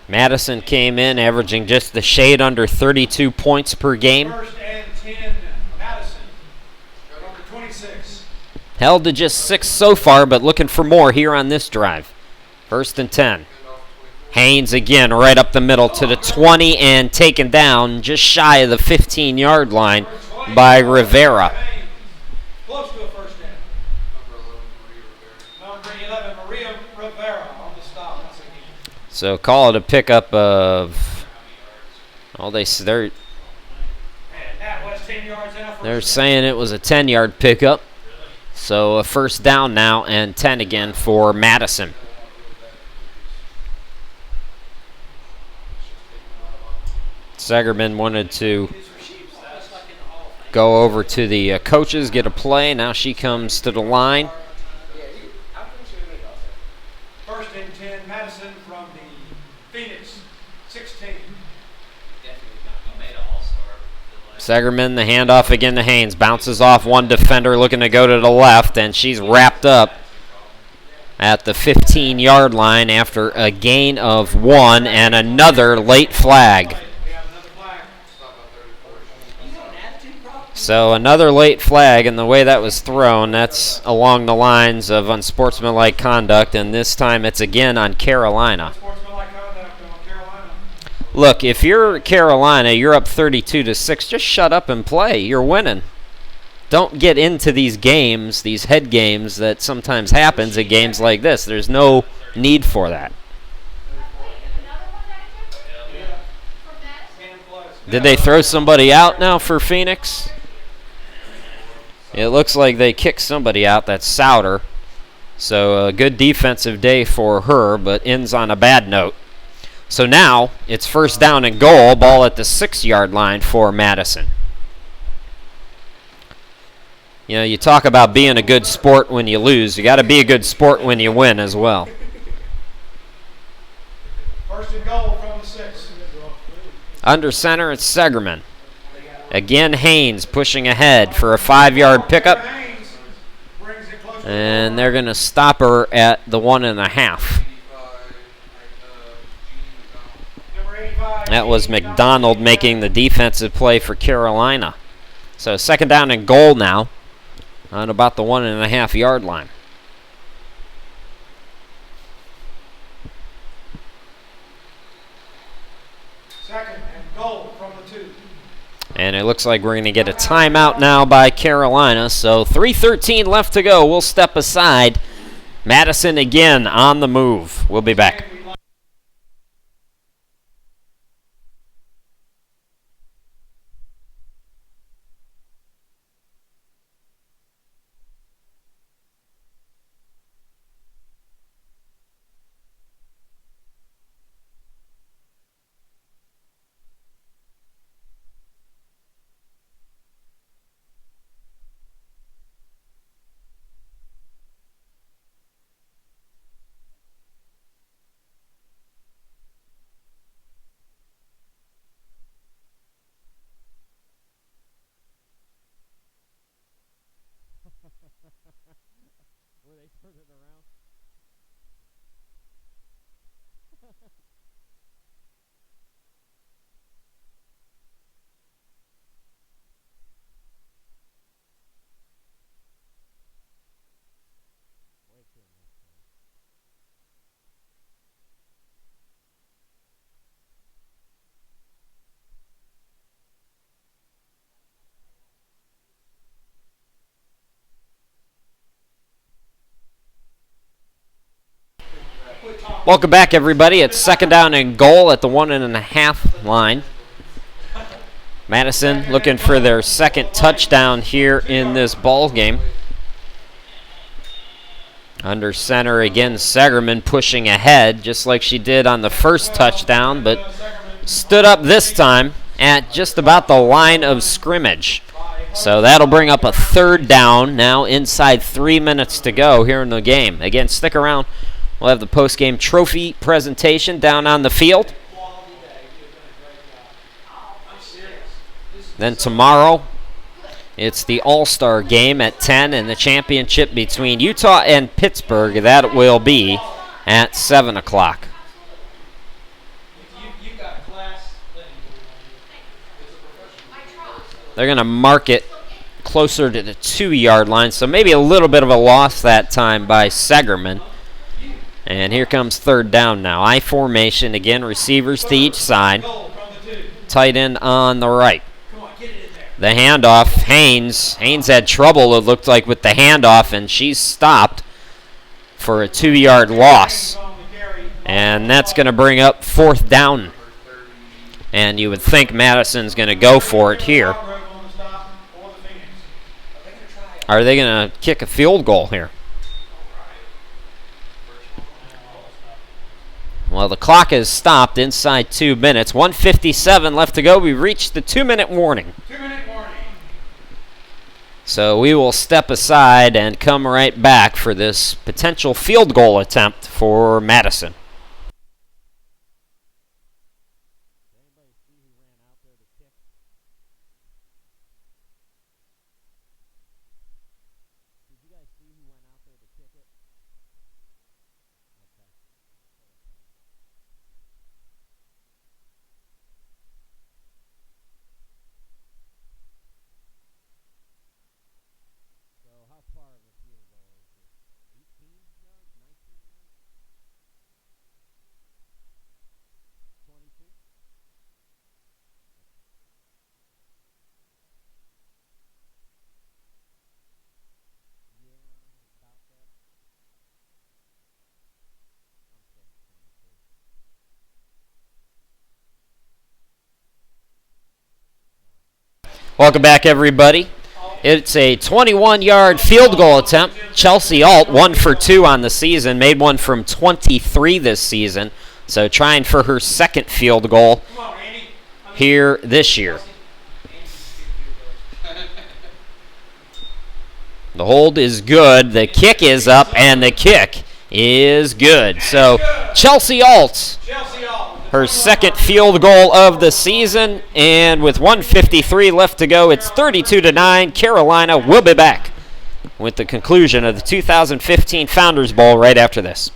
Madison came in averaging just the shade under 32 points per game. First and 10, Madison from the 26. Held to just 6 so far, but looking for more here on this drive. First and 10. Haynes again right up the middle to the 20 and taken down just shy of the 15-yard line by Rivera. Close to a first down. Number 11, Maria Rivera on the stop. Once again. So call it a pickup of, they're And that was 10 yards and a first they're down. saying it was a 10-yard pickup. So a first down now and 10 again for Madison. Segerman wanted to go over to the coaches, get a play. Now she comes to the line. First and 10, Madison from the Phoenix 16. Segerman, the handoff again to Haynes. Bounces off one defender looking to go to the left, and she's wrapped up at the 15-yard line after a gain of 1 and another late flag. We have another flag. So another late flag, and the way that was thrown, that's along the lines of unsportsmanlike conduct, and this time it's again on Carolina. Sportsmanlike conduct on Carolina. Look, if you're Carolina, you're up 32-6. Just shut up and play. You're winning. Don't get into these games, these head games that sometimes happens at games like this. There's no need for that. Did they throw somebody out now for Phoenix? It looks like they kicked somebody out. That's Souter. So a good defensive day for her, but ends on a bad note. So now it's first down and goal, ball at the 6-yard line for Madison. You know, you talk about being a good sport when you lose. You got to be a good sport when you win as well. First and goal from the 6. Under center, it's Segerman. Again, Haynes pushing ahead for a 5-yard pickup. And they're going to stop her at the 1.5. That was McDonald making the defensive play for Carolina. So second down and goal now on about the 1.5-yard line. Second and goal from the 2. And it looks like we're going to get a timeout now by Carolina. So 3:13 left to go. We'll step aside. Madison again on the move. We'll be back. Where they turned it around. Way too unnecessary. Welcome back, everybody. It's second down and goal at the 1.5 line. Madison looking for their second touchdown here in this ball game. Under center again, Segerman pushing ahead just like she did on the first touchdown, but stood up this time at just about the line of scrimmage. So that'll bring up a third down now inside 3 minutes to go here in the game. Again, stick around. We'll have the post-game trophy presentation down on the field. Then tomorrow, it's the All-Star game at 10 and the championship between Utah and Pittsburgh. That will be at 7 o'clock. They're going to mark it closer to the 2-yard line, so maybe a little bit of a loss that time by Segerman. And here comes third down now. I formation again, receivers to each side. Tight end on the right. The handoff, Haynes. Haynes had trouble, it looked like, with the handoff, and she's stopped for a 2-yard loss. And that's going to bring up fourth down. And you would think Madison's going to go for it here. Are they going to kick a field goal here? Well, the clock has stopped inside 2 minutes. 1:57 left to go. We reached the 2-minute warning. 2-minute warning. So we will step aside and come right back for this potential field goal attempt for Madison. Anybody see who ran out there to kick? Did you guys see who went out there to kick it? Okay. Welcome back, everybody. It's a 21-yard field goal attempt. Chelsea Alt, 1 for 2 on the season, made one from 23 this season. So trying for her second field goal here this year. The hold is good. The kick is up, and the kick is good. So Chelsea Alt, her second field goal of the season, and with 1:53 left to go, it's 32-9. Carolina will be back with the conclusion of the 2015 Founders Bowl right after this.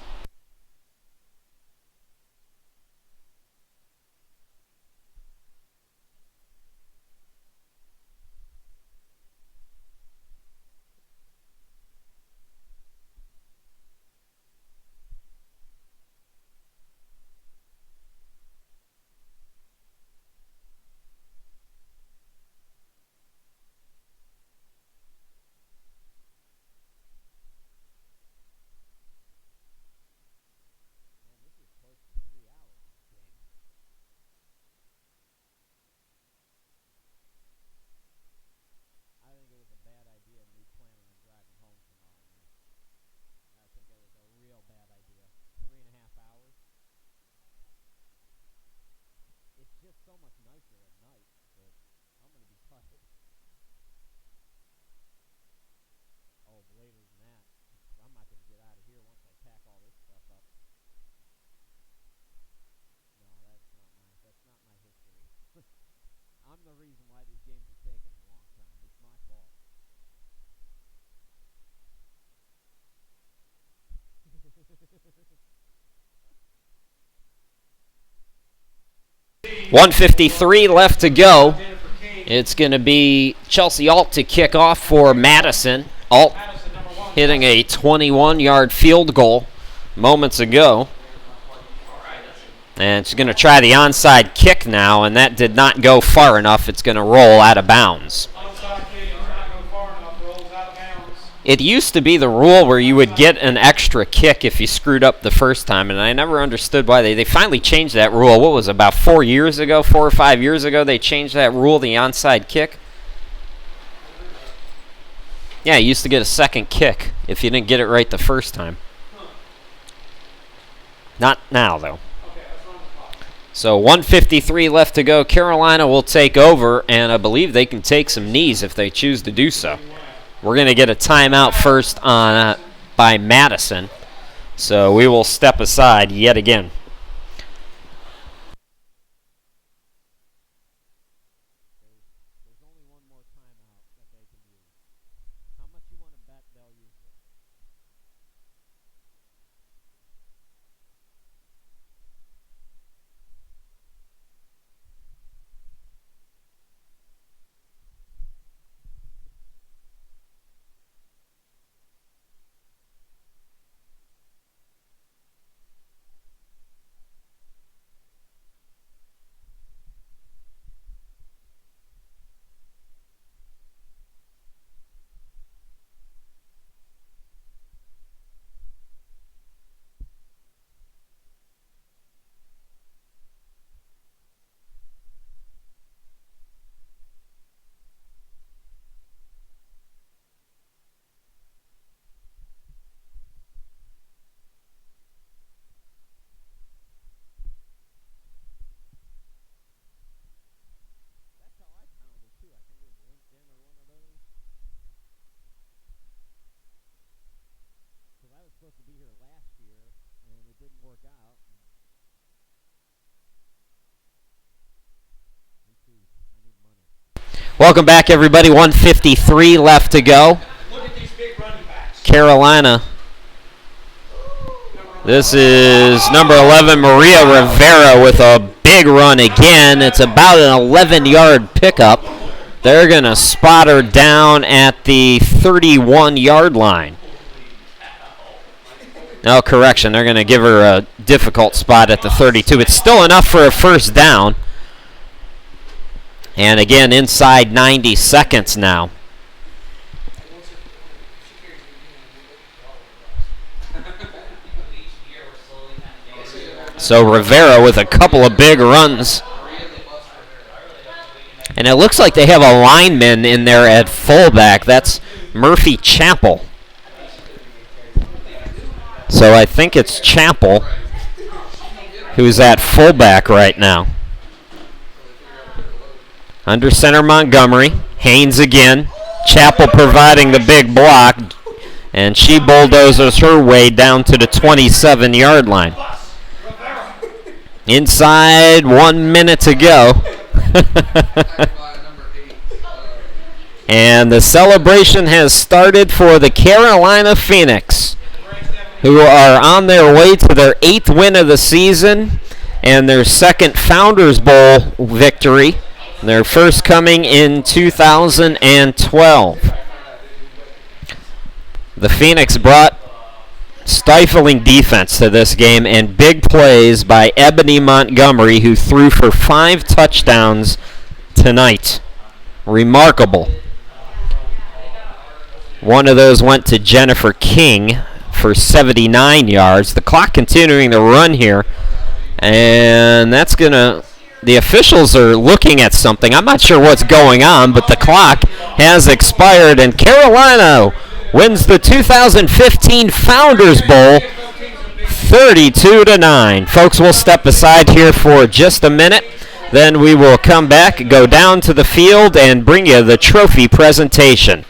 .153 left to go. It's going to be Chelsea Alt to kick off for Madison. Alt hitting a 21-yard field goal moments ago. And she's going to try the onside kick now, and that did not go far enough. It's going to roll out of bounds. It used to be the rule where you would get an extra kick if you screwed up the first time, and I never understood why they finally changed that rule. What was it, about 4 years ago, 4 or 5 years ago, they changed that rule, the onside kick? Yeah, you used to get a second kick if you didn't get it right the first time. Not now, though. So 1:53 left to go. Carolina will take over, and I believe they can take some knees if they choose to do so. We're going to get a timeout first on by Madison, so we will step aside yet again. Welcome back, everybody. 1:53 left to go. Carolina. This is number 11, Maria Rivera, with a big run again. It's about an 11-yard pickup. They're going to spot her down at the 31-yard line. No, correction. They're going to give her a difficult spot at the 32. It's still enough for a first down. And again, inside 90 seconds now. So Rivera with a couple of big runs. And And it looks like they have a lineman in there at fullback. That's Murphy Chappell. So I think it's Chappell who's at fullback right now. Under center Montgomery. Haynes again. Chappell providing the big block. And she bulldozes her way down to the 27-yard line. Inside 1 minute to go. And the celebration has started for the Carolina Phoenix, who are on their way to their 8th win of the season and their 2nd Founders Bowl victory. Their first coming in 2012. The Phoenix brought stifling defense to this game and big plays by Ebony Montgomery, who threw for 5 touchdowns tonight. Remarkable. One of those went to Jennifer King for 79 yards. The clock continuing to run here, and that's going to... The officials are looking at something. I'm not sure what's going on, but the clock has expired, and Carolina wins the 2015 Founders Bowl 32-9. Folks, we'll step aside here for just a minute. Then we will come back, go down to the field, and bring you the trophy presentation.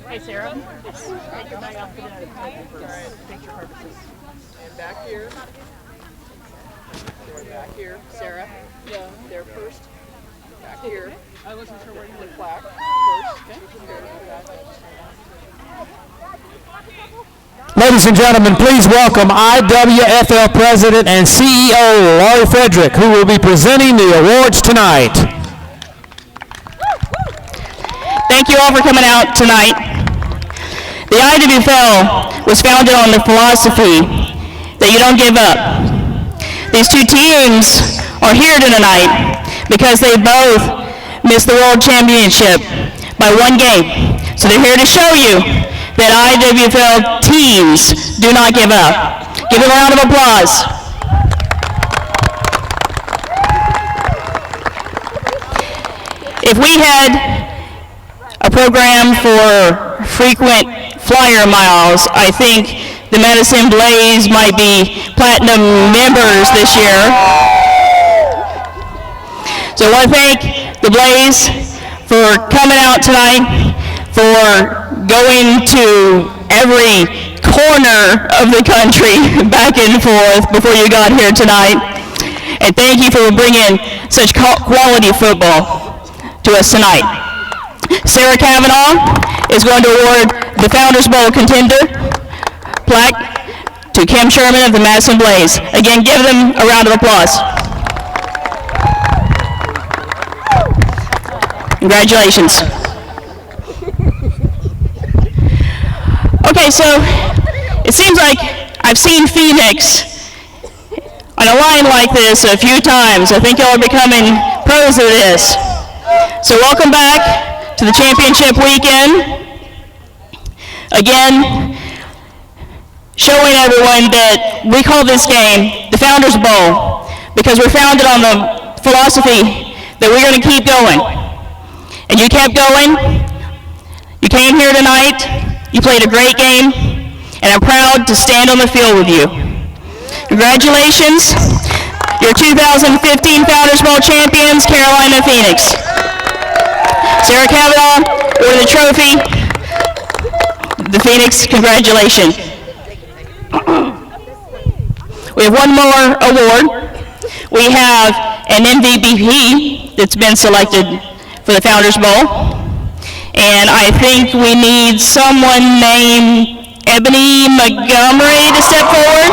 Hey, Sarah. Take your bag off for picture purposes. And back here. Back here. Sarah. Yeah. There first. Back here. I wasn't sure where you went. Plaque first. Ladies and gentlemen, please welcome IWFL President and CEO Laurie Frederick, who will be presenting the awards tonight. Thank you all for coming out tonight. The IWFL was founded on the philosophy that you don't give up. These two teams are here tonight because they both missed the World Championship by one game. So they're here to show you that IWFL teams do not give up. Give them a round of applause. If we had a program for frequent flyer miles, I think the Madison Blaze might be platinum members this year. So I want to thank the Blaze for coming out tonight, for going to every corner of the country back and forth before you got here tonight. And thank you for bringing such quality football to us tonight. Sarah Kavanaugh is going to award the Founders Bowl contender plaque to Kim Sherman of the Madison Blaze. Again, give them a round of applause. Congratulations. Okay, so it seems like I've seen Phoenix on a line like this a few times. I think y'all are becoming pros at this. So welcome back to the championship weekend. Again, showing everyone that we call this game the Founders Bowl because we're founded on the philosophy that we're going to keep going. And you kept going. You came here tonight. You played a great game. And I'm proud to stand on the field with you. Congratulations. Your 2015 Founders Bowl champions, Carolina Phoenix. Sarah Kavanaugh, or the trophy. The Phoenix, congratulations. We have one more award. We have an MVP that's been selected for the Founders Bowl. And I think we need someone named Ebony Montgomery to step forward.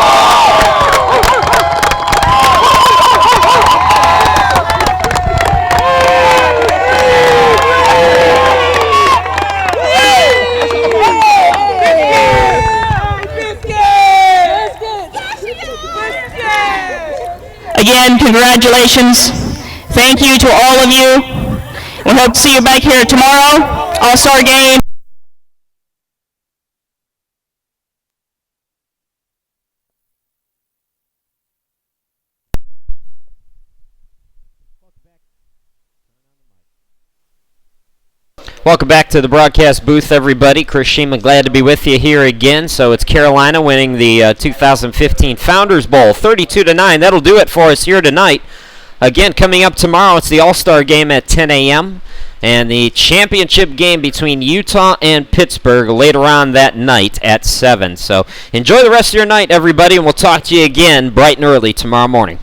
Again, congratulations. Thank you to all of you. We hope to see you back here tomorrow. All-Star game. Welcome back to the broadcast booth, everybody. Chris Sheeman, glad to be with you here again. So it's Carolina winning the 2015 Founders Bowl, 32-9. That'll do it for us here tonight. Again, coming up tomorrow, it's the All-Star game at 10 a.m. and the championship game between Utah and Pittsburgh later on that night at 7. So enjoy the rest of your night, everybody, and we'll talk to you again bright and early tomorrow morning.